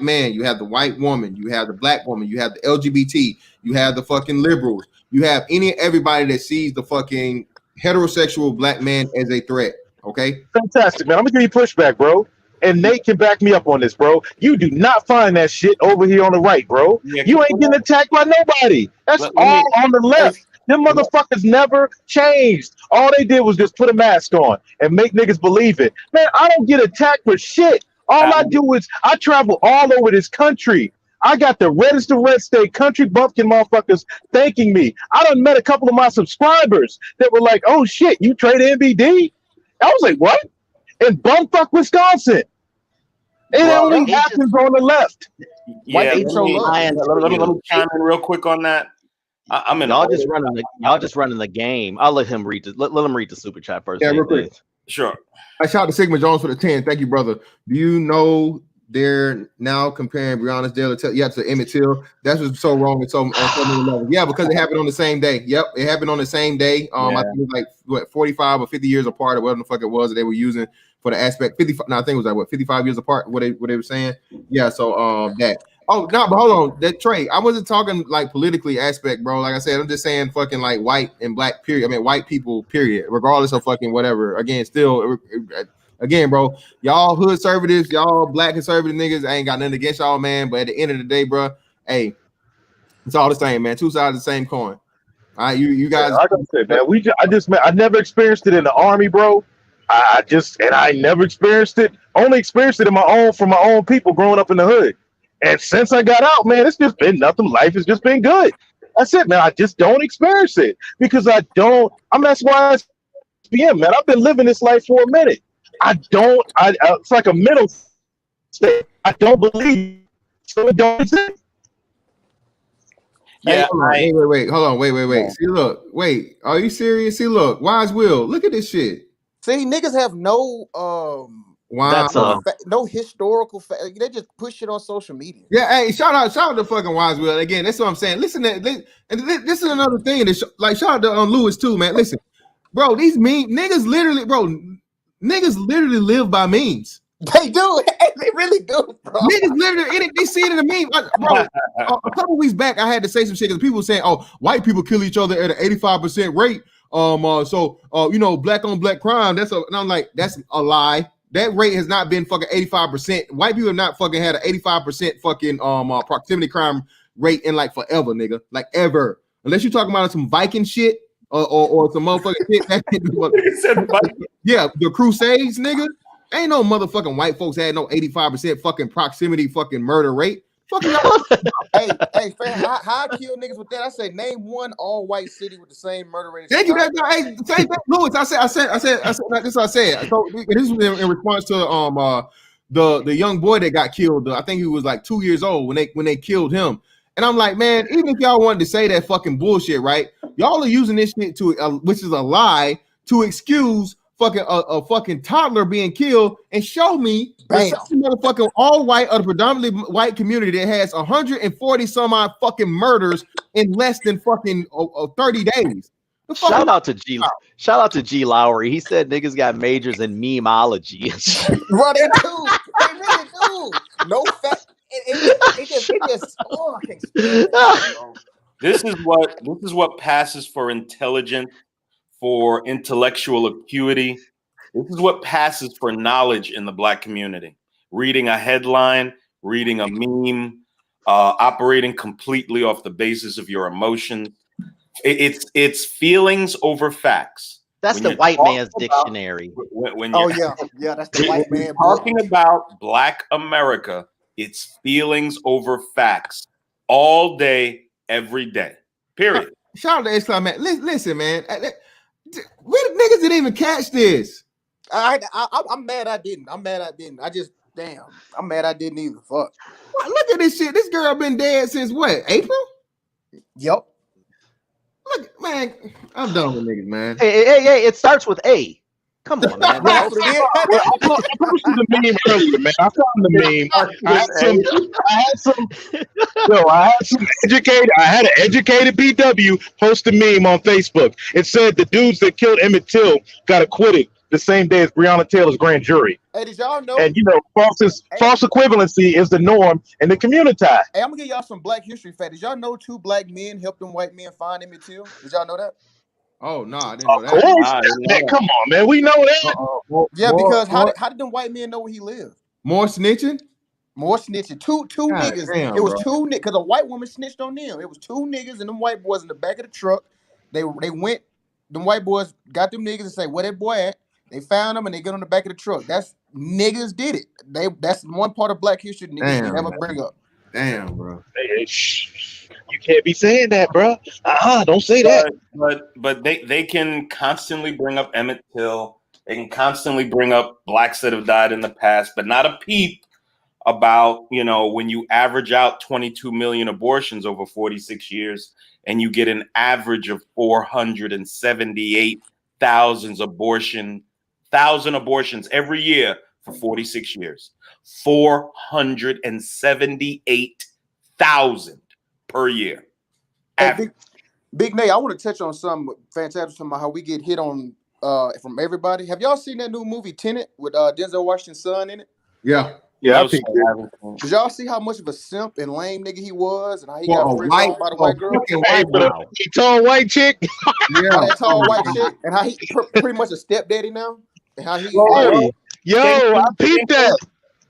man, you have the white woman, you have the black woman, you have the LGBT, you have the fucking liberals, you have everybody that sees the fucking heterosexual black man as a threat. Okay, fantastic, man. I'm gonna give you pushback, bro. And Nate can back me up on this, bro. You do not find that shit over here on the right, bro. You ain't getting attacked by nobody. That's all on the left. Them motherfuckers never changed. All they did was just put a mask on and make niggas believe it. Man, I don't get attacked for shit. All I do is I travel all over this country. I got the reddest of red state country bumpkin motherfuckers thanking me. I done met a couple of my subscribers that were like, oh shit, you trade NBD? I was like, what? In bumfuck Wisconsin. It only happens on the left. Yeah, let me chime in real quick on that. I'm in. Y'all just running the game. I'll let him read the let him read the super chat first. Yeah, real quick. Sure. I shout out to Sigma Jones for the 10. Thank you, brother. Do you know they're now comparing Breonna's Taylor to Emmett Till? That's just so wrong and so many levels. Yeah, because it happened on the same day. Yep, it happened on the same day. I think it was like what 45 or 50 years apart or whatever the fuck it was that they were using for the aspect. 55. No, I think it was like what 55 years apart. What they were saying. Yeah. So that. Oh no, but hold on. That Trey, I wasn't talking like politically aspect, bro. Like I said, I'm just saying fucking like white and black period. I mean white people period, regardless of fucking whatever. Again, bro, y'all hood conservatives, y'all black conservative niggas. I ain't got nothing against y'all, man. But at the end of the day, bro, hey, it's all the same, man. Two sides of the same coin. All right, you guys. Like I said, man, I never experienced it in the army, bro. I never experienced it. Only experienced it from my own people growing up in the hood. And since I got out, man, it's just been nothing. Life has just been good. That's it, man. I just don't experience it because that's why it's PM, man. I've been living this life for a minute. It's like a mental state. I don't believe, so it don't exist. Yeah. Hey, wait. Hold on. Wait. See, look. Wait. Are you serious? See, look. Wise Will. Look at this shit. See, niggas have no no historical fact. They just push it on social media. Yeah, hey, shout out to fucking Wise Will. Again, that's what I'm saying. Listen, and this is another thing. Like, shout out to Lewis too, man. Listen, bro, these niggas literally live by memes. They do. They really do, bro. Niggas literally, they see it in a meme. Bro, a couple weeks back, I had to say some shit because people were saying, "Oh, white people kill each other at an 85% rate." Black on black crime. And I'm like, that's a lie. That rate has not been fucking 85%. White people have not fucking had an 85% fucking proximity crime rate in like forever, nigga. Like ever. Unless you're talking about some Viking shit or some motherfucking shit. Yeah, the Crusades, nigga. Ain't no motherfucking white folks had no 85% fucking proximity fucking murder rate. Fucking hey, fam, how I kill niggas with that? I say name one all-white city with the same murder rate. Thank you. Hey, Lewis. I said. This is what I said. So this was in response to the young boy that got killed. I think he was like 2 years old when they killed him. And I'm like, man, even if y'all wanted to say that fucking bullshit, right? Y'all are using this shit which is a lie, to excuse fucking a fucking toddler being killed and show me motherfucking all white or the predominantly white community that has 140 some odd fucking murders in less than fucking 30 days. Shout out to G Lowry. He said niggas got majors in memeology. Bro, they do. They really do. No fact. It just I can't stand it. This is what passes for intelligent, for intellectual acuity. This is what passes for knowledge in the black community. Reading a headline, reading a meme, operating completely off the basis of your emotions. It's feelings over facts. That's the white man's dictionary. That's the white man. Talking about Black America, it's feelings over facts all day, every day. Period. Shout out to Islam, man. Listen, man. Niggas didn't even catch this. I'm mad I didn't. I'm mad I didn't. I'm mad I didn't either. Fuck. Look at this shit. This girl been dead since what? April? Yep. Look, man, I'm done with niggas, man. Hey, it starts with A. Come on, man. I posted the meme earlier, man. I found the meme. I had an educated BW post a meme on Facebook. It said the dudes that killed Emmett Till got acquitted the same day as Breonna Taylor's grand jury. Hey, did y'all know? And false equivalency is the norm in the community. Hey, I'm gonna give y'all some Black history facts. Did y'all know 2 black men helped them white men find Emmett Till? Did y'all know that? Oh no, I didn't know that. Of course, come on, man. We know that. Yeah, because how did them white men know where he lived? More snitching. Two God niggas. damn, It was bro. 2 niggas because a white woman snitched on them. It was 2 niggas and them white boys in the back of the truck. They went. Them white boys got them niggas and say where that boy at. They found him and they get on the back of the truck. That's niggas did it. That's one part of Black history niggas never bring up. Damn, bro. Hey, you can't be saying that, bro. Don't say that. But they can constantly bring up Emmett Till. They can constantly bring up blacks that have died in the past, but not a peep about, when you average out 22 million abortions over 46 years and you get an average of 478,000 abortions every year for 46 years. 478,000 per year. Hey, Big Nate, I want to touch on something fantastic about how we get hit on from everybody. Have y'all seen that new movie Tenet with Denzel Washington's son in it? Yeah. Yeah, No, I think Did y'all see how much of a simp and lame nigga he was, and how he For got a friends white- on by the white girl? the tall white chick. How that tall white chick, and how he pretty much a stepdaddy now, and how he. Yo, I peeped that.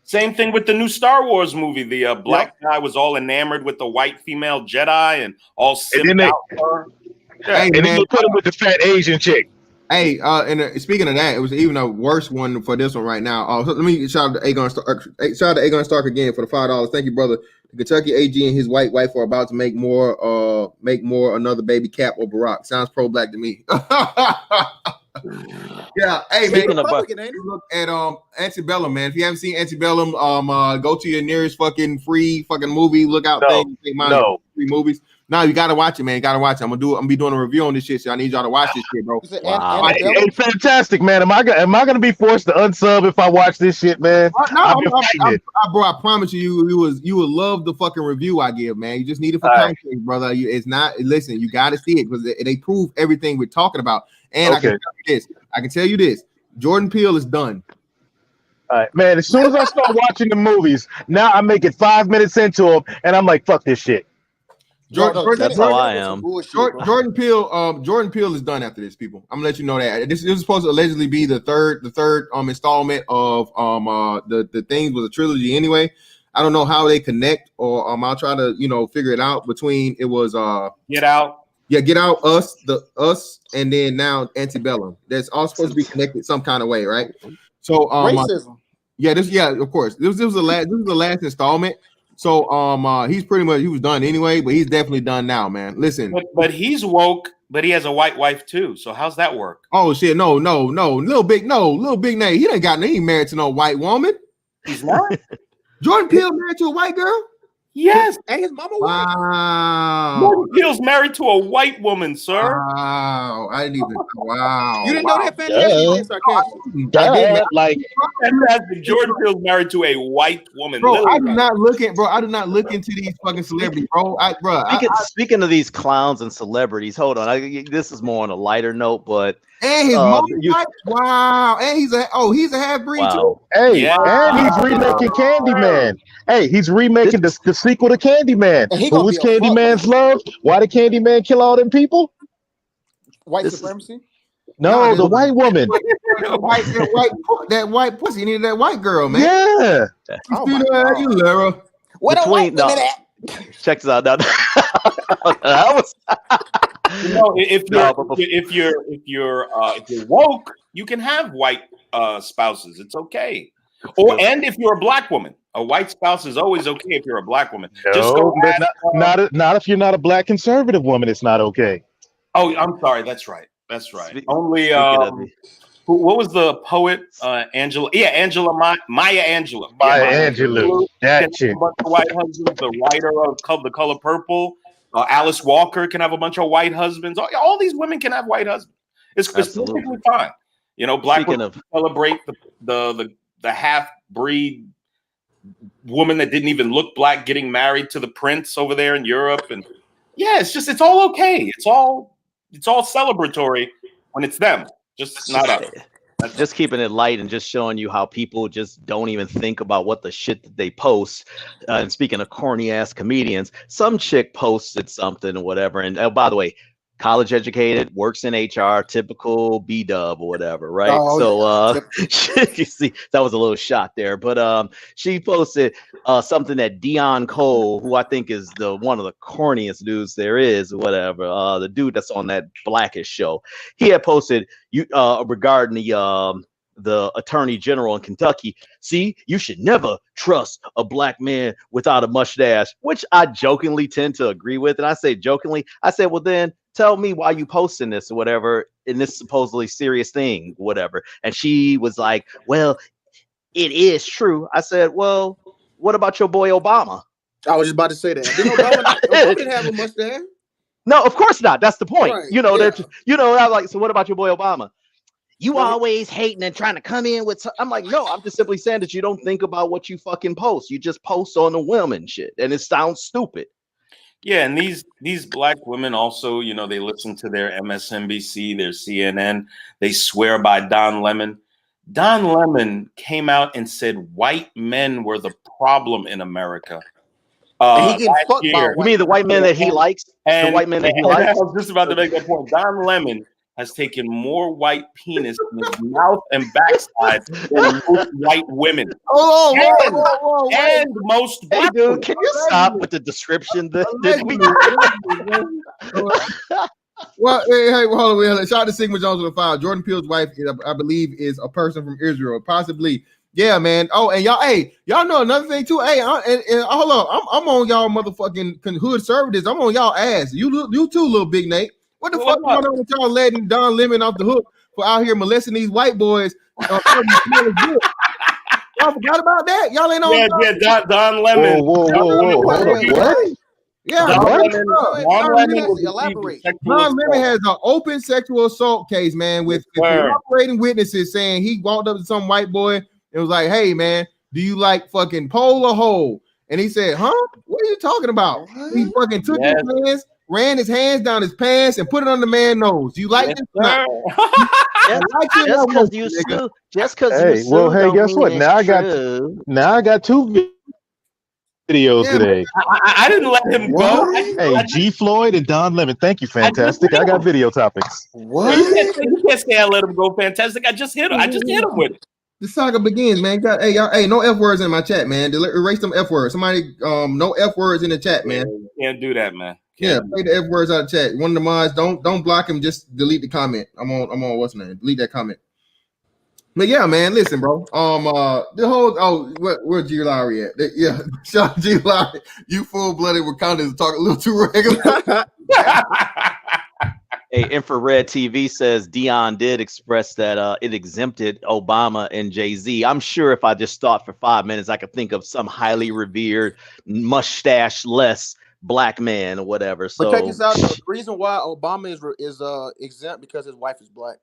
Same thing with the new Star Wars movie. The black guy was all enamored with the white female Jedi and all simped out for her. Hey, And then man, you put him with the fat Asian chick. Hey, and speaking of that, it was even a worse one for this one right now. So let me shout out to Aegon Stark. Shout out to Aegon Stark again for the $5. Thank you, brother. The Kentucky AG and his white wife are about to make more another baby Cap or Barack. Sounds pro-black to me. Yeah, hey man, look at Antebellum, man. If you haven't seen Antebellum, go to your nearest free movie lookout thing. No. Free movies. No, you gotta watch it, man. You gotta watch it. I'm gonna be doing a review on this shit, so I need y'all to watch this shit, bro. Wow. Hey, fantastic, man. Am I gonna be forced to unsub if I watch this shit, man? Bro, I promise you will love the fucking review I give, man. You just need it for context, brother. It's not. Listen, you gotta see it because they prove everything we're talking about. And I can tell you this. Jordan Peele is done. All right, man. As soon as I start watching the movies, now I make it 5 minutes into them, and I'm like, fuck this shit. That's how I am. Jordan Peele is done after this, people. I'm gonna let you know that this is supposed to allegedly be the third installment of the things was a trilogy anyway. I don't know how they connect, or I'll try to figure it out. Between it was Get Out. Yeah, Get Out, Us, and then now Antebellum. That's all supposed to be connected some kind of way, right? So racism. Of course. This was the last installment. So he was done anyway, but he's definitely done now, man. Listen, but he's woke, but he has a white wife too. So how's that work? Oh shit, no, little big name. He ain't married to no white woman. He's not. Jordan Peele married to a white girl? Yes. And his mama white. Wow. Jordan Peele's married to a white woman, sir. Wow. I didn't even. Wow. You didn't know that, fantastic? Jordan Peele's married to a white woman. Bro, I do not look into these fucking celebrities, bro. Speaking of these clowns and celebrities, hold on. This is more on a lighter note, but and his mom, wow, and he's a half-breed too. Hey, and he's remaking Candyman. Hey, he's remaking the sequel to Candyman. Who was Candyman's love? Why did Candyman kill all them people? White supremacy? No, the white woman. That white pussy. You needed that white girl, man. Yeah. You Lara. What a white woman at? Check this out. Now, if you're woke, you can have white spouses. It's okay. And if you're a black woman, a white spouse is always okay if you're a black woman. No, not if you're not a black conservative woman. It's not okay. Oh, I'm sorry. That's right. That's right. Only what was the poet? Angela. Yeah, Maya Angelou. Maya Angelou. That chick. A bunch of white husbands. The writer of The Color Purple. Alice Walker can have a bunch of white husbands. All these women can have white husbands. It's perfectly fine. You know, black women celebrate the half breed woman that didn't even look black getting married to the prince over there in Europe, and yeah, it's all okay. It's all celebratory when it's them, just not us. Just keeping it light and just showing you how people just don't even think about what the shit that they post. And speaking of corny ass comedians, some chick posted something or whatever. And by the way, college educated, works in HR, typical B-dub or whatever, right? You see, that was a little shot there. But she posted something that Dion Cole, who I think is one of the corniest dudes there is, or whatever, the dude that's on that Blackish show. He had posted regarding the attorney general in Kentucky. See, you should never trust a black man without a mustache, which I jokingly tend to agree with. And I say jokingly, I said, well, then tell me why you posting this or whatever in this supposedly serious thing, whatever. And she was like, well, it is true. I said, well, what about your boy Obama? I was just about to say that. Obama didn't have a mustache. No, of course not. That's the point. Right. You know, I'm like, so what about your boy Obama? You always hating and trying to come in with. I'm like, no, I'm just simply saying that you don't think about what you fucking post. You just post on the women shit, and it sounds stupid. Yeah, and these black women also, you know, they listen to their MSNBC, their CNN. They swear by Don Lemon. Don Lemon came out and said white men were the problem in America. And he getting fucked by you mean the white men that he likes? And the white men that he likes? I was just about to make that point. Don Lemon has taken more white penis in his mouth and backside than most white women. And most black dude, women. can you stop with the description? Well, hey, hold on. Shout out to Sigma Jones with the file. Jordan Peele's wife, I believe, is a person from Israel, possibly. Yeah, man. Oh, and y'all know another thing too. Hey, hold on. I'm on y'all motherfucking hood conservatives. I'm on y'all ass. You too, little Big Nate. What the fuck going on with y'all letting Don Lemon off the hook for out here molesting these white boys? Y'all forgot about that? Y'all ain't on. Yeah, Don Lemon. Whoa. What? Yeah, Don Lemon has an open sexual assault case, man, with cooperating witnesses saying he walked up to some white boy and was like, "Hey, man, do you like fucking pole or hole?" And he said, "Huh? What are you talking about?" He fucking took his hands, ran his hands down his pants, and put it on the man's nose. Do you like this? Just because hey, guess what? Now I got two videos today. I didn't let him go. Hey, G Floyd and Don Lemon. Thank you, fantastic. I got video topics. What? You can't say I let him go, fantastic. I just hit him. I just hit him with it. The saga begins, man. Hey, no F words in my chat, man. Erase them F words. Somebody, no F words in the chat, man. Can't do that, man. Yeah, play the F words out of chat. One of the mods, don't block him. Just delete the comment. I'm on what's name? Delete that comment. But yeah, man, listen, bro. The whole where G Lowry at? Yeah, shout out G Lowry. You full-blooded Wakandans talk a little too regular. Hey, Infrared TV says Dion did express that it exempted Obama and Jay-Z. I'm sure if I just thought for 5 minutes, I could think of some highly revered, mustache-less black man or whatever. So, but check this out, though. The reason why Obama is exempt because his wife is black.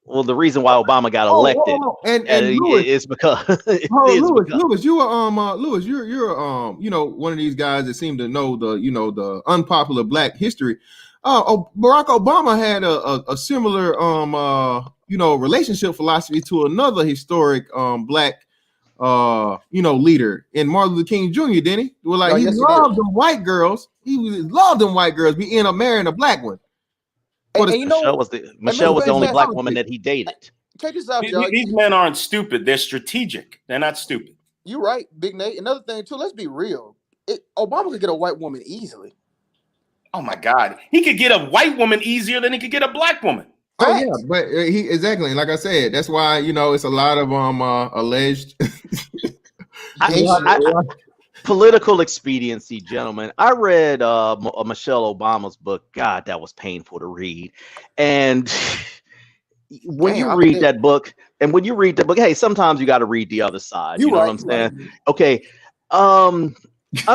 Well, the reason why Obama got elected is because Lewis, you are Lewis, you're one of these guys that seem to know the unpopular black history. Barack Obama had a similar relationship philosophy to another historic black leader in Martin Luther King Jr. Didn't he? Well, like he loved them white girls. He loved them white girls. He ended up marrying a black one. Michelle was the only black woman that he dated. Check this out, y'all. These men aren't stupid. They're strategic. They're not stupid. You're right, Big Nate. Another thing too. Let's be real. Obama could get a white woman easily. Oh my God, he could get a white woman easier than he could get a black woman. Oh yeah, but he exactly like I said. That's why it's a lot of alleged. Political expediency, gentlemen. I read Michelle Obama's book. God, that was painful to read. And when you read that book, hey, sometimes you got to read the other side. You know what I'm saying? Right. Okay. I'm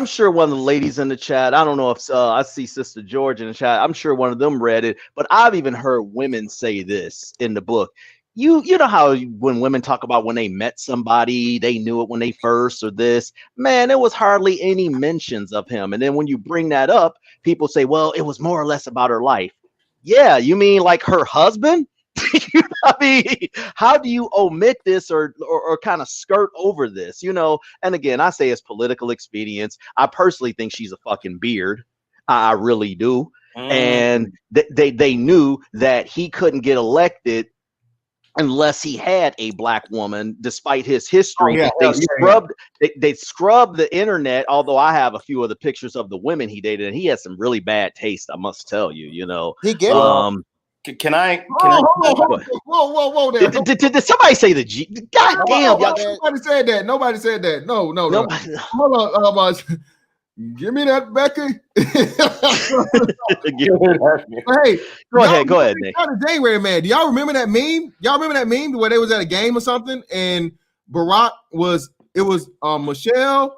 sure one of the ladies in the chat, I don't know if I see Sister George in the chat. I'm sure one of them read it, but I've even heard women say this in the book. You know how when women talk about when they met somebody, they knew it when they first or this, man, there was hardly any mentions of him. And then when you bring that up, people say, well, it was more or less about her life. Yeah, you mean like her husband? I mean, how do you omit this or kind of skirt over this, you know? And again, I say it's political expedience. I personally think she's a fucking beard. I really do. And they knew that he couldn't get elected unless he had a black woman, despite his history. They scrubbed the internet, although I have a few of the pictures of the women he dated, and he had some really bad taste, I must tell you, you know. He get Can I? Whoa! Did somebody say the G? God damn! Nobody said that. Nobody said that. No. Hold on, give me that, Becky. Hey, go ahead, Nick. J-Ray, man. Do y'all remember that meme? Y'all remember that meme where they was at a game or something, and Barack was Michelle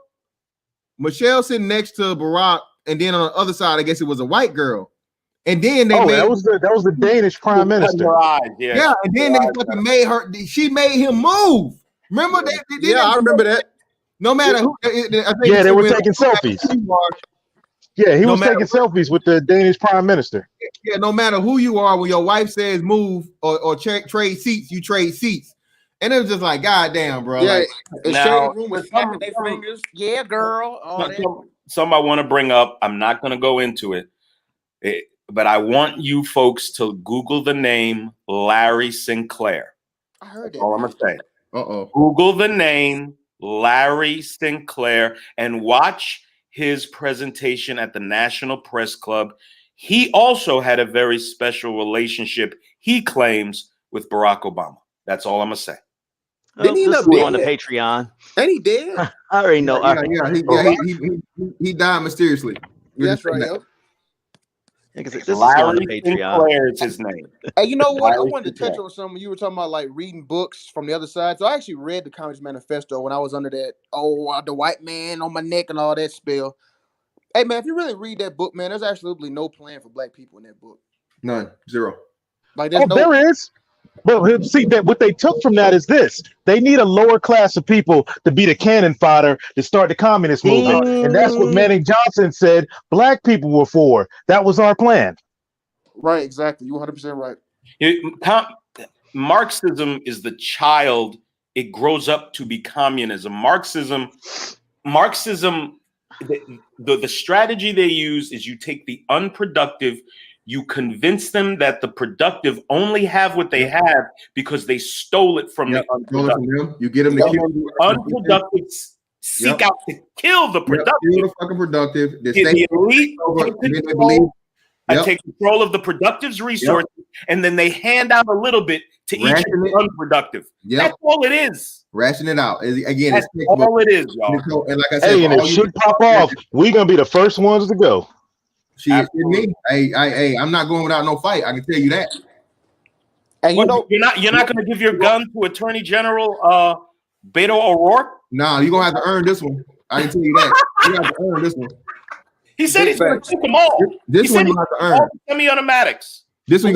sitting next to Barack, and then on the other side, I guess it was a white girl. And then they that was the Danish prime minister. Yeah, and then they fucking made her. She made him move. Remember that? I remember that. No matter who. They were taking selfies. Yeah, he was taking selfies with the Danish prime minister. Yeah, no matter who you are, when your wife says move or trade seats, you trade seats. And it was just like, God damn, bro. Yeah, now, room with snapping their fingers. Yeah, girl. Some I want to bring up. I'm not going to go into it. But I want you folks to Google the name Larry Sinclair. I heard that. All I'm going to say. Google the name Larry Sinclair and watch his presentation at the National Press Club. He also had a very special relationship, he claims, with Barack Obama. That's all I'm going to say. Didn't he end up on the Patreon? And he did. I already know. He died mysteriously. That's right. This is on the Patreon. Sinclair is his name. Hey, you know what? I wanted to touch on something. You were talking about like reading books from the other side. So I actually read the Communist Manifesto when I was under that, the white man on my neck and all that spell. Hey, man, if you really read that book, man, there's absolutely no plan for black people in that book. None. Zero. Like there is. But see that what they took from that is this: they need a lower class of people to be the cannon fodder to start the communist movement, and that's what Manning Johnson said. Black people were for. That was our plan. Right, exactly. You 100% right. Marxism is the child; it grows up to be communism. Marxism. The strategy they use is you take the unproductive. You convince them that the productive only have what they have because they stole it from the unproductive. You get them to kill the unproductive. Seek out to kill the productive. Kill the fucking productive. The elite take control of the productive's resources, and then they hand out a little bit to each of the unproductive. That's all it is. Ration it out. Again, that's all it is, y'all. And like I said, and if shit pop off, we're gonna be the first ones to go. Shit, me. Hey, I'm not going without no fight. I can tell you that. And you're not going to give your gun to Attorney General Beto O'Rourke? No, you're gonna have to earn this one. I can tell you that. You have to earn this one. He said he's going to take them all. This one you have to earn. Semi-automatics. This one.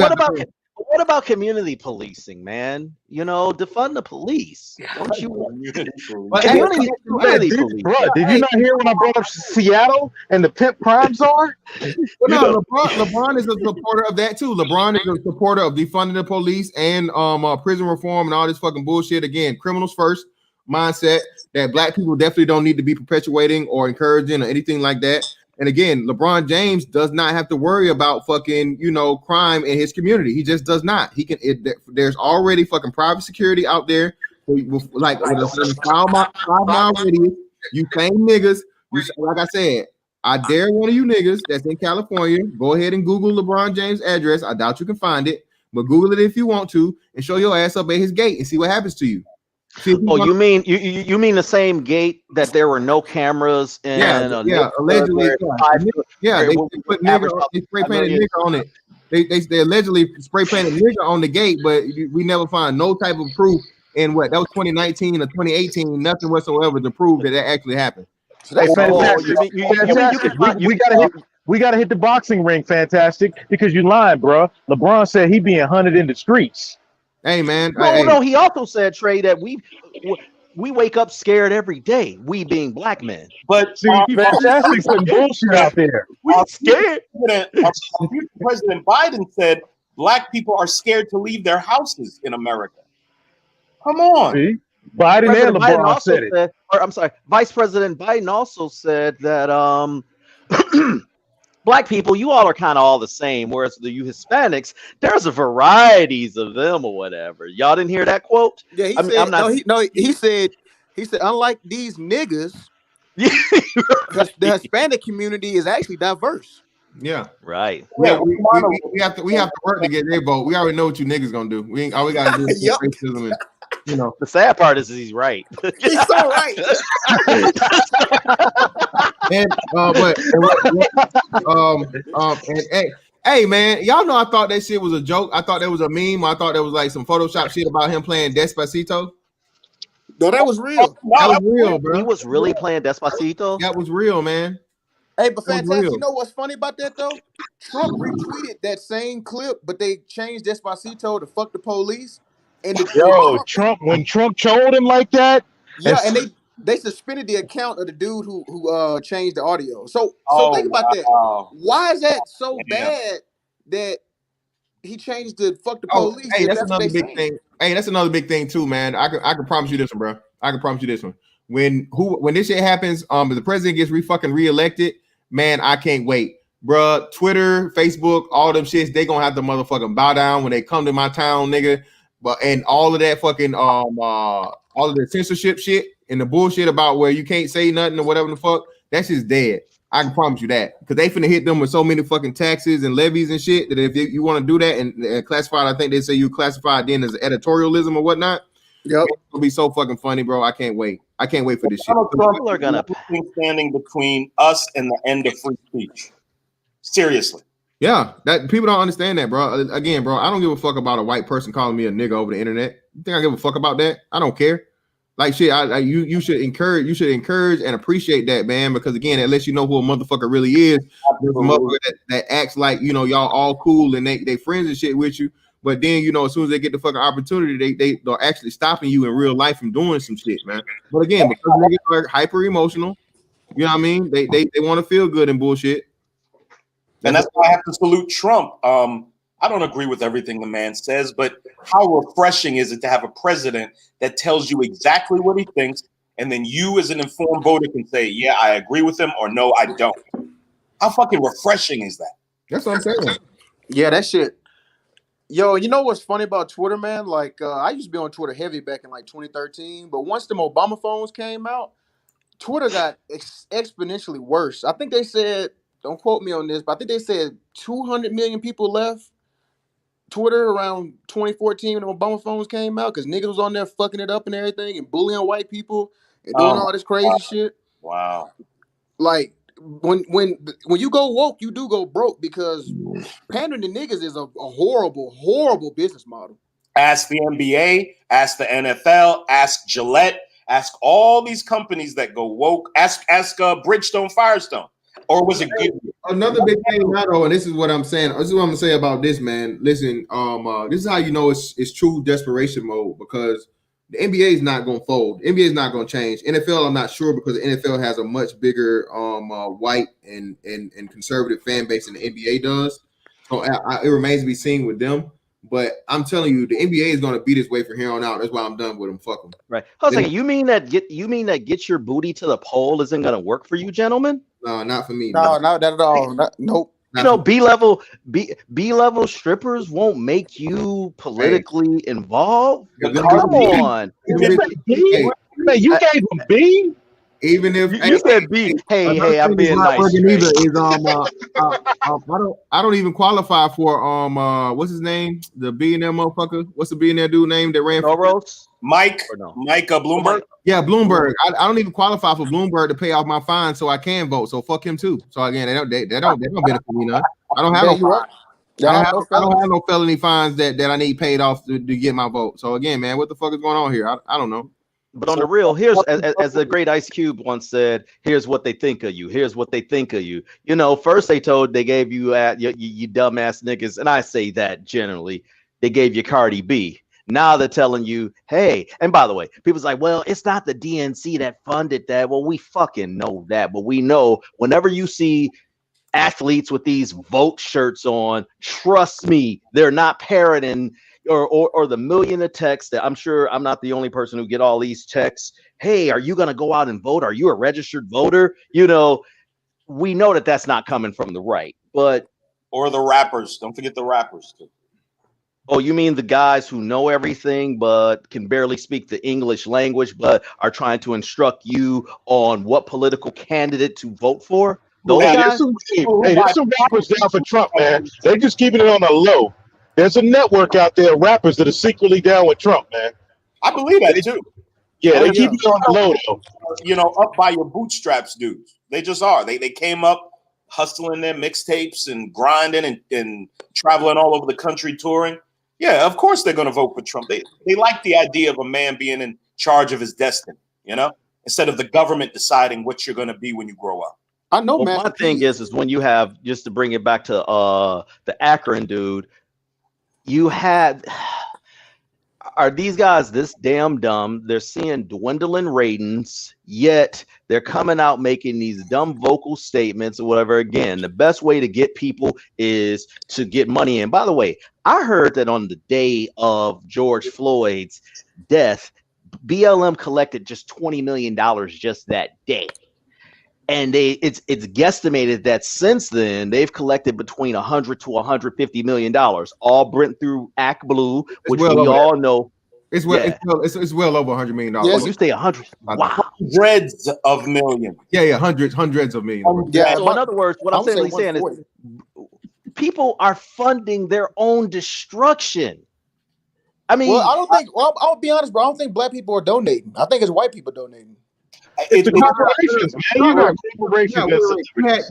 What about community policing, man? You know, defund the police. Don't you? Community policing. Bro, did you not hear when I brought up Seattle and the pimp crime czar? No, LeBron is a supporter of that too. LeBron is a supporter of defunding the police and prison reform and all this fucking bullshit. Again, criminals first mindset that black people definitely don't need to be perpetuating or encouraging or anything like that. And again, LeBron James does not have to worry about fucking, crime in his community. He just does not. There's already fucking private security out there. Like with a 5 mile radius, you same niggas. Like I said, I dare one of you niggas that's in California, go ahead and Google LeBron James' address. I doubt you can find it, but Google it if you want to and show your ass up at his gate and see what happens to you. Oh, you mean you mean the same gate that there were no cameras in? Allegedly, they put nigger, they spray painted nigger on it. They allegedly spray painted nigger on the gate, but we never find no type of proof in what that was 2019 or 2018, nothing whatsoever to prove that actually happened. So that's fantastic. We gotta hit the boxing ring, fantastic, because you lying, bro. LeBron said he being hunted in the streets. Hey man, no. He also said, Trey, that we wake up scared every day. We being black men, but see, fantastic putting bullshit out there. We scared. President Biden said black people are scared to leave their houses in America. Come on. See? Biden and LeBron said it. I'm sorry, Vice President Biden also said that black people, you all are kind of all the same, whereas you Hispanics, there's a varieties of them or whatever. Y'all didn't hear that quote? Yeah, he said unlike these niggas, the Hispanic community is actually diverse. Yeah, right. Yeah, we have to work to get their vote. We already know what you niggas gonna do. All we gotta do is racism and. You know, the sad part is he's right. He's so right. Hey man, y'all know I thought that shit was a joke. I thought that was a meme. I thought that was like some Photoshop shit about him playing Despacito. No, that was real. That was real, bro. He was really playing Despacito. That was real, man. Hey, but fantastic. You know what's funny about that though? Trump retweeted that same clip, but they changed Despacito to "fuck the police." And Trump, when Trump told him like that, and they suspended the account of the dude who changed the audio. So think about that. Why is that so bad that he changed the "fuck the police"? Hey, that's another big thing. Hey, that's another big thing too, man. I can promise you this one, bro. I can promise you this one. When this shit happens, if the president gets reelected, man, I can't wait. Bruh, Twitter, Facebook, all them shits, they gonna have to motherfucking bow down when they come to my town, nigga. But and all of that fucking all of the censorship shit and the bullshit about where you can't say nothing or whatever the fuck, that's just dead. I can promise you that, because they finna hit them with so many fucking taxes and levies and shit that if you want to do that and classified, I think they say you classified then as editorialism or whatnot. Yep, it'll be so fucking funny, bro. I can't wait. I can't wait for this shit. People are gonna standing between us and the end of free speech. Seriously. Yeah, that people don't understand that, bro. Again, bro, I don't give a fuck about a white person calling me a nigga over the internet. You think I give a fuck about that? I don't care. Like shit, you should encourage and appreciate that, man, because again, it lets you know who a motherfucker really is. There's a motherfucker that acts like, you know, y'all all cool and they friends and shit with you, but then, you know, as soon as they get the fucking opportunity, they're actually stopping you in real life from doing some shit, man. But again, because niggas are hyper emotional, you know what I mean? They want to feel good and bullshit. And that's why I have to salute Trump. I don't agree with everything the man says, but how refreshing is it to have a president that tells you exactly what he thinks, and then you as an informed voter can say, yeah, I agree with him, or no, I don't. How fucking refreshing is that? That's what I'm saying. Yeah, that shit. Yo, you know what's funny about Twitter, man? Like, I used to be on Twitter heavy back in like 2013, but once them Obama phones came out, Twitter got exponentially worse. I think they said, don't quote me on this, but I think they said 200 million people left Twitter around 2014 when Obama phones came out because niggas was on there fucking it up and everything and bullying white people and doing all this crazy shit. Wow. Like when you go woke, you do go broke, because pandering to niggas is a horrible business model. Ask the NBA, ask the NFL, ask Gillette, ask all these companies that go woke. Ask Bridgestone Firestone. Or was it good? Another big thing, though, and this is what I'm saying. This is what I'm gonna say about this, man. Listen, this is how you know it's true desperation mode, because the NBA is not gonna fold. The NBA is not gonna change. NFL, I'm not sure, because the NFL has a much bigger white and conservative fan base than the NBA does. So it remains to be seen with them. But I'm telling you, the NBA is gonna be this way from here on out. That's why I'm done with them. Fuck them. Right. Hold on a second. You mean that get your booty to the pole isn't gonna work for you, gentlemen? No, not for me. No, not that at all. Nope. You know, B-level strippers won't make you politically involved. Come on. Man, you gave him B? Even if You said B. Hey, I'm being nice. Either is I don't even qualify for what's his name? The billionaire motherfucker. What's the billionaire dude name that ran for Mike Bloomberg? Yeah, Bloomberg. I don't even qualify for Bloomberg to pay off my fine, so I can vote. So fuck him too. So again, they don't benefit me none. I don't have no fine. I don't have no felony fines that I need paid off to get my vote. So again, man, what the fuck is going on here? I don't know. But on the real, here's as the great Ice Cube once said, here's what they think of you. Here's what they think of you. You know, first they gave you you dumbass niggas, and I say that generally. They gave you Cardi B. Now they're telling you, hey, and by the way, people's like, well, it's not the DNC that funded that. Well, we fucking know that, but we know whenever you see athletes with these vote shirts on, trust me, they're not parroting or the million of texts that I'm sure I'm not the only person who get all these texts. Hey, are you going to go out and vote? Are you a registered voter? You know, we know that that's not coming from the right, but. Or the rappers. Don't forget the rappers too. Oh, you mean the guys who know everything but can barely speak the English language, but are trying to instruct you on what political candidate to vote for? Those guys? There's some rappers down for Trump, man. They're just keeping it on the low. There's a network out there of rappers that are secretly down with Trump, man. I believe that too. Yeah, they keep it on the low, though. You know, up by your bootstraps, dudes. They just are. They came up hustling their mixtapes and grinding and traveling all over the country touring. Yeah, of course they're going to vote for Trump. They like the idea of a man being in charge of his destiny, you know, instead of the government deciding what you're going to be when you grow up. I know, well, my thing is when you have, just to bring it back to the Akron dude, are these guys this damn dumb? They're seeing dwindling ratings, yet they're coming out making these dumb vocal statements or whatever. Again, the best way to get people is to get money in. By the way, I heard that on the day of George Floyd's death, BLM collected just $20 million just that day. And it's guesstimated that since then they've collected between $100 to $150 million, all brent through Act Blue, which we all know. It's well over $100 million. Yes. Oh, you say 100? Wow, hundreds of millions. Yeah, hundreds of millions. Yeah. So in other words, what I'm saying is, people are funding their own destruction. I mean, well, I don't think. Well, I'll be honest, bro. I don't think black people are donating. I think it's white people donating. It's the corporations,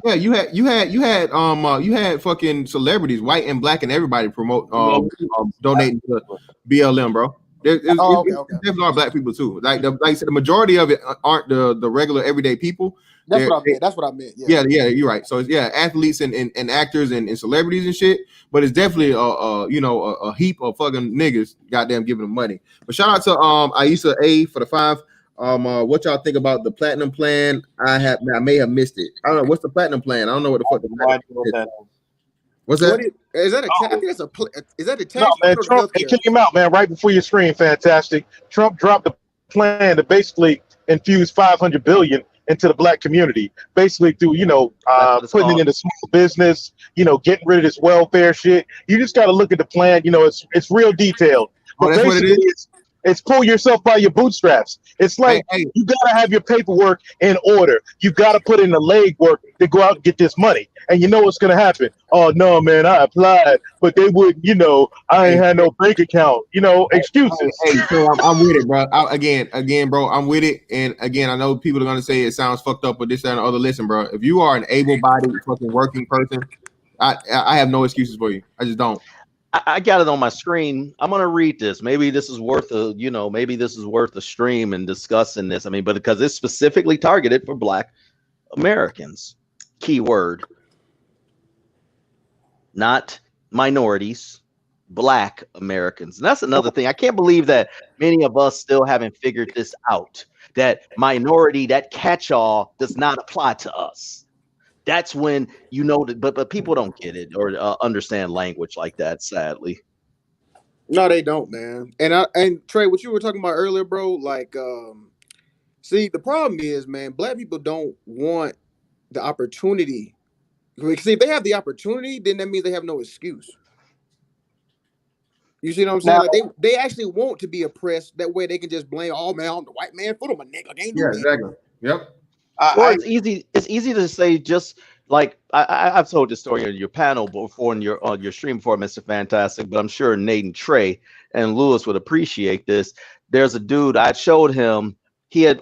man. You had fucking celebrities, white and black and everybody promote donating to BLM, bro. There definitely are black people too. Like I said, the majority of it aren't the regular everyday people. That's what I meant. Yeah, you're right. So it's athletes and actors and celebrities and shit. But it's definitely a heap of fucking niggas goddamn giving them money. But shout out to Aisha A for the 5. What y'all think about the platinum plan? I may have missed it. I don't know what's the platinum plan. I don't know what the fuck the platinum is. What's that? Is that a? I think it's a. Is that a tax? No, man. Trump, it came out, man, right before your screen. Fantastic. Trump dropped the plan to basically infuse $500 billion into the black community, basically through putting it into small business, getting rid of this welfare shit. You just got to look at the plan. It's real detailed. But that's what it is. It's pull yourself by your bootstraps. It's like you gotta have your paperwork in order. You gotta put in the legwork to go out and get this money. And you know what's gonna happen? Oh no, man, I applied, but they wouldn't. I ain't had no bank account. Excuses. Hey, so I'm with it, bro. Again, bro, I'm with it. And again, I know people are gonna say it sounds fucked up, but this, that, and the other. Listen, bro, if you are an able-bodied, fucking working person, I have no excuses for you. I just don't. I got it on my screen. I'm gonna read this. Maybe this is worth a stream and discussing this. I mean, but because it's specifically targeted for Black Americans. Keyword. Not minorities, Black Americans. And that's another thing. I can't believe that many of us still haven't figured this out. That minority, that catch-all does not apply to us. That's when but people don't get it or understand language like that, sadly. No, they don't, man. And Trey, what you were talking about earlier, bro, like, see, the problem is, man, black people don't want the opportunity. See, if they have the opportunity, then that means they have no excuse. You see what I'm saying? Like they actually want to be oppressed. That way they can just blame, oh man, I'm the white man for them, a nigga. They ain't do that. Exactly. Yep. Well, it's easy. It's easy to say. Just like I've told this story on your panel before, on your stream before, Mr. Fantastic. But I'm sure Nate and Trey and Lewis would appreciate this. There's a dude I showed him. He had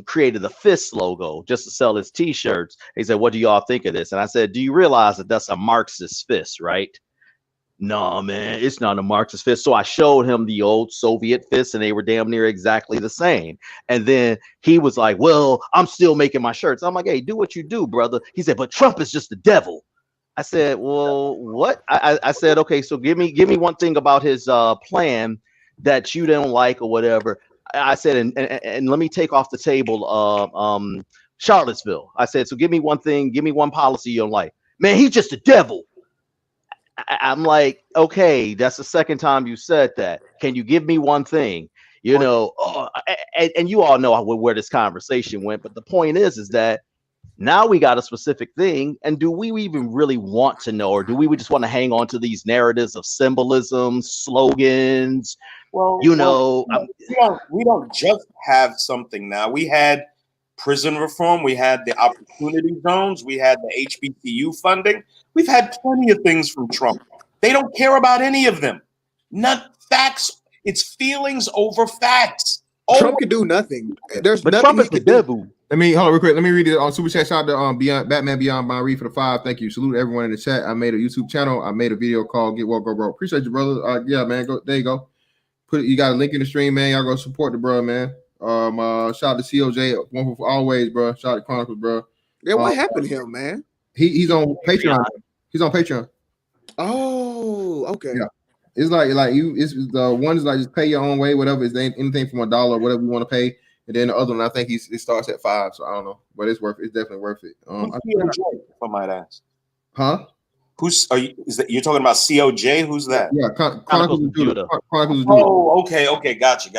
created a fist logo just to sell his T-shirts. He said, "What do y'all think of this?" And I said, "Do you realize that that's a Marxist fist, right?" No, man, it's not a Marxist fist. So I showed him the old Soviet fists, and they were damn near exactly the same. And then he was like, "Well, I'm still making my shirts." I'm like, "Hey, do what you do, brother." He said, "But Trump is just the devil." I said, "Well, what?" I said, "Okay, so give me one thing about his plan that you don't like or whatever." I said, and let me take off the table Charlottesville. I said, "So give me one thing, give me one policy you don't like." "Man, he's just the devil." I'm like, "Okay, that's the second time you said that. Can you give me one thing?" You know, and you all know where this conversation went. But the point is that now we got a specific thing, and do we even really want to know, or do we just want to hang on to these narratives of symbolism, slogans? Well, you know, we don't just have something now. We had prison reform, we had the opportunity zones, we had the HBCU funding. We've had plenty of things from Trump. They don't care about any of them. Not facts. It's feelings over facts. Trump can do nothing. There's but nothing Trump is he the can do. devil. Let me hold on real quick. Let me read it on Super Chat. Shout out to Beyond Batman Beyond Bond Reed for the 5. Thank you. Salute everyone in the chat. I made a YouTube channel. I made a video called Get Woke Go Bro. Appreciate you, brother. Yeah, man. Go there you go. You got a link in the stream, man. Y'all go support the bro, man. Shout out to COJ, one for always, bro. Shout out to Chronicles, bro. Yeah, what happened to him, man? He's on Patreon. He's on Patreon. Oh, okay. Yeah. It's like you. It's the one is like just pay your own way, whatever. It's anything from $1, whatever you want to pay, and then the other one I think it starts at 5. So I don't know, but it's worth. It's definitely worth it. COJ, if I might ask. Huh? Is that you're talking about COJ? Who's that? Yeah, Chronicles of Judah. Chronicles of Judah. Oh, okay, gotcha.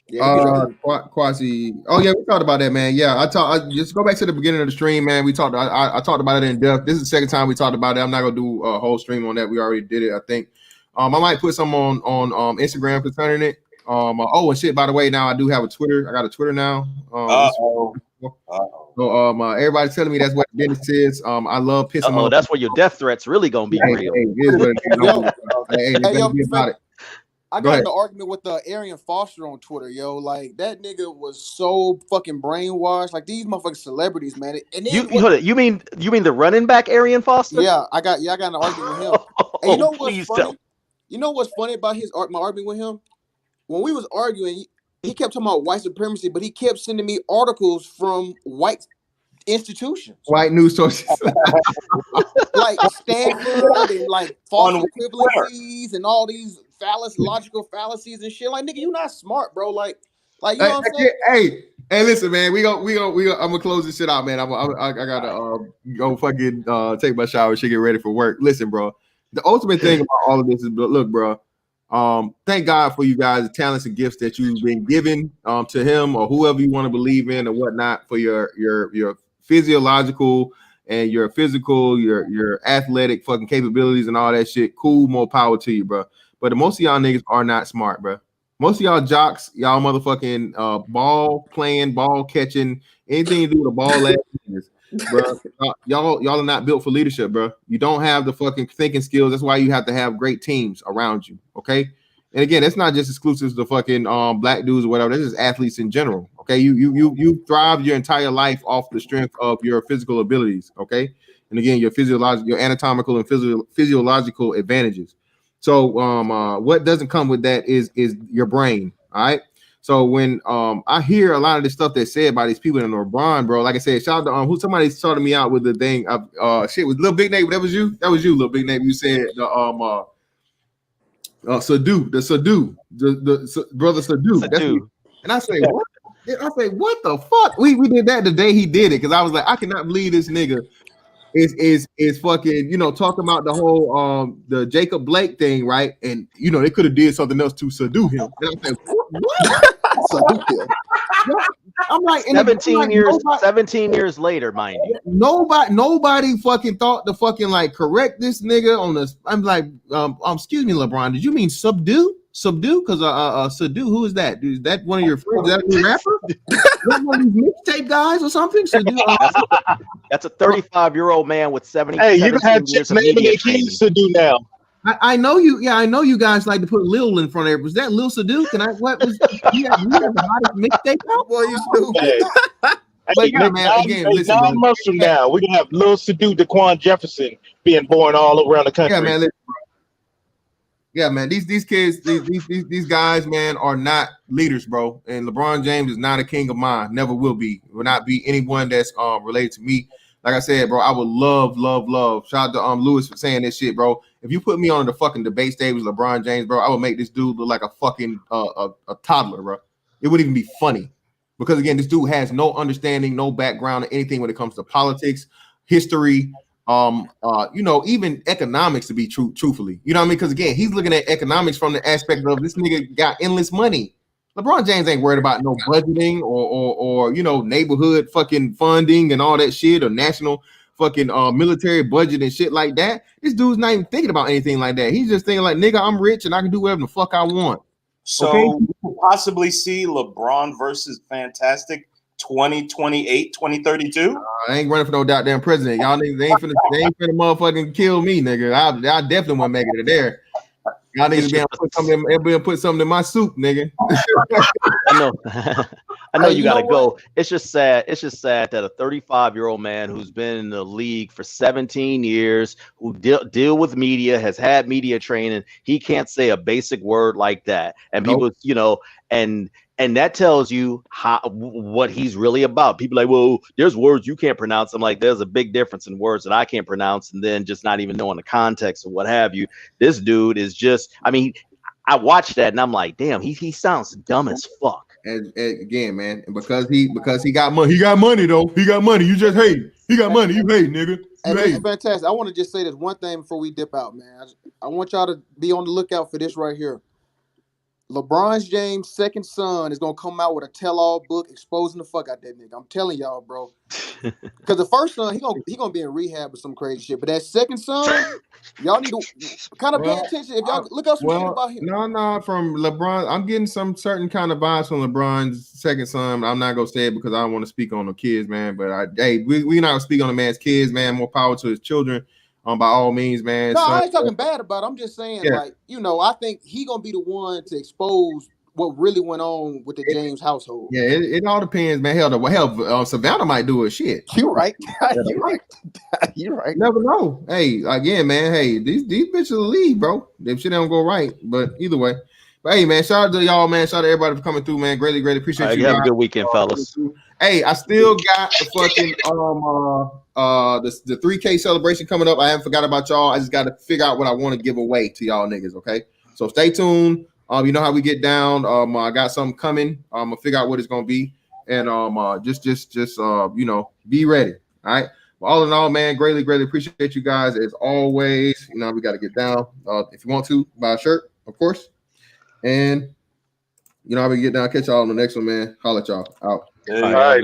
Yeah, Quasi. Oh yeah, we talked about that, man. Yeah, I just go back to the beginning of the stream, man. We talked. I talked about it in depth. This is the second time we talked about it. I'm not gonna do a whole stream on that. We already did it, I think. I might put some on Instagram concerning it. And shit. By the way, now I do have a Twitter. I got a Twitter now. So everybody's telling me that's what Dennis says. I love pissing on. That's where your death threats really gonna be real. I got in an argument with Arian Foster on Twitter, yo. Like that nigga was so fucking brainwashed. Like these motherfucking celebrities, man. And then you mean the running back Arian Foster? Yeah, I got in an argument with him. And you know what's funny? You know what's funny about my argument with him? When we was arguing, he kept talking about white supremacy, but he kept sending me articles from white institutions, white news sources, like Stanford and like false equivalencies and all these logical fallacies and shit. Like, nigga, you not smart, bro. Like you know what I'm saying? Hey, listen, man. We go. I'm gonna close this shit out, man. I gotta go fucking take my shower. She get ready for work. Listen, bro. The ultimate thing about all of this is, look, bro. Thank God for you guys, the talents and gifts that you've been given to him or whoever you want to believe in or whatnot for your physiological and your physical, your athletic fucking capabilities and all that shit. Cool, more power to you, bro. But most of y'all niggas are not smart, bro. Most of y'all jocks, y'all motherfucking ball playing, ball catching, anything to do with a ball last years, bro. Y'all are not built for leadership, bro. You don't have the fucking thinking skills. That's why you have to have great teams around you, okay? And again, it's not just exclusive to fucking black dudes or whatever. That's just athletes in general, okay? You thrive your entire life off the strength of your physical abilities, okay? And again, your anatomical and physiological advantages. So what doesn't come with that is your brain, all right? So when I hear a lot of this stuff that's said by these people in LeBron, bro, like I said, shout out to somebody started me out with the thing of shit with Lil Big Nate. That was you, Lil Big Nate. You said the Sadu, the brother Sadu. That's me. And I say, what? I say, what the fuck? We did that the day he did it because I was like, I cannot believe this nigga is fucking, talking about the whole the Jacob Blake thing, right? And they could have did something else to subdue him. And I'm saying, what? I'm like 17 years later, mind you. Nobody fucking thought to fucking like correct this nigga on this. I'm like, excuse me, LeBron, did you mean subdue? Because subdue, who is that? Is that one of your friends? Is that a new rapper? one of these mixtape guys or something? So that's a 35-year-old man with 70. Hey, you can have years chicks of naming media their training. kids to do now. I know you. Yeah, I know you guys like to put Lil in front of it. Was that Lil Sadu? Can I? What was? You have the hottest mixtape out? Boy, you stupid. Hey, But yeah, man. Again, listen, 9 brother. months from now, we're gonna have Lil Sadu, Daquan Jefferson being born all around the country. Yeah, man. Listen, bro. Yeah, man. These kids, these guys, man, are not leaders, bro. And LeBron James is not a king of mine. Never will be. Will not be anyone that's related to me. Like I said, bro, I would love. Shout out to Lewis for saying this shit, bro. If you put me on the fucking debate stage with LeBron James, bro, I would make this dude look like a fucking a toddler, bro. It wouldn't even be funny. Because again, this dude has no understanding, no background, or anything when it comes to politics, history, even economics, to be truthfully. You know what I mean? Because again, he's looking at economics from the aspect of this nigga got endless money. LeBron James ain't worried about no budgeting or neighborhood fucking funding and all that shit, or national fucking military budget and shit like that. This dude's not even thinking about anything like that. He's just thinking like, nigga, I'm rich and I can do whatever the fuck I want. So okay? we could possibly see LeBron versus Fantastic 2028, 2032. I ain't running for no goddamn president. Y'all niggas ain't finna motherfucking kill me, nigga. I definitely want to make it there. Y'all niggas be able to put something in my soup, nigga. I know. I know you gotta go. It's just sad. It's just sad that a 35-year-old man who's been in the league for 17 years, who deal with media, has had media training, he can't say a basic word like that. And people, and that tells you what he's really about. People are like, well, there's words you can't pronounce. I'm like, there's a big difference in words that I can't pronounce, and then just not even knowing the context or what have you. This dude is just, I mean, I watched that and I'm like, damn, he sounds dumb as fuck. And again, man, and because he got money, though. He got money. You just hate. He got money. You hate, nigga. You hate. Fantastic. I want to just say this one thing before we dip out, man. I want y'all to be on the lookout for this right here. LeBron James' second son is gonna come out with a tell-all book exposing the fuck out that nigga. I'm telling y'all, bro. Because the first son, he gonna be in rehab or some crazy shit. But that second son, y'all need to kind of pay attention. If y'all look up some shit about him. No, from LeBron, I'm getting some certain kind of vibes from LeBron's second son. I'm not gonna say it because I don't want to speak on the kids, man. But we not gonna speak on the man's kids, man. More power to his children. By all means, man. No, I ain't talking bad about it. I'm just saying, I think he gonna be the one to expose what really went on with the James household. Yeah, it all depends, man. Hell, Savannah might do a shit. You right. You right. Never know. Hey, again, man. Hey, these bitches will leave, bro. If shit don't go right. But either way. But hey, man, shout out to y'all, man. Shout out to everybody for coming through, man. Greatly appreciate you. Have a good weekend, fellas. Hey, I still got the fucking the 3K celebration coming up. I haven't forgot about y'all. I just got to figure out what I want to give away to y'all niggas. Okay, so stay tuned. You know how we get down. I got something coming. I'm gonna figure out what it's gonna be, and just be ready. All right. But all in all, man, greatly appreciate you guys as always. You know we got to get down. If you want to buy a shirt, of course, and you know how we get down. Catch y'all on the next one, man. Holla at y'all out. All right.